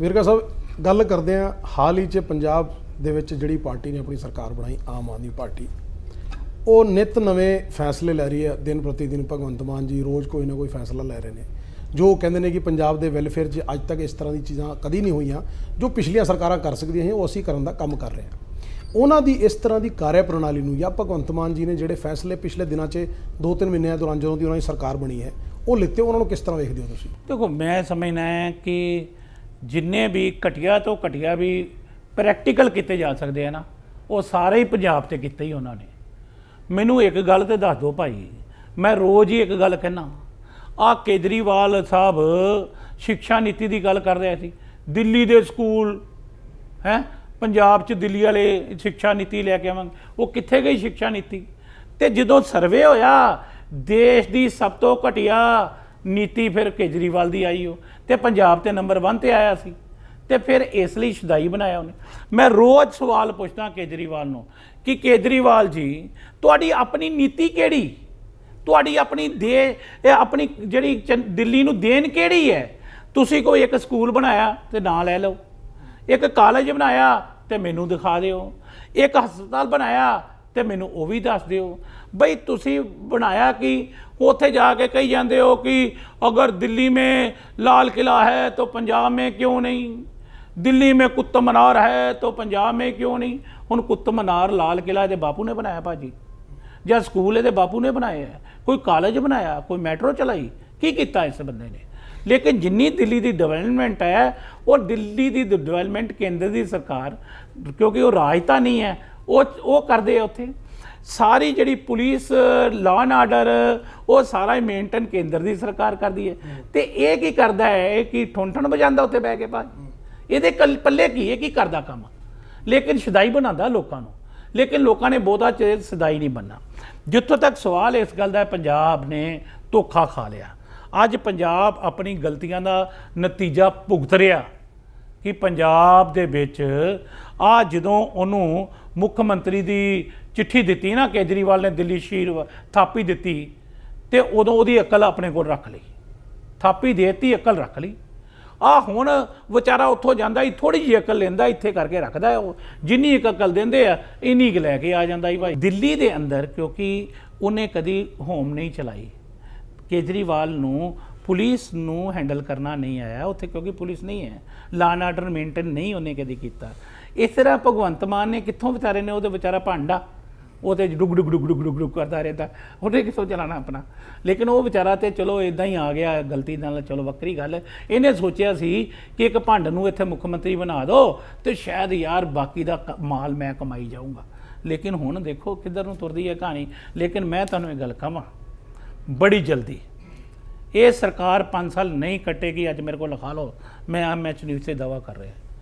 ਵਿਰਕਾ ਸਾਹਿਬ, ਗੱਲ ਕਰਦੇ ਹਾਂ ਹਾਲ ਹੀ 'ਚ ਪੰਜਾਬ ਦੇ ਵਿੱਚ ਜਿਹੜੀ ਪਾਰਟੀ ਨੇ ਆਪਣੀ ਸਰਕਾਰ ਬਣਾਈ, ਆਮ ਆਦਮੀ ਪਾਰਟੀ, ਉਹ ਨਿਤ ਨਵੇਂ ਫੈਸਲੇ ਲੈ ਰਹੀ ਹੈ। ਦਿਨ ਪ੍ਰਤੀ ਦਿਨ ਭਗਵੰਤ ਮਾਨ ਜੀ ਰੋਜ਼ ਕੋਈ ਨਾ ਕੋਈ ਫੈਸਲਾ ਲੈ ਰਹੇ ਨੇ, ਜੋ ਕਹਿੰਦੇ ਨੇ ਕਿ ਪੰਜਾਬ ਦੇ ਵੈਲਫੇਅਰ 'ਚ ਅੱਜ ਤੱਕ ਇਸ ਤਰ੍ਹਾਂ ਦੀ ਚੀਜ਼ਾਂ ਕਦੀ ਨਹੀਂ ਹੋਈਆਂ ਜੋ ਪਿਛਲੀਆਂ ਸਰਕਾਰਾਂ ਕਰ ਸਕਦੀਆਂ ਸੀ, ਉਹ ਅਸੀਂ ਕਰਨ ਦਾ ਕੰਮ ਕਰ ਰਹੇ ਹਾਂ। ਉਹਨਾਂ ਦੀ ਇਸ ਤਰ੍ਹਾਂ ਦੀ ਕਾਰਿਆ ਪ੍ਰਣਾਲੀ ਨੂੰ ਜਾਂ ਭਗਵੰਤ ਮਾਨ ਜੀ ਨੇ ਜਿਹੜੇ ਫੈਸਲੇ ਪਿਛਲੇ ਦਿਨਾਂ 'ਚ 2-3 ਮਹੀਨਿਆਂ ਦੌਰਾਨ ਜਦੋਂ ਦੀ ਉਹਨਾਂ ਦੀ ਸਰਕਾਰ ਬਣੀ ਹੈ ਉਹ ਲਿੱਤੇ, ਉਹਨਾਂ ਨੂੰ ਕਿਸ ਤਰ੍ਹਾਂ ਵੇਖਦੇ ਹੋ ਤੁਸੀਂ? ਦੇਖੋ, ਮੈਂ ਸਮਝਦਾ ਹੈ ਕਿ ਜਿੰਨੇ ਵੀ ਘਟੀਆ ਤੋਂ ਘਟੀਆ ਵੀ ਪ੍ਰੈਕਟੀਕਲ ਕੀਤੇ ਜਾ ਸਕਦੇ ਆ ਨਾ, ਉਹ ਸਾਰੇ ਹੀ ਪੰਜਾਬ 'ਤੇ ਕੀਤੇ ਹੀ ਉਹਨਾਂ ਨੇ। ਮੈਨੂੰ ਇੱਕ ਗੱਲ ਤੇ ਦੱਸ ਦਿਓ ਭਾਈ, ਮੈਂ ਰੋਜ਼ ਹੀ ਇੱਕ ਗੱਲ ਕਹਿਣਾ, ਆਹ ਕੇਜਰੀਵਾਲ ਸਾਹਿਬ ਸਿੱਖਿਆ ਨੀਤੀ ਦੀ ਗੱਲ ਕਰ ਰਿਹਾ ਸੀ। ਦਿੱਲੀ ਦੇ ਸਕੂਲ ਹੈ, ਪੰਜਾਬ 'ਚ ਦਿੱਲੀ ਵਾਲੇ ਸਿੱਖਿਆ ਨੀਤੀ ਲੈ ਕੇ ਆਵਾਂਗੇ, ਉਹ ਕਿੱਥੇ ਗਈ ਸਿੱਖਿਆ ਨੀਤੀ? ਤੇ ਜਦੋਂ ਸਰਵੇ ਹੋਇਆ ਦੇਸ਼ ਦੀ ਸਭ ਤੋਂ ਘਟੀਆ ਨੀਤੀ ਫਿਰ ਕੇਜਰੀਵਾਲ ਦੀ ਆਈ, ਉਹ ਤੇ ਪੰਜਾਬ ਤੇ ਨੰਬਰ 1 ਤੇ ਆਇਆ ਸੀ। ਤੇ ਫਿਰ ਇਸ ਲਈ ਸ਼ੁਦਾਈ ਬਣਾਇਆ ਉਹਨੇ। ਮੈਂ ਰੋਜ਼ ਸਵਾਲ ਪੁੱਛਦਾ ਕੇਜਰੀਵਾਲ ਨੂੰ ਕਿ ਕੇਜਰੀਵਾਲ ਜੀ, ਤੁਹਾਡੀ ਆਪਣੀ ਨੀਤੀ ਕਿਹੜੀ? ਤੁਹਾਡੀ ਆਪਣੀ ਆਪਣੀ ਜਿਹੜੀ ਦਿੱਲੀ ਨੂੰ ਦੇਣ ਕਿਹੜੀ ਹੈ? ਤੁਸੀਂ ਕੋਈ ਇੱਕ ਸਕੂਲ ਬਣਾਇਆ ਤੇ ਨਾਂ ਲੈ ਲਓ, ਇੱਕ ਕਾਲਜ ਬਣਾਇਆ ਤੇ ਮੈਨੂੰ ਦਿਖਾ ਦਿਓ, ਇੱਕ ਹਸਪਤਾਲ ਬਣਾਇਆ ਤੇ ਮੈਨੂੰ ਉਹ ਵੀ ਦੱਸ ਦਿਓ। ਬਈ ਤੁਸੀਂ ਬਣਾਇਆ ਕਿ ਉੱਥੇ ਜਾ ਕੇ ਕਹੀ ਜਾਂਦੇ ਹੋ ਕਿ ਅਗਰ ਦਿੱਲੀ में लाल किला है तो पंजाब में क्यों नहीं, दिल्ली में कुतुब मीनार है तो पंजाब में क्यों नहीं। ਹੁਣ ਕੁਤੁਬ ਮੀਨਾਰ ਲਾਲ ਕਿਲਾ ਇਹਦੇ ਬਾਪੂ ਨੇ ਬਣਾਇਆ ਭਾਜੀ, ਜਾਂ ਸਕੂਲ ਇਹਦੇ ਬਾਪੂ ਨੇ ਬਣਾਏ ਹੈ, ਕੋਈ ਕਾਲਜ ਬਣਾਇਆ, ਕੋਈ ਮੈਟਰੋ ਚਲਾਈ, ਕੀ ਕੀਤਾ ਇਸ ਬੰਦੇ ਨੇ? ਲੇਕਿਨ ਜਿੰਨੀ ਦਿੱਲੀ ਦੀ ਡਿਵੈਲਪਮੈਂਟ ਹੈ, ਉਹ ਦਿੱਲੀ ਦੀ ਡਿਵੈਲਪਮੈਂਟ ਕੇਂਦਰ ਦੀ ਸਰਕਾਰ, ਕਿਉਂਕਿ ਉਹ ਰਾਜਧਾਨੀ ਹੈ, ਉਹ ਕਰਦੇ ਆ ਉੱਥੇ। ਸਾਰੀ ਜਿਹੜੀ ਪੁਲਿਸ ਲਾਅ ਐਂਡ ਆਰਡਰ ਉਹ ਸਾਰਾ ਹੀ ਮੇਨਟੇਨ ਕੇਂਦਰ ਦੀ ਸਰਕਾਰ ਕਰਦੀ ਹੈ। ਤੇ ਇਹ ਕੀ ਕਰਦਾ ਹੈ, ਇਹ ਕੀ ਠੁੰਠਣ ਵਜਾਉਂਦਾ ਉੱਥੇ ਬਹਿ ਕੇ ਭਾਈ। ਇਹਦੇ ਪੱਲੇ ਕੀ, ਇਹ ਕੀ ਕਰਦਾ ਕੰਮ? ਲੇਕਿਨ ਸ਼ਦਾਈ ਬਣਾਉਂਦਾ ਲੋਕਾਂ ਨੂੰ। ਲੇਕਿਨ ਲੋਕਾਂ ਨੇ ਬਹੁਤਾ ਚਿਰ ਸ਼ਦਾਈ ਨਹੀਂ ਬਣਨਾ। ਜਿੱਥੋਂ ਤੱਕ ਸਵਾਲ ਇਸ ਗੱਲ ਦਾ, ਪੰਜਾਬ ਨੇ ਧੋਖਾ ਖਾ ਲਿਆ। ਅੱਜ ਪੰਜਾਬ ਆਪਣੀ ਗਲਤੀਆਂ ਦਾ ਨਤੀਜਾ ਭੁਗਤ ਰਿਹਾ ਕਿ ਪੰਜਾਬ ਦੇ ਵਿੱਚ ਆ ਜਦੋਂ ਉਹਨੂੰ ਮੁੱਖ ਮੰਤਰੀ ਦੀ ਚਿੱਠੀ ਦਿੱਤੀ ਨਾ, ਕੇਜਰੀਵਾਲ ਨੇ ਦਿੱਲੀ ਸ਼ੀਰ ਥਾਪੀ ਦਿੱਤੀ, ਤੇ ਉਦੋਂ ਉਹਦੀ ਅਕਲ ਆਪਣੇ ਕੋਲ ਰੱਖ ਲਈ। ਥਾਪੀ ਦੇਤੀ, ਅਕਲ ਰੱਖ ਲਈ। ਆ ਹੁਣ ਵਿਚਾਰਾ ਉੱਥੋਂ ਜਾਂਦਾ ਹੀ ਥੋੜੀ ਜਿਹੀ ਅਕਲ ਲੈਂਦਾ, ਇੱਥੇ ਕਰਕੇ ਰੱਖਦਾ। ਉਹ ਜਿੰਨੀ ਇੱਕ ਅਕਲ ਦਿੰਦੇ ਆ ਇੰਨੀ ਕੁ ਲੈ ਕੇ ਆ ਜਾਂਦਾ ਹੀ ਭਾਈ। ਦਿੱਲੀ ਦੇ ਅੰਦਰ ਕਿਉਂਕਿ ਉਹਨੇ ਕਦੀ ਹੋਮ ਨਹੀਂ ਚਲਾਈ, ਕੇਜਰੀਵਾਲ ਨੂੰ ਪੁਲਿਸ ਨੂੰ ਹੈਂਡਲ ਕਰਨਾ ਨਹੀਂ ਆਇਆ ਉੱਥੇ, ਕਿਉਂਕਿ ਪੁਲਿਸ ਨਹੀਂ ਹੈ, ਲਾਅ ਐਂਡ ਆਰਡਰ ਮੇਨਟੇਨ ਨਹੀਂ ਉਹਨੇ ਕਦੀ ਕੀਤਾ। ਇਸ ਤਰ੍ਹਾਂ ਭਗਵੰਤ ਮਾਨ ਨੇ ਕਿੱਥੋਂ ਵਿਚਾਰੇ ਨੇ, ਉਹਦੇ ਵਿਚਾਰਾ ਭਾਂਡਾ ਉਹਦੇ ਡੁਗ ਡੁਗ ਡੁਗ ਡੁਗ ਡੁਗ ਕਰਦਾ ਰਹਿੰਦਾ, ਉਹਨੇ ਕਿੱਥੋਂ ਚਲਾਣਾ ਆਪਣਾ। ਲੇਕਿਨ ਉਹ ਵਿਚਾਰਾ ਤੇ ਚਲੋ ਇਦਾਂ ਹੀ ਆ ਗਿਆ ਗਲਤੀ ਨਾਲ, ਚਲੋ ਵੱਖਰੀ ਗੱਲ। ਇਹਨੇ ਸੋਚਿਆ ਸੀ ਕਿ ਇੱਕ ਭੰਡ ਨੂੰ ਇੱਥੇ ਮੁੱਖ ਮੰਤਰੀ ਬਣਾ ਦਿਓ ਤੇ ਸ਼ਾਇਦ ਯਾਰ ਬਾਕੀ ਦਾ ਮਾਲ ਮੈਂ ਕਮਾਈ ਜਾਊਂਗਾ। ਲੇਕਿਨ ਹੁਣ ਦੇਖੋ ਕਿੱਧਰ ਨੂੰ ਤੁਰਦੀ ਹੈ ਕਹਾਣੀ। ਲੇਕਿਨ ਮੈਂ ਤੁਹਾਨੂੰ ਇਹ ਗੱਲ ਕਹਾਂ, ਬੜੀ ਜਲਦੀ ਇਹ ਸਰਕਾਰ 5 ਸਾਲ ਨਹੀਂ ਕੱਟੇਗੀ। ਅੱਜ ਮੇਰੇ ਕੋਲ ਲਿਖਾ ਲਓ, ਮੈਂ ਐਮਐਚ ਨਿਊਜ਼ ਤੇ ਦਾਵਾ ਕਰ ਰਿਹਾ,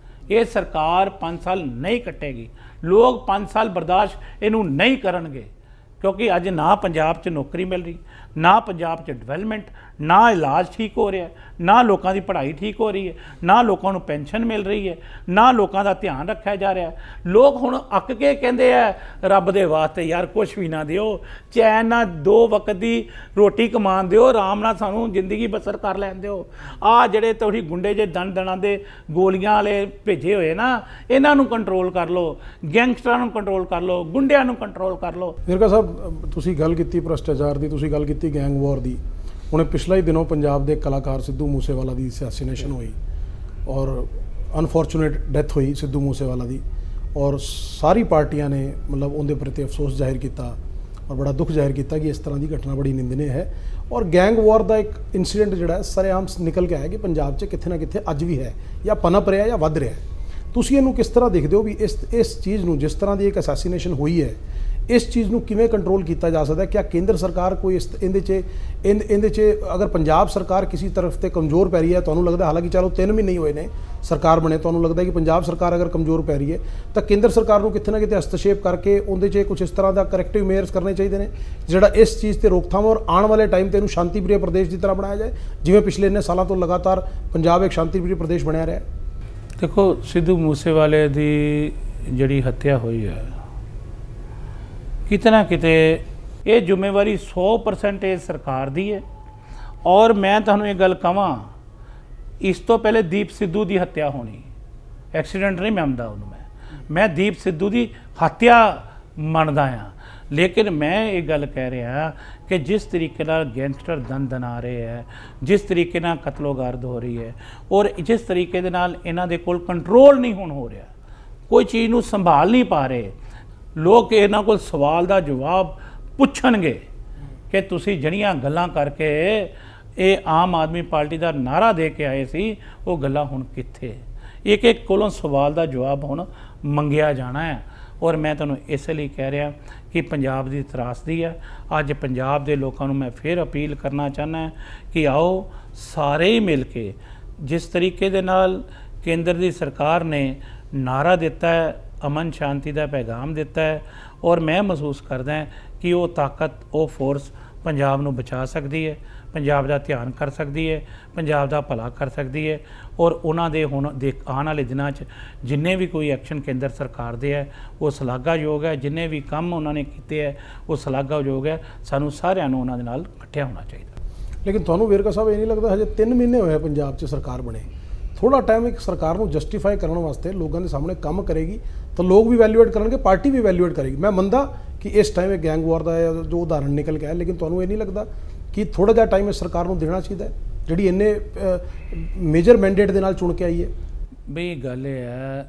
ਇਹ ਸਰਕਾਰ 5 ਸਾਲ ਨਹੀਂ ਕੱਟੇਗੀ। ਲੋਕ 5 ਸਾਲ ਬਰਦਾਸ਼ਤ ਇਹਨੂੰ ਨਹੀਂ ਕਰਨਗੇ, ਕਿਉਂਕਿ ਅੱਜ ਨਾ ਪੰਜਾਬ 'ਚ ਨੌਕਰੀ ਮਿਲ ਰਹੀ, ਨਾ ਪੰਜਾਬ 'ਚ ਡਿਵੈਲਪਮੈਂਟ, ਨਾ ਇਲਾਜ ਠੀਕ ਹੋ ਰਿਹਾ, ਨਾ ਲੋਕਾਂ ਦੀ ਪੜ੍ਹਾਈ ਠੀਕ ਹੋ ਰਹੀ ਹੈ, ਨਾ ਲੋਕਾਂ ਨੂੰ ਪੈਨਸ਼ਨ ਮਿਲ ਰਹੀ ਹੈ, ਨਾ ਲੋਕਾਂ ਦਾ ਧਿਆਨ ਰੱਖਿਆ ਜਾ ਰਿਹਾ। ਲੋਕ ਹੁਣ ਅੱਕ ਕੇ ਕਹਿੰਦੇ ਆ ਰੱਬ ਦੇ ਵਾਸਤੇ ਯਾਰ ਕੁਛ ਵੀ ਨਾ ਦਿਓ, ਚੈਨ ਨਾਲ 2 ਵਕਤ ਦੀ ਰੋਟੀ ਕਮਾਉਣ ਦਿਓ, ਆਰਾਮ ਨਾਲ ਸਾਨੂੰ ਜ਼ਿੰਦਗੀ ਬਸਰ ਕਰ ਲੈਣ ਦਿਓ। ਆਹ ਜਿਹੜੇ ਤੁਸੀਂ ਗੁੰਡੇ ਜੇ ਦੰਦਾਂ ਦੇ ਗੋਲੀਆਂ ਵਾਲੇ ਭੇਜੇ ਹੋਏ ਨਾ, ਇਹਨਾਂ ਨੂੰ ਕੰਟਰੋਲ ਕਰ ਲਓ, ਗੈਂਗਸਟਰਾਂ ਨੂੰ ਕੰਟਰੋਲ ਕਰ ਲਓ, ਗੁੰਡਿਆਂ ਨੂੰ ਕੰਟਰੋਲ ਕਰ ਲਓ। ਵਿਰਕਾ ਸਾਹਿਬ, ਤੁਸੀਂ ਗੱਲ ਕੀਤੀ ਭ੍ਰਿਸ਼ਟਾਚਾਰ ਦੀ, ਤੁਸੀਂ ਗੱਲ ਕੀਤੀ ਗੈਂਗ ਵਾਰ ਦੀ। ਹੁਣੇ ਪਿਛਲਾ ਹੀ ਦਿਨੋਂ ਪੰਜਾਬ ਦੇ ਕਲਾਕਾਰ ਸਿੱਧੂ ਮੂਸੇਵਾਲਾ ਦੀ ਅਸੈਸੀਨੇਸ਼ਨ ਹੋਈ ਔਰ ਅਨਫੋਰਚੂਨੇਟ ਡੈਥ ਹੋਈ ਸਿੱਧੂ ਮੂਸੇਵਾਲਾ ਦੀ, ਔਰ ਸਾਰੀ ਪਾਰਟੀਆਂ ਨੇ ਮਤਲਬ ਉਹਦੇ ਪ੍ਰਤੀ ਅਫਸੋਸ ਜ਼ਾਹਿਰ ਕੀਤਾ ਔਰ ਬੜਾ ਦੁੱਖ ਜ਼ਾਹਿਰ ਕੀਤਾ ਕਿ ਇਸ ਤਰ੍ਹਾਂ ਦੀ ਘਟਨਾ ਬੜੀ ਨਿੰਦਨੀय ਹੈ। ਔਰ ਗੈਂਗ ਵਾਰ ਦਾ ਇੱਕ ਇਨਸੀਡੈਂਟ ਜਿਹੜਾ ਸਰੇਆਮ ਨਿਕਲ ਕੇ ਆਇਆ ਕਿ ਪੰਜਾਬ 'ਚ ਕਿੱਥੇ ਨਾ ਕਿੱਥੇ ਅੱਜ ਵੀ ਹੈ, ਜਾਂ ਪਨਪ ਰਿਹਾ ਜਾਂ ਵੱਧ ਰਿਹਾ। ਤੁਸੀਂ ਇਹਨੂੰ ਕਿਸ ਤਰ੍ਹਾਂ ਦੇਖਦੇ ਹੋ ਵੀ ਇਸ ਚੀਜ਼ ਨੂੰ, ਜਿਸ ਤਰ੍ਹਾਂ ਦੀ ਇੱਕ ਅਸੈਸੀਨੇਸ਼ਨ ਹੋਈ ਹੈ, ਇਸ ਚੀਜ਼ ਨੂੰ ਕਿਵੇਂ ਕੰਟਰੋਲ ਕੀਤਾ ਜਾ ਸਕਦਾ? ਕਿਆ ਕੇਂਦਰ ਸਰਕਾਰ ਕੋਈ ਇਹਦੇ 'ਚ ਅਗਰ ਪੰਜਾਬ ਸਰਕਾਰ ਕਿਸੇ ਤਰਫ ਤੇ ਕਮਜ਼ੋਰ ਪੈ ਰਹੀ ਹੈ, ਤੁਹਾਨੂੰ ਲੱਗਦਾ, ਹਾਲਾਂਕਿ ਚਲੋ 3 ਮਹੀਨੇ ਹੀ ਹੋਏ ਨੇ ਸਰਕਾਰ ਬਣੇ, ਤੁਹਾਨੂੰ ਲੱਗਦਾ ਕਿ ਪੰਜਾਬ ਸਰਕਾਰ ਅਗਰ ਕਮਜ਼ੋਰ ਪੈ ਰਹੀ ਹੈ ਤਾਂ ਕੇਂਦਰ ਸਰਕਾਰ ਨੂੰ ਕਿਤੇ ਨਾ ਕਿਤੇ ਹਸਤਸ਼ੇਪ ਕਰਕੇ ਉਹਦੇ 'ਚ ਕੁਝ ਇਸ ਤਰ੍ਹਾਂ ਦਾ ਕਰੈਕਟਿਵ ਮੇਅਰਸ ਕਰਨੇ ਚਾਹੀਦੇ ਨੇ ਜਿਹੜਾ ਇਸ ਚੀਜ਼ ਤੇ ਰੋਕਥਾਮ ਔਰ ਆਉਣ ਵਾਲੇ ਟਾਈਮ ਤੇ ਇਹਨੂੰ ਸ਼ਾਂਤੀਪ੍ਰਿय ਪ੍ਰਦੇਸ਼ ਦੀ ਤਰ੍ਹਾਂ ਬਣਾਇਆ ਜਾਏ, ਜਿਵੇਂ ਪਿਛਲੇ ਇੰਨੇ ਸਾਲਾਂ ਤੋਂ ਲਗਾਤਾਰ ਪੰਜਾਬ ਇੱਕ ਸ਼ਾਂਤੀਪ੍ਰਿय ਪ੍ਰਦੇਸ਼ ਬਣਿਆ ਰਿਹਾ। ਦੇਖੋ, ਸਿੱਧੂ ਮੂਸੇਵਾਲੇ ਦੀ ਜਿਹੜੀ ਹੱਤਿਆ ਹੋਈ ਹੈ, ਕਿਤੇ ਨਾ ਕਿਤੇ ਇਹ ਜ਼ਿੰਮੇਵਾਰੀ 100% ਇਹ ਸਰਕਾਰ ਦੀ ਹੈ। ਔਰ ਮੈਂ ਤੁਹਾਨੂੰ ਇਹ ਗੱਲ ਕਹਾਂ, ਇਸ ਤੋਂ ਪਹਿਲੇ ਦੀਪ ਸਿੱਧੂ ਦੀ ਹੱਤਿਆ ਹੋਣੀ, ਐਕਸੀਡੈਂਟ ਨਹੀਂ ਮੰਨਦਾ ਉਹਨੂੰ ਮੈਂ ਦੀਪ ਸਿੱਧੂ ਦੀ ਹੱਤਿਆ ਮੰਨਦਾ ਹਾਂ। ਲੇਕਿਨ ਮੈਂ ਇਹ ਗੱਲ ਕਹਿ ਰਿਹਾ ਕਿ ਜਿਸ ਤਰੀਕੇ ਨਾਲ ਗੈਂਗਸਟਰ ਦਨਾ ਰਹੇ ਹੈ, ਜਿਸ ਤਰੀਕੇ ਨਾਲ ਕਤਲੋਗਾਰਦ ਹੋ ਰਹੀ ਹੈ, ਔਰ ਜਿਸ ਤਰੀਕੇ ਦੇ ਨਾਲ ਇਹਨਾਂ ਦੇ ਕੋਲ ਕੰਟਰੋਲ ਨਹੀਂ ਹੋ ਰਿਹਾ, ਕੋਈ ਚੀਜ਼ ਨੂੰ ਸੰਭਾਲ ਨਹੀਂ ਪਾ ਰਹੇ, ਲੋਕ ਇਹਨਾਂ ਕੋਲ ਸਵਾਲ ਦਾ ਜਵਾਬ ਪੁੱਛਣਗੇ ਕਿ ਤੁਸੀਂ ਜਿਹੜੀਆਂ ਗੱਲਾਂ ਕਰਕੇ ਇਹ ਆਮ ਆਦਮੀ ਪਾਰਟੀ ਦਾ ਨਾਰਾ ਦੇ ਕੇ ਆਏ ਸੀ, ਉਹ ਗੱਲਾਂ ਹੁਣ ਕਿੱਥੇ? ਇੱਕ ਕੋਲੋਂ ਸਵਾਲ ਦਾ ਜਵਾਬ ਹੁਣ ਮੰਗਿਆ ਜਾਣਾ ਹੈ। ਔਰ ਮੈਂ ਤੁਹਾਨੂੰ ਇਸ ਲਈ ਕਹਿ ਰਿਹਾ ਕਿ ਪੰਜਾਬ ਦੀ ਤਰਾਸਦੀ ਹੈ। ਅੱਜ ਪੰਜਾਬ ਦੇ ਲੋਕਾਂ ਨੂੰ ਮੈਂ ਫਿਰ ਅਪੀਲ ਕਰਨਾ ਚਾਹੁੰਦਾ ਕਿ ਆਓ ਸਾਰੇ ਹੀ ਮਿਲ ਕੇ, ਜਿਸ ਤਰੀਕੇ ਦੇ ਨਾਲ ਕੇਂਦਰ ਦੀ ਸਰਕਾਰ ਨੇ ਨਾਰਾ ਦਿੱਤਾ ਹੈ, ਅਮਨ ਸ਼ਾਂਤੀ ਦਾ ਪੈਗਾਮ ਦਿੱਤਾ ਹੈ, ਔਰ ਮੈਂ ਮਹਿਸੂਸ ਕਰਦਾ ਕਿ ਉਹ ਤਾਕਤ, ਉਹ ਫੋਰਸ ਪੰਜਾਬ ਨੂੰ ਬਚਾ ਸਕਦੀ ਹੈ, ਪੰਜਾਬ ਦਾ ਧਿਆਨ ਕਰ ਸਕਦੀ ਹੈ, ਪੰਜਾਬ ਦਾ ਭਲਾ ਕਰ ਸਕਦੀ ਹੈ। ਔਰ ਉਹਨਾਂ ਦੇ ਹੁਣ ਆਉਣ ਵਾਲੇ ਦਿਨਾਂ 'ਚ ਜਿੰਨੇ ਵੀ ਕੋਈ ਐਕਸ਼ਨ ਕੇਂਦਰ ਸਰਕਾਰ ਦੇ ਹੈ ਉਹ ਸ਼ਲਾਘਾਯੋਗ ਹੈ, ਜਿੰਨੇ ਵੀ ਕੰਮ ਉਹਨਾਂ ਨੇ ਕੀਤੇ ਹੈ ਉਹ ਸ਼ਲਾਘਾਯੋਗ ਹੈ। ਸਾਨੂੰ ਸਾਰਿਆਂ ਨੂੰ ਉਹਨਾਂ ਦੇ ਨਾਲ ਇਕੱਠਿਆ ਹੋਣਾ ਚਾਹੀਦਾ। ਲੇਕਿਨ ਤੁਹਾਨੂੰ ਵੇਰਕਾ ਸਾਹਿਬ ਇਹ ਨਹੀਂ ਲੱਗਦਾ ਹਜੇ 3 ਮਹੀਨੇ ਹੋਏ ਪੰਜਾਬ 'ਚ ਸਰਕਾਰ ਬਣੇ, ਥੋੜਾ ਟਾਈਮ ਇੱਕ ਸਰਕਾਰ ਨੂੰ ਜਸਟੀਫਾਈ ਕਰਨ ਵਾਸਤੇ ਲੋਕਾਂ ਦੇ ਸਾਹਮਣੇ ਕੰਮ ਕਰੇਗੀ ਤਾਂ ਲੋਕ ਵੀ ਵੈਲਿਊਏਟ ਕਰਨਗੇ, ਪਾਰਟੀ ਵੀ ਵੈਲਿਊਏਟ ਕਰੇਗੀ। ਮੈਂ ਮੰਨਦਾ ਕਿ ਇਸ ਟਾਈਮ ਇਹ ਗੈਂਗ ਵਾਰ ਦਾ ਜੋ ਉਦਾਹਰਣ ਨਿਕਲ ਕੇ ਆਇਆ, ਲੇਕਿਨ ਤੁਹਾਨੂੰ ਇਹ ਨਹੀਂ ਲੱਗਦਾ ਕਿ ਥੋੜਾ ਜਿਹਾ ਟਾਈਮ ਇਸ ਸਰਕਾਰ ਨੂੰ ਦੇਣਾ ਚਾਹੀਦਾ ਜਿਹੜੀ ਇੰਨੇ ਮੇਜਰ ਮੈਂਡੇਟ ਦੇ ਨਾਲ ਚੁਣ ਕੇ ਆਈ ਹੈ? ਬਈ ਗੱਲ ਇਹ ਹੈ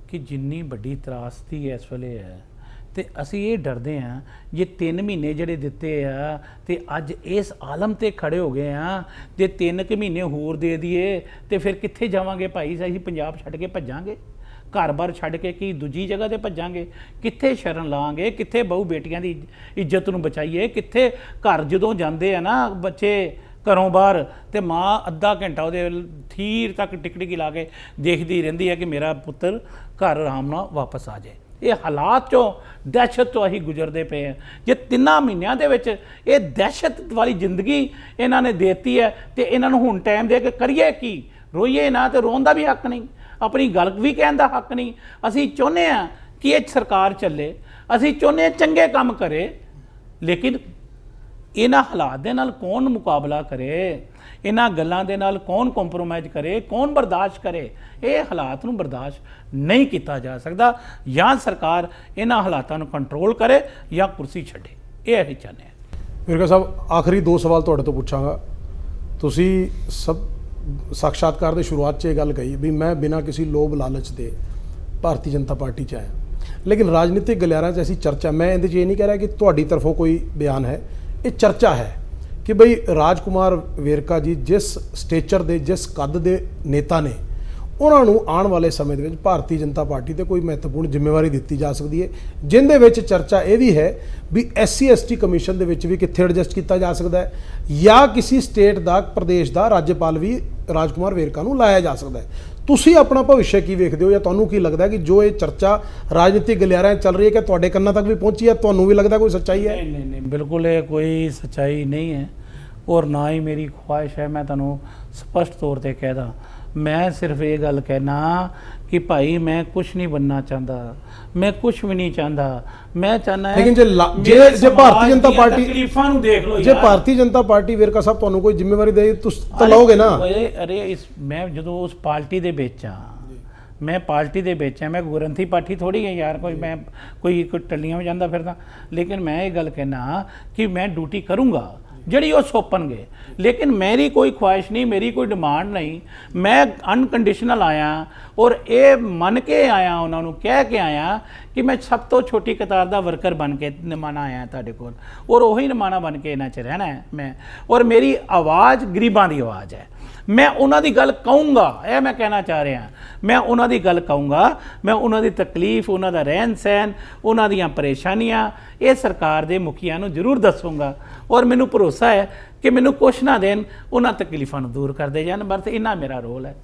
ਕਿ ਜਿੰਨੀ ਵੱਡੀ ਤਰਾਸਦੀ ਇਸ ਵੇਲੇ ਹੈ, ਤੇ ਅਸੀਂ ਇਹ ਡਰਦੇ ਹਾਂ ਜੇ 3 ਮਹੀਨੇ ਜਿਹੜੇ ਦਿੱਤੇ ਆ ਤੇ ਅੱਜ ਇਸ ਆਲਮ ਤੇ ਖੜੇ ਹੋ ਗਏ ਆ, ਜੇ 3 ਕੁ ਮਹੀਨੇ ਹੋਰ ਦੇ ਦਈਏ ਤੇ ਫਿਰ ਕਿੱਥੇ ਜਾਵਾਂਗੇ ਭਾਈ? ਅਸੀਂ ਪੰਜਾਬ ਛੱਡ ਕੇ ਭੱਜਾਂਗੇ? ਘਰ-ਬਾਰ ਛੱਡ ਕੇ ਕੀ ਦੂਜੀ ਜਗ੍ਹਾ ਤੇ ਭੱਜਾਂਗੇ? ਕਿੱਥੇ ਸ਼ਰਨ ਲਾਂਗੇ? ਕਿੱਥੇ ਬਹੂ ਬੇਟੀਆਂ ਦੀ ਇੱਜ਼ਤ ਨੂੰ ਬਚਾਈਏ? ਕਿੱਥੇ ਘਰ ਜਦੋਂ ਜਾਂਦੇ ਆ ਨਾ ਬੱਚੇ ਘਰੋਂ ਬਾਹਰ ਤੇ ਮਾਂ ਅੱਧਾ ਘੰਟਾ ਉਹਦੇ ਥੀਰ ਤੱਕ ਟਿਕਟਿਕੀ ਲਾ ਕੇ ਦੇਖਦੀ ਰਹਿੰਦੀ ਹੈ ਕਿ ਮੇਰਾ ਪੁੱਤਰ ਘਰ ਆਰਾਮ ਨਾਲ ਵਾਪਸ ਆ ਜਾਏ। ਇਹ ਹਾਲਾਤ ਚੋਂ ਦਹਿਸ਼ਤ ਤੋਂ ਅਸੀਂ ਗੁਜ਼ਰਦੇ ਪਏ ਹਾਂ। ਜੇ 3 ਮਹੀਨਿਆਂ ਦੇ ਵਿੱਚ ਇਹ ਦਹਿਸ਼ਤ ਵਾਲੀ ਜ਼ਿੰਦਗੀ ਇਹਨਾਂ ਨੇ ਦੇਤੀ ਹੈ ਤੇ ਇਹਨਾਂ ਨੂੰ ਹੁਣ ਟਾਈਮ ਦੇ ਕੇ ਕਰੀਏ ਕੀ? ਰੋਈਏ ਨਾ ਤੇ ਰੋਣ ਦਾ ਵੀ ਹੱਕ ਨਹੀਂ, ਆਪਣੀ ਗੱਲ ਵੀ ਕਹਿਣ ਦਾ ਹੱਕ ਨਹੀਂ। ਅਸੀਂ ਚਾਹੁੰਦੇ ਹਾਂ ਕਿ ਇਹ ਸਰਕਾਰ ਚੱਲੇ, ਅਸੀਂ ਚਾਹੁੰਦੇ ਹਾਂ ਚੰਗੇ ਕੰਮ ਕਰੇ, ਲੇਕਿਨ ਇਹਨਾਂ ਹਾਲਾਤ ਦੇ ਨਾਲ ਕੌਣ ਮੁਕਾਬਲਾ ਕਰੇ? ਇਹਨਾਂ ਗੱਲਾਂ ਦੇ ਨਾਲ ਕੌਣ ਕੰਪਰੋਮਾਈਜ਼ ਕਰੇ? ਕੌਣ ਬਰਦਾਸ਼ਤ ਕਰੇ? ਇਹ ਹਾਲਾਤ ਨੂੰ ਬਰਦਾਸ਼ਤ ਨਹੀਂ ਕੀਤਾ ਜਾ ਸਕਦਾ। ਜਾਂ ਸਰਕਾਰ ਇਹਨਾਂ ਹਾਲਾਤਾਂ ਨੂੰ ਕੰਟਰੋਲ ਕਰੇ ਜਾਂ ਕੁਰਸੀ ਛੱਡੇ, ਇਹ ਅਸੀਂ ਚਾਹੁੰਦੇ ਹਾਂ। ਵਿਰਕਾ ਸਾਹਿਬ, ਆਖਰੀ 2 ਸਵਾਲ ਤੁਹਾਡੇ ਤੋਂ ਪੁੱਛਾਂਗਾ। ਤੁਸੀਂ ਸਭ ਸਾਖਸ਼ਾਤਕਾਰ ਦੇ ਸ਼ੁਰੂਆਤ 'ਚ ਇਹ ਗੱਲ ਕਹੀ ਵੀ ਮੈਂ ਬਿਨਾਂ ਕਿਸੇ ਲੋਭ ਲਾਲਚ ਦੇ ਭਾਰਤੀ ਜਨਤਾ ਪਾਰਟੀ 'ਚ ਆਇਆ, ਲੇਕਿਨ ਰਾਜਨੀਤਿਕ ਗਲਿਆਰਿਆਂ 'ਚ ਐਸੀ ਚਰਚਾ, ਮੈਂ ਇਹਦੇ 'ਚ ਇਹ ਨਹੀਂ ਕਹਿ ਰਿਹਾ ਕਿ ਤੁਹਾਡੀ ਤਰਫੋਂ ਕੋਈ ਬਿਆਨ ਹੈ, ਇਹ ਚਰਚਾ ਹੈ ਕਿ ਬਈ ਰਾਜਕੁਮਾਰ ਵੇਰਕਾ ਜੀ ਜਿਸ ਸਟੇਚਰ ਦੇ, ਜਿਸ ਕੱਦ ਦੇ ਨੇਤਾ ਨੇ, ਉਹਨਾਂ ਨੂੰ ਆਉਣ ਵਾਲੇ ਸਮੇਂ ਦੇ ਵਿੱਚ ਭਾਰਤੀ ਜਨਤਾ ਪਾਰਟੀ ਤੇ ਕੋਈ ਮਹੱਤਵਪੂਰਨ ਜ਼ਿੰਮੇਵਾਰੀ ਦਿੱਤੀ ਜਾ ਸਕਦੀ ਹੈ, ਜਿੰਦੇ ਵਿੱਚ ਚਰਚਾ ਇਹ ਵੀ ਹੈ ਵੀ SC ST ਕਮਿਸ਼ਨ ਦੇ ਵਿੱਚ ਵੀ ਕਿੱਥੇ ਐਡਜਸਟ ਕੀਤਾ ਜਾ ਸਕਦਾ ਹੈ, ਜਾਂ ਕਿਸੇ ਸਟੇਟ ਦਾ, ਪ੍ਰਦੇਸ਼ ਦਾ ਰਾਜਪਾਲ ਵੀ ਰਾਜਕੁਮਾਰ ਵੇਰਕਾ ਨੂੰ ਲਾਇਆ ਜਾ ਸਕਦਾ ਹੈ। ਤੁਸੀਂ ਆਪਣਾ ਭਵਿੱਖ ਕੀ ਵੇਖਦੇ ਹੋ, ਜਾਂ ਤੁਹਾਨੂੰ ਕੀ ਲੱਗਦਾ ਕਿ ਜੋ ਇਹ ਚਰਚਾ ਰਾਜਨੀਤਿਕ ਗਲਿਆਰਿਆਂ ਚੱਲ ਰਹੀ ਹੈ ਕਿ ਤੁਹਾਡੇ ਕੰਨਾਂ ਤੱਕ ਵੀ ਪਹੁੰਚੀ ਹੈ, ਤੁਹਾਨੂੰ ਵੀ ਲੱਗਦਾ ਕੋਈ ਸੱਚਾਈ ਹੈ? ਨਹੀਂ, ਬਿਲਕੁਲ ਇਹ ਕੋਈ ਸੱਚਾਈ ਨਹੀਂ ਹੈ, ਔਰ ਨਾ ਹੀ ਮੇਰੀ ਖੁਆਇਸ਼ ਹੈ। ਮੈਂ ਤੁਹਾਨੂੰ ਸਪਸ਼ਟ ਤੌਰ ਤੇ ਕਹਿਦਾ, ਮੈਂ ਸਿਰਫ ਇਹ ਗੱਲ ਕਹਿਣਾ ਕਿ ਭਾਈ ਮੈਂ ਕੁਝ ਨਹੀਂ ਬਣਨਾ ਚਾਹੁੰਦਾ, ਮੈਂ ਕੁਝ ਵੀ ਨਹੀਂ ਚਾਹੁੰਦਾ। ਮੈਂ ਚਾਹੁੰਦਾ ਲੇਕਿਨ ਜੇ ਭਾਰਤੀ ਜਨਤਾ ਪਾਰਟੀ ਤਕਲੀਫਾਂ ਨੂੰ ਦੇਖ ਲਓ, ਜੇ ਭਾਰਤੀ ਜਨਤਾ ਪਾਰਟੀ ਵੇਰਕਾ ਸਾਹਿਬ ਤੁਹਾਨੂੰ ਕੋਈ ਜ਼ਿੰਮੇਵਾਰੀ ਦੇ ਤੁਸੀਂ ਤਾਂ ਲਓਗੇ ਨਾ? ਅਰੇ ਮੈਂ ਜਦੋਂ ਉਸ ਪਾਰਟੀ ਦੇ ਵਿੱਚ ਆ, ਮੈਂ ਪਾਰਟੀ ਦੇ ਵਿੱਚ ਆ, ਮੈਂ ਗੁਰੰਥੀ ਪਾਰਟੀ ਥੋੜੀ ਹੈ ਯਾਰ, ਮੈਂ ਕੋਈ ਟੱਲੀਆਂ ਵਿੱਚ ਜਾਂਦਾ ਫਿਰਦਾ। ਲੇਕਿਨ ਮੈਂ ਇਹ ਗੱਲ ਕਹਿਣਾ ਕਿ ਮੈਂ ਡਿਊਟੀ ਕਰੂੰਗਾ ਜਿਹੜੀ ਉਹ ਸੌਂਪਣਗੇ, ਲੇਕਿਨ ਮੇਰੀ ਕੋਈ ਖੁਆਇਸ਼ ਨਹੀਂ, ਮੇਰੀ ਕੋਈ ਡਿਮਾਂਡ ਨਹੀਂ। ਮੈਂ ਅਨਕੰਡੀਸ਼ਨਲ ਆਇਆ ਔਰ ਇਹ ਮੰਨ ਕੇ ਆਇਆ, ਉਹਨਾਂ ਨੂੰ ਕਹਿ ਕੇ ਆਇਆ ਕਿ ਮੈਂ ਸਭ ਤੋਂ ਛੋਟੀ ਕਤਾਰ ਦਾ ਵਰਕਰ ਬਣ ਕੇ ਨਿਮਾਣਾ ਆਇਆ ਤੁਹਾਡੇ ਕੋਲ, ਔਰ ਉਹੀ ਨਿਮਾਣਾ ਬਣ ਕੇ ਇਹਨਾਂ 'ਚ ਰਹਿਣਾ ਹੈ ਮੈਂ। ਔਰ ਮੇਰੀ ਆਵਾਜ਼ ਗਰੀਬਾਂ ਦੀ ਆਵਾਜ਼ ਹੈ, ਮੈਂ ਉਹਨਾਂ ਦੀ ਗੱਲ ਕਹੂੰਗਾ, ਇਹ ਮੈਂ ਕਹਿਣਾ ਚਾਹ ਰਿਹਾ। ਮੈਂ ਉਹਨਾਂ ਦੀ ਗੱਲ ਕਹੂੰਗਾ, ਮੈਂ ਉਹਨਾਂ ਦੀ ਤਕਲੀਫ, ਉਹਨਾਂ ਦਾ ਰਹਿਣ ਸਹਿਣ, ਉਹਨਾਂ ਦੀਆਂ ਪਰੇਸ਼ਾਨੀਆਂ ਇਹ ਸਰਕਾਰ ਦੇ ਮੁਖੀਆਂ ਨੂੰ ਜ਼ਰੂਰ ਦੱਸੂੰਗਾ, ਔਰ ਮੈਨੂੰ ਭਰੋਸਾ ਹੈ ਕਿ ਮੈਨੂੰ ਕੁਛ ਨਾ ਦੇਣ, ਉਹਨਾਂ ਤਕਲੀਫਾਂ ਨੂੰ ਦੂਰ ਕਰਦੇ ਜਾਣ। ਬਸ ਇੰਨਾ ਮੇਰਾ ਰੋਲ ਹੈ।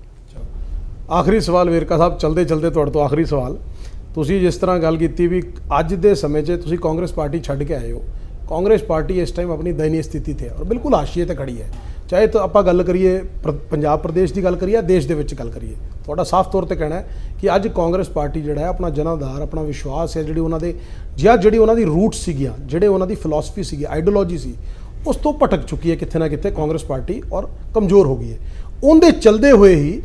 ਆਖਰੀ ਸਵਾਲ ਵੇਰਕਾ ਸਾਹਿਬ, ਚਲਦੇ ਚਲਦੇ ਤੁਹਾਡੇ ਤੋਂ ਆਖਰੀ ਸਵਾਲ। ਤੁਸੀਂ ਜਿਸ ਤਰ੍ਹਾਂ ਗੱਲ ਕੀਤੀ ਵੀ ਅੱਜ ਦੇ ਸਮੇਂ 'ਚ ਤੁਸੀਂ ਕਾਂਗਰਸ ਪਾਰਟੀ ਛੱਡ ਕੇ ਆਏ ਹੋ, ਕਾਂਗਰਸ ਪਾਰਟੀ ਇਸ ਟਾਈਮ ਆਪਣੀ ਦਇਨੀय ਸਥਿਤੀ ਤੇ ਹੈ ਔਰ ਬਿਲਕੁਲ ਹਾਸ਼ੀਏ ਤੇ ਖੜੀ ਹੈ। ਚਾਹੇ ਤਾਂ ਆਪਾਂ ਗੱਲ ਕਰੀਏ ਪੰਜਾਬ ਪ੍ਰਦੇਸ਼ ਦੀ ਗੱਲ ਕਰੀਏ, ਦੇਸ਼ ਦੇ ਵਿੱਚ ਗੱਲ ਕਰੀਏ, ਤੁਹਾਡਾ ਸਾਫ਼ ਤੌਰ ਤੇ ਕਹਿਣਾ ਹੈ ਕਿ ਅੱਜ ਕਾਂਗਰਸ ਪਾਰਟੀ ਜਿਹੜਾ ਹੈ ਆਪਣਾ ਜਨਾਧਾਰ, ਆਪਣਾ ਵਿਸ਼ਵਾਸ ਹੈ, ਜਿਹੜੀ ਉਹਨਾਂ ਦੀ ਰੂਟ ਸੀਗੀਆਂ, ਜਿਹੜੇ ਉਹਨਾਂ ਦੀ ਫਿਲਾਸਫੀ ਸੀਗੀ, ਆਈਡੀਓਲੋਜੀ ਸੀ, ਉਸ ਤੋਂ ਭਟਕ ਚੁੱਕੀ ਹੈ ਕਿਤੇ ਨਾ ਕਿਤੇ ਕਾਂਗਰਸ ਪਾਰਟੀ, ਔਰ ਕਮਜ਼ੋਰ ਹੋ ਗਈ ਹੈ। ਉਹਦੇ ਚਲਦੇ ਹੋਏ ਹੀ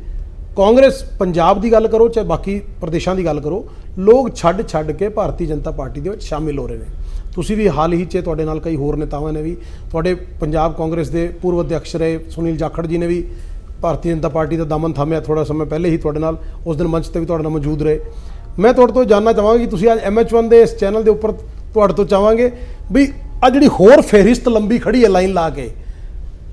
ਕਾਂਗਰਸ, ਪੰਜਾਬ ਦੀ ਗੱਲ ਕਰੋ ਚਾਹੇ ਬਾਕੀ ਪ੍ਰਦੇਸ਼ਾਂ ਦੀ ਗੱਲ ਕਰੋ, ਲੋਕ ਛੱਡ ਕੇ ਭਾਰਤੀ ਜਨਤਾ ਪਾਰਟੀ ਦੇ ਵਿੱਚ ਸ਼ਾਮਿਲ ਹੋ ਰਹੇ ਨੇ। ਤੁਸੀਂ ਵੀ ਹਾਲ ਹੀ 'ਚ, ਤੁਹਾਡੇ ਨਾਲ ਕਈ ਹੋਰ ਨੇਤਾਵਾਂ ਨੇ ਵੀ, ਤੁਹਾਡੇ ਪੰਜਾਬ ਕਾਂਗਰਸ ਦੇ ਪੂਰਵ ਅਧਿਅਕਸ਼ ਰਹੇ ਸੁਨੀਲ ਜਾਖੜ ਜੀ ਨੇ ਵੀ ਭਾਰਤੀ ਜਨਤਾ ਪਾਰਟੀ ਦਾ ਦਾਮਨ ਥਾਮਿਆ, ਥੋੜਾ ਸਮਾਂ ਪਹਿਲੇ ਹੀ ਤੁਹਾਡੇ ਨਾਲ ਉਸ ਦਿਨ ਮੰਚ ਤੇ ਵੀ ਤੁਹਾਡੇ ਨਾਲ ਮੌਜੂਦ ਰਹੇ। ਮੈਂ ਤੁਹਾਡੇ ਤੋਂ ਜਾਣਨਾ ਚਾਹਾਂਗਾ ਕਿ ਤੁਸੀਂ ਅੱਜ MH1 ਦੇ ਇਸ ਚੈਨਲ ਦੇ ਉੱਪਰ ਤੁਹਾਡੇ ਤੋਂ ਚਾਹਾਂਗੇ ਵੀ ਆ ਜਿਹੜੀ ਹੋਰ ਫਹਿਰਿਸਤ ਲੰਬੀ ਖੜੀ ਹੈ ਲਾਈਨ ਲਾ ਕੇ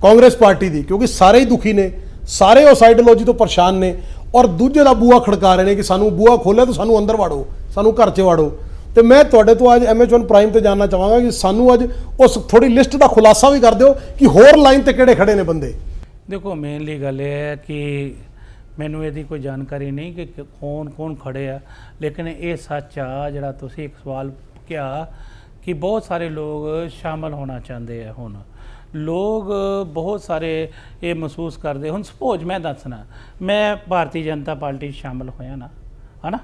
ਕਾਂਗਰਸ ਪਾਰਟੀ ਦੀ, ਕਿਉਂਕਿ ਸਾਰੇ ਹੀ ਦੁਖੀ ਨੇ, ਸਾਰੇ ਉਸ ਆਈਡੀਓਲੋਜੀ ਤੋਂ ਪਰੇਸ਼ਾਨ ਨੇ, ਔਰ ਦੂਜੇ ਦਾ ਬੂਹਾ ਖੜਕਾ ਰਹੇ ਨੇ ਕਿ ਸਾਨੂੰ ਬੂਹਾ ਖੋਲ੍ਹਿਆ ਤਾਂ ਸਾਨੂੰ ਅੰਦਰ ਵਾੜੋ, ਸਾਨੂੰ ਘਰ 'ਚ ਵਾੜੋ। ਤੇ ਮੈਂ ਤੁਹਾਡੇ ਤੋਂ ਅੱਜ MH1 ਪ੍ਰਾਈਮ ਤੇ ਜਾਣਨਾ ਚਾਹਾਂਗਾ ਕਿ ਸਾਨੂੰ ਅੱਜ ਉਸ ਥੋੜੀ ਲਿਸਟ ਦਾ ਖੁਲਾਸਾ ਵੀ ਕਰ ਦਿਓ ਕਿ ਹੋਰ ਲਾਈਨ ਤੇ ਕਿਹੜੇ ਖੜੇ ਨੇ ਬੰਦੇ। ਦੇਖੋ, ਮੇਨਲੀ ਗੱਲ ਇਹ ਹੈ ਕਿ ਮੈਨੂੰ ਇਹਦੀ ਕੋਈ ਜਾਣਕਾਰੀ ਨਹੀਂ ਕਿ ਕੌਣ ਖੜੇ ਆ, ਲੇਕਿਨ ਇਹ ਸੱਚ ਆ ਜਿਹੜਾ ਤੁਸੀਂ ਇੱਕ ਸਵਾਲ ਕਿਹਾ ਕਿ ਬਹੁਤ ਸਾਰੇ ਲੋਕ ਸ਼ਾਮਲ ਹੋਣਾ ਚਾਹੁੰਦੇ ਆ। ਹੁਣ ਲੋਕ ਬਹੁਤ ਸਾਰੇ ਇਹ ਮਹਿਸੂਸ ਕਰਦੇ। ਹੁਣ ਸਪੋਜ਼ ਮੈਂ ਦੱਸਣਾ, ਮੈਂ ਭਾਰਤੀ ਜਨਤਾ ਪਾਰਟੀ ਸ਼ਾਮਲ ਹੋਇਆ ਨਾ, ਹੈ ਨਾ,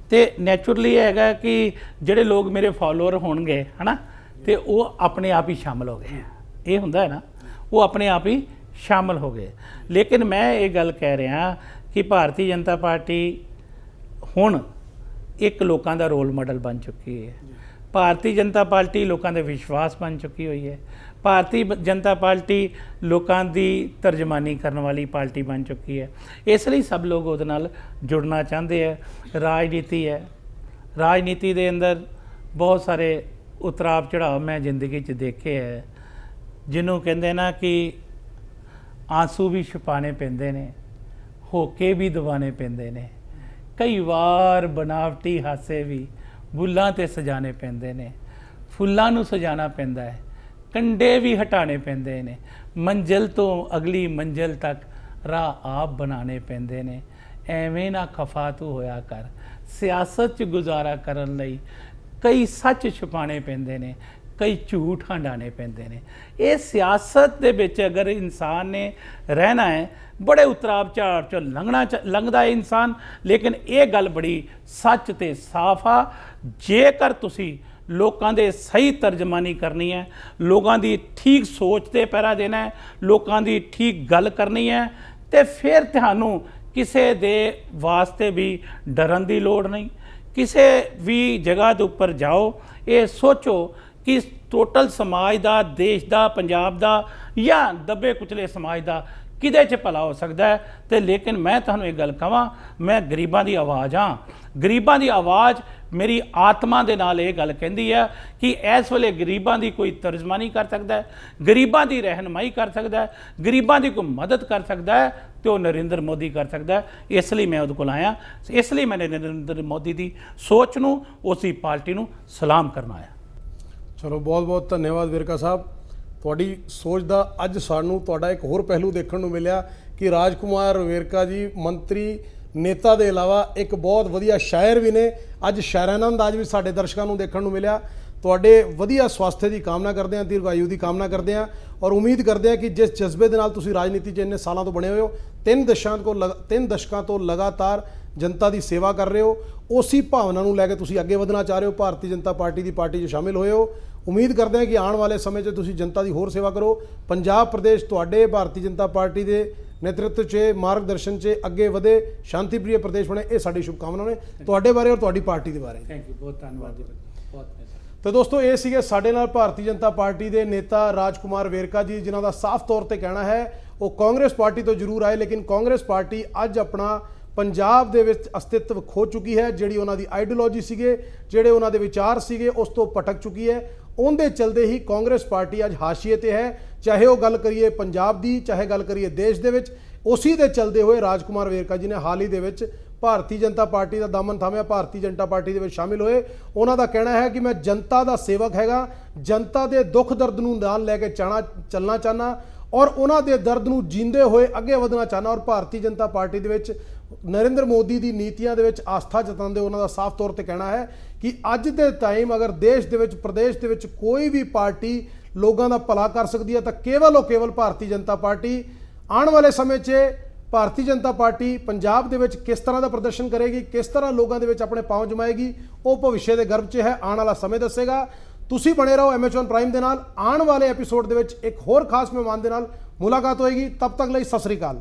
ਤੇ ਨੈਚੁਰਲੀ ਹੈਗਾ ਕਿ ਜਿਹੜੇ ਲੋਕ ਮੇਰੇ ਫਾਲੋਅਰ ਹੋਣਗੇ, ਹੈ ਨਾ, ਤੇ ਉਹ ਆਪਣੇ ਆਪ ਹੀ ਸ਼ਾਮਲ ਹੋ ਗਏ। ਇਹ ਹੁੰਦਾ ਹੈ ਨਾ, ਉਹ ਆਪਣੇ ਆਪ ਹੀ ਸ਼ਾਮਲ ਹੋ ਗਏ। ਲੇਕਿਨ ਮੈਂ ਇਹ ਗੱਲ ਕਹਿ ਰਿਹਾ ਕਿ ਭਾਰਤੀ ਜਨਤਾ ਪਾਰਟੀ ਹੁਣ ਇੱਕ ਲੋਕਾਂ ਦਾ ਰੋਲ ਮਾਡਲ ਬਣ ਚੁੱਕੀ ਹੈ। ਭਾਰਤੀ ਜਨਤਾ ਪਾਰਟੀ ਲੋਕਾਂ ਦੇ ਵਿਸ਼ਵਾਸ ਬਣ ਚੁੱਕੀ ਹੋਈ ਹੈ। ਭਾਰਤੀ ਜਨਤਾ ਪਾਰਟੀ ਲੋਕਾਂ ਦੀ ਤਰਜਮਾਨੀ ਕਰਨ ਵਾਲੀ ਪਾਰਟੀ ਬਣ ਚੁੱਕੀ ਹੈ। ਇਸ ਲਈ ਸਭ ਲੋਕ ਉਹਦੇ ਨਾਲ ਜੁੜਨਾ ਚਾਹੁੰਦੇ ਹੈ। ਰਾਜਨੀਤੀ ਹੈ, ਰਾਜਨੀਤੀ ਦੇ ਅੰਦਰ ਬਹੁਤ ਸਾਰੇ ਉਤਰਾਵ ਚੜਾਵ ਮੈਂ ਜ਼ਿੰਦਗੀ 'ਚ ਦੇਖੇ ਹੈ, ਜਿਹਨੂੰ ਕਹਿੰਦੇ ਨਾ ਕਿ ਆਂਸੂ ਵੀ ਛੁਪਾਣੇ ਪੈਂਦੇ ਨੇ, ਹੋਕੇ ਵੀ ਦਬਾਣੇ ਪੈਂਦੇ ਨੇ, ਕਈ ਵਾਰ ਬਨਾਵਟੀ ਹਾਸੇ ਵੀ ਬੁੱਲਾਂ ਤੇ ਸਜਾਣੇ ਪੈਂਦੇ ਨੇ, ਫੁੱਲਾਂ ਨੂੰ ਸਜਾਣਾ ਪੈਂਦਾ ਹੈ, ਕੰਡੇ ਵੀ ਹਟਾਣੇ ਪੈਂਦੇ ਨੇ, ਮੰਜ਼ਿਲ ਤੋਂ ਅਗਲੀ ਮੰਜ਼ਿਲ ਤੱਕ ਰਾਹ ਆਪ ਬਣਾਉਣੇ ਪੈਂਦੇ ਨੇ। ਐਵੇਂ ਨਾ ਖਫਾ ਤੂੰ ਹੋਇਆ ਕਰ, ਸਿਆਸਤ 'ਚ ਗੁਜ਼ਾਰਾ ਕਰਨ ਲਈ ਕਈ ਸੱਚ ਛੁਪਾਣੇ ਪੈਂਦੇ ਨੇ, ਕਈ ਝੂਠ ਹੰਡਾਣੇ ਪੈਂਦੇ ਨੇ। ਇਹ ਸਿਆਸਤ ਦੇ ਵਿੱਚ ਅਗਰ ਇਨਸਾਨ ਨੇ ਰਹਿਣਾ ਹੈ, ਬੜੇ ਉਤਰਾਵ ਝਾੜ 'ਚੋਂ ਲੰਘਦਾ ਹੈ ਇਨਸਾਨ, ਲੇਕਿਨ ਇਹ ਗੱਲ ਬੜੀ ਸੱਚ ਤੇ ਸਾਫ਼ ਆ, ਜੇਕਰ ਤੁਸੀਂ ਲੋਕਾਂ ਦੇ ਸਹੀ ਤਰਜਮਾਨੀ ਕਰਨੀ ਹੈ, ਲੋਕਾਂ ਦੀ ਠੀਕ ਸੋਚ ਤੇ ਪਹਿਰਾ ਦੇਣਾ ਹੈ, ਲੋਕਾਂ ਦੀ ਠੀਕ ਗੱਲ ਕਰਨੀ ਹੈ, ਤੇ ਫਿਰ ਤੁਹਾਨੂੰ ਕਿਸੇ ਦੇ ਵਾਸਤੇ ਵੀ ਡਰਨ ਦੀ ਲੋੜ ਨਹੀਂ। ਕਿਸੇ ਵੀ ਜਗ੍ਹਾ ਦੇ ਉੱਪਰ ਜਾਓ, ਇਹ ਸੋਚੋ ਕਿ ਟੋਟਲ ਸਮਾਜ ਦਾ, ਦੇਸ਼ ਦਾ, ਪੰਜਾਬ ਦਾ ਜਾਂ ਦੱਬੇ ਕੁਚਲੇ ਸਮਾਜ ਦਾ ਕਿਹਦੇ 'ਚ ਭਲਾ ਹੋ ਸਕਦਾ ਹੈ। ਤੇ ਲੇਕਿਨ ਮੈਂ ਤੁਹਾਨੂੰ ਇਹ ਗੱਲ ਕਹਾਂ, ਮੈਂ ਗਰੀਬਾਂ ਦੀ ਆਵਾਜ਼ ਹਾਂ। ਗਰੀਬਾਂ ਦੀ ਆਵਾਜ਼ ਮੇਰੀ ਆਤਮਾ ਦੇ ਨਾਲ ਇਹ ਗੱਲ ਕਹਿੰਦੀ ਹੈ ਕਿ ਇਸ ਵੇਲੇ ਗਰੀਬਾਂ ਦੀ ਕੋਈ ਤਰਜਮਾਨੀ ਕਰ ਸਕਦਾ ਹੈ, ਗਰੀਬਾਂ ਦੀ ਰਹਿਨਮਾਈ ਕਰ ਸਕਦਾ ਹੈ, ਗਰੀਬਾਂ ਦੀ ਕੋਈ ਮਦਦ ਕਰ ਸਕਦਾ ਹੈ, ਤੇ ਉਹ ਨਰਿੰਦਰ ਮੋਦੀ ਕਰ ਸਕਦਾ ਹੈ। ਇਸ ਲਈ ਮੈਂ ਉਹਦੇ ਕੋਲ ਆਇਆ, ਇਸ ਲਈ ਮੈਂ ਨਰਿੰਦਰ ਮੋਦੀ ਦੀ ਸੋਚ ਨੂੰ, ਉਸਦੀ ਪਾਰਟੀ ਨੂੰ ਸਲਾਮ ਕਰਨ ਆਇਆ। ਚਲੋ ਬਹੁਤ ਬਹੁਤ ਧੰਨਵਾਦ ਵੇਰਕਾ ਸਾਹਿਬ, ਤੁਹਾਡੀ ਸੋਚ ਦਾ ਅੱਜ ਸਾਨੂੰ ਤੁਹਾਡਾ ਇੱਕ ਹੋਰ ਪਹਿਲੂ ਦੇਖਣ ਨੂੰ ਮਿਲਿਆ ਕਿ ਰਾਜਕੁਮਾਰ ਵੇਰਕਾ ਜੀ ਮੰਤਰੀ ਨੇਤਾ ਦੇ ਇਲਾਵਾ ਇੱਕ ਬਹੁਤ ਵਧੀਆ ਸ਼ਾਇਰ ਵੀ ਨੇ। ਅੱਜ ਸ਼ਾਇਰਾਨਾ ਅੰਦਾਜ਼ ਵੀ ਸਾਡੇ ਦਰਸ਼ਕਾਂ ਨੂੰ ਦੇਖਣ ਨੂੰ ਮਿਲਿਆ। ਤੁਹਾਡੇ ਵਧੀਆ ਸਵਾਸਥ ਦੀ ਕਾਮਨਾ ਕਰਦੇ ਹਾਂ, ਦੀਰਘਾਯੂ ਦੀ ਕਾਮਨਾ ਕਰਦੇ ਹਾਂ, ਔਰ ਉਮੀਦ ਕਰਦੇ ਹਾਂ ਕਿ ਜਿਸ ਜਜ਼ਬੇ ਦੇ ਨਾਲ ਤੁਸੀਂ ਰਾਜਨੀਤੀ 'ਚ ਇੰਨੇ ਸਾਲਾਂ ਤੋਂ ਬਣੇ ਹੋਏ ਹੋ, 3 ਦਸ਼ਕਾਂ ਤੋਂ ਲਗਾਤਾਰ ਜਨਤਾ ਦੀ ਸੇਵਾ ਕਰ ਰਹੇ ਹੋ, ਉਸੇ ਭਾਵਨਾ ਨੂੰ ਲੈ ਕੇ ਤੁਸੀਂ ਅੱਗੇ ਵਧਣਾ ਚਾਹ ਰਹੇ ਹੋ, ਭਾਰਤੀ ਜਨਤਾ ਪਾਰਟੀ ਦੀ ਪਾਰਟੀ 'ਚ ਸ਼ਾਮਿਲ ਹੋਏ ਹੋ। ਉਮੀਦ ਕਰਦੇ ਹਾਂ ਕਿ ਆਉਣ ਵਾਲੇ ਸਮੇਂ 'ਚ ਤੁਸੀਂ ਜਨਤਾ ਦੀ ਹੋਰ ਸੇਵਾ ਕਰੋ, ਪੰਜਾਬ ਪ੍ਰਦੇਸ਼ ਤੁਹਾਡੇ ਭਾਰਤੀ ਜਨਤਾ ਪਾਰਟੀ ਦੇ ਨੇਤਰਤਵ 'ਚ, ਮਾਰਗਦਰਸ਼ਨ 'ਚ ਅੱਗੇ ਵਧੇ, ਸ਼ਾਂਤੀ ਪ੍ਰਿय ਪ੍ਰਦੇਸ਼ ਬਣੇ। ਇਹ ਸਾਡੀ ਸ਼ੁਭਕਾਮਨਾ ਨੇ ਤੁਹਾਡੇ ਬਾਰੇ ਔਰ ਤੁਹਾਡੀ ਪਾਰਟੀ ਦੇ ਬਾਰੇ। ਥੈਂਕ ਯੂ, ਬਹੁਤ ਧੰਨਵਾਦ ਜੀ, ਬਹੁਤ। ਤਾਂ ਦੋਸਤੋ, ਇਹ ਸੀਗੇ ਸਾਡੇ ਨਾਲ ਭਾਰਤੀ ਜਨਤਾ ਪਾਰਟੀ ਦੇ ਨੇਤਾ ਰਾਜਕੁਮਾਰ ਵੇਰਕਾ ਜੀ, ਜਿਨ੍ਹਾਂ ਦਾ ਸਾਫ਼ ਤੌਰ ਤੇ ਕਹਿਣਾ ਹੈ ਉਹ ਕਾਂਗਰਸ ਪਾਰਟੀ ਤੋਂ ਜ਼ਰੂਰ ਆਏ, ਲੇਕਿਨ ਕਾਂਗਰਸ ਪਾਰਟੀ ਅੱਜ ਆਪਣਾ ਪੰਜਾਬ ਦੇ ਵਿੱਚ ਅਸਤਿਤਵ ਖੋ ਚੁੱਕੀ ਹੈ। ਜਿਹੜੀ ਉਹਨਾਂ ਦੀ ਆਈਡੀਓਲੋਜੀ ਸੀਗੇ, ਜਿਹੜੇ ਉਹਨਾਂ ਦੇ ਵਿਚਾਰ ਸੀਗੇ, ਉਸ ਤੋਂ ਭਟਕ ਚੁੱਕੀ ਹੈ। ਉਹਦੇ ਚਲਦੇ ਹੀ ਕਾਂਗਰਸ ਪਾਰਟੀ ਅੱਜ ਹਾਸ਼ੀਏ ਤੇ ਹੈ, ਚਾਹੇ ਉਹ ਗੱਲ ਕਰੀਏ ਪੰਜਾਬ ਦੀ, ਚਾਹੇ ਗੱਲ ਕਰੀਏ ਦੇਸ਼ ਦੇ ਵਿੱਚ। ਉਸੇ ਦੇ ਚਲਦੇ ਹੋਏ ਰਾਜਕੁਮਾਰ ਵੇਰਕਾ ਜੀ ਨੇ ਹਾਲ ਹੀ ਦੇ ਵਿੱਚ ਭਾਰਤੀ ਜਨਤਾ ਪਾਰਟੀ ਦਾ ਦਾਮਨ ਥਾਮਿਆ, ਭਾਰਤੀ ਜਨਤਾ ਪਾਰਟੀ ਦੇ ਵਿੱਚ ਸ਼ਾਮਿਲ ਹੋਏ। ਉਹਨਾਂ ਦਾ ਕਹਿਣਾ ਹੈ ਕਿ ਮੈਂ ਜਨਤਾ ਦਾ ਸੇਵਕ ਹੈਗਾ, ਜਨਤਾ ਦੇ ਦੁੱਖ ਦਰਦ ਨੂੰ ਨਾਲ ਲੈ ਕੇ ਚੱਲਣਾ ਚਾਹੁੰਦਾ, ਔਰ ਉਹਨਾਂ ਦੇ ਦਰਦ ਨੂੰ ਜੀਂਦੇ ਹੋਏ ਅੱਗੇ ਵਧਣਾ ਚਾਹੁੰਦਾ, ਔਰ ਭਾਰਤੀ ਜਨਤਾ ਪਾਰਟੀ ਦੇ ਵਿੱਚ ਨਰਿੰਦਰ ਮੋਦੀ ਦੀ ਨੀਤੀਆਂ ਦੇ ਵਿੱਚ ਆਸਥਾ ਜਤਾਉਂਦੇ ਉਹਨਾਂ ਦਾ ਸਾਫ਼ ਤੌਰ ਤੇ ਕਹਿਣਾ ਹੈ ਕਿ ਅੱਜ ਦੇ ਟਾਈਮ ਅਗਰ ਦੇਸ਼ ਦੇ ਵਿੱਚ, ਪ੍ਰਦੇਸ਼ ਦੇ ਵਿੱਚ ਕੋਈ ਵੀ ਪਾਰਟੀ ਲੋਕਾਂ ਦਾ ਭਲਾ ਕਰ ਸਕਦੀ ਹੈ ਤਾਂ ਕੇਵਲ ਭਾਰਤੀ ਜਨਤਾ ਪਾਰਟੀ। ਆਉਣ ਵਾਲੇ ਸਮੇਂ 'ਚ ਭਾਰਤੀ ਜਨਤਾ ਪਾਰਟੀ ਪੰਜਾਬ ਦੇ ਵਿੱਚ ਕਿਸ ਤਰ੍ਹਾਂ ਦਾ ਪ੍ਰਦਰਸ਼ਨ ਕਰੇਗੀ, ਕਿਸ ਤਰ੍ਹਾਂ ਲੋਕਾਂ ਦੇ ਵਿੱਚ ਆਪਣੇ ਪਾਂਵ ਜਮਾਏਗੀ, ਉਹ ਭਵਿੱਖ ਦੇ ਗਰਭ 'ਚ ਹੈ, ਆਉਣ ਵਾਲਾ ਸਮੇਂ ਦੱਸੇਗਾ। ਤੁਸੀਂ ਬਣੇ ਰਹੋ MH1 ਪ੍ਰਾਈਮ ਦੇ ਨਾਲ। ਆਉਣ ਵਾਲੇ ਐਪੀਸੋਡ ਦੇ ਵਿੱਚ ਇੱਕ ਹੋਰ ਖਾਸ ਮਹਿਮਾਨ ਦੇ ਨਾਲ ਮੁਲਾਕਾਤ ਹੋਏਗੀ। ਤਬ ਤੱਕ ਲਈ ਸਤਿ ਸ੍ਰੀ ਅਕਾਲ।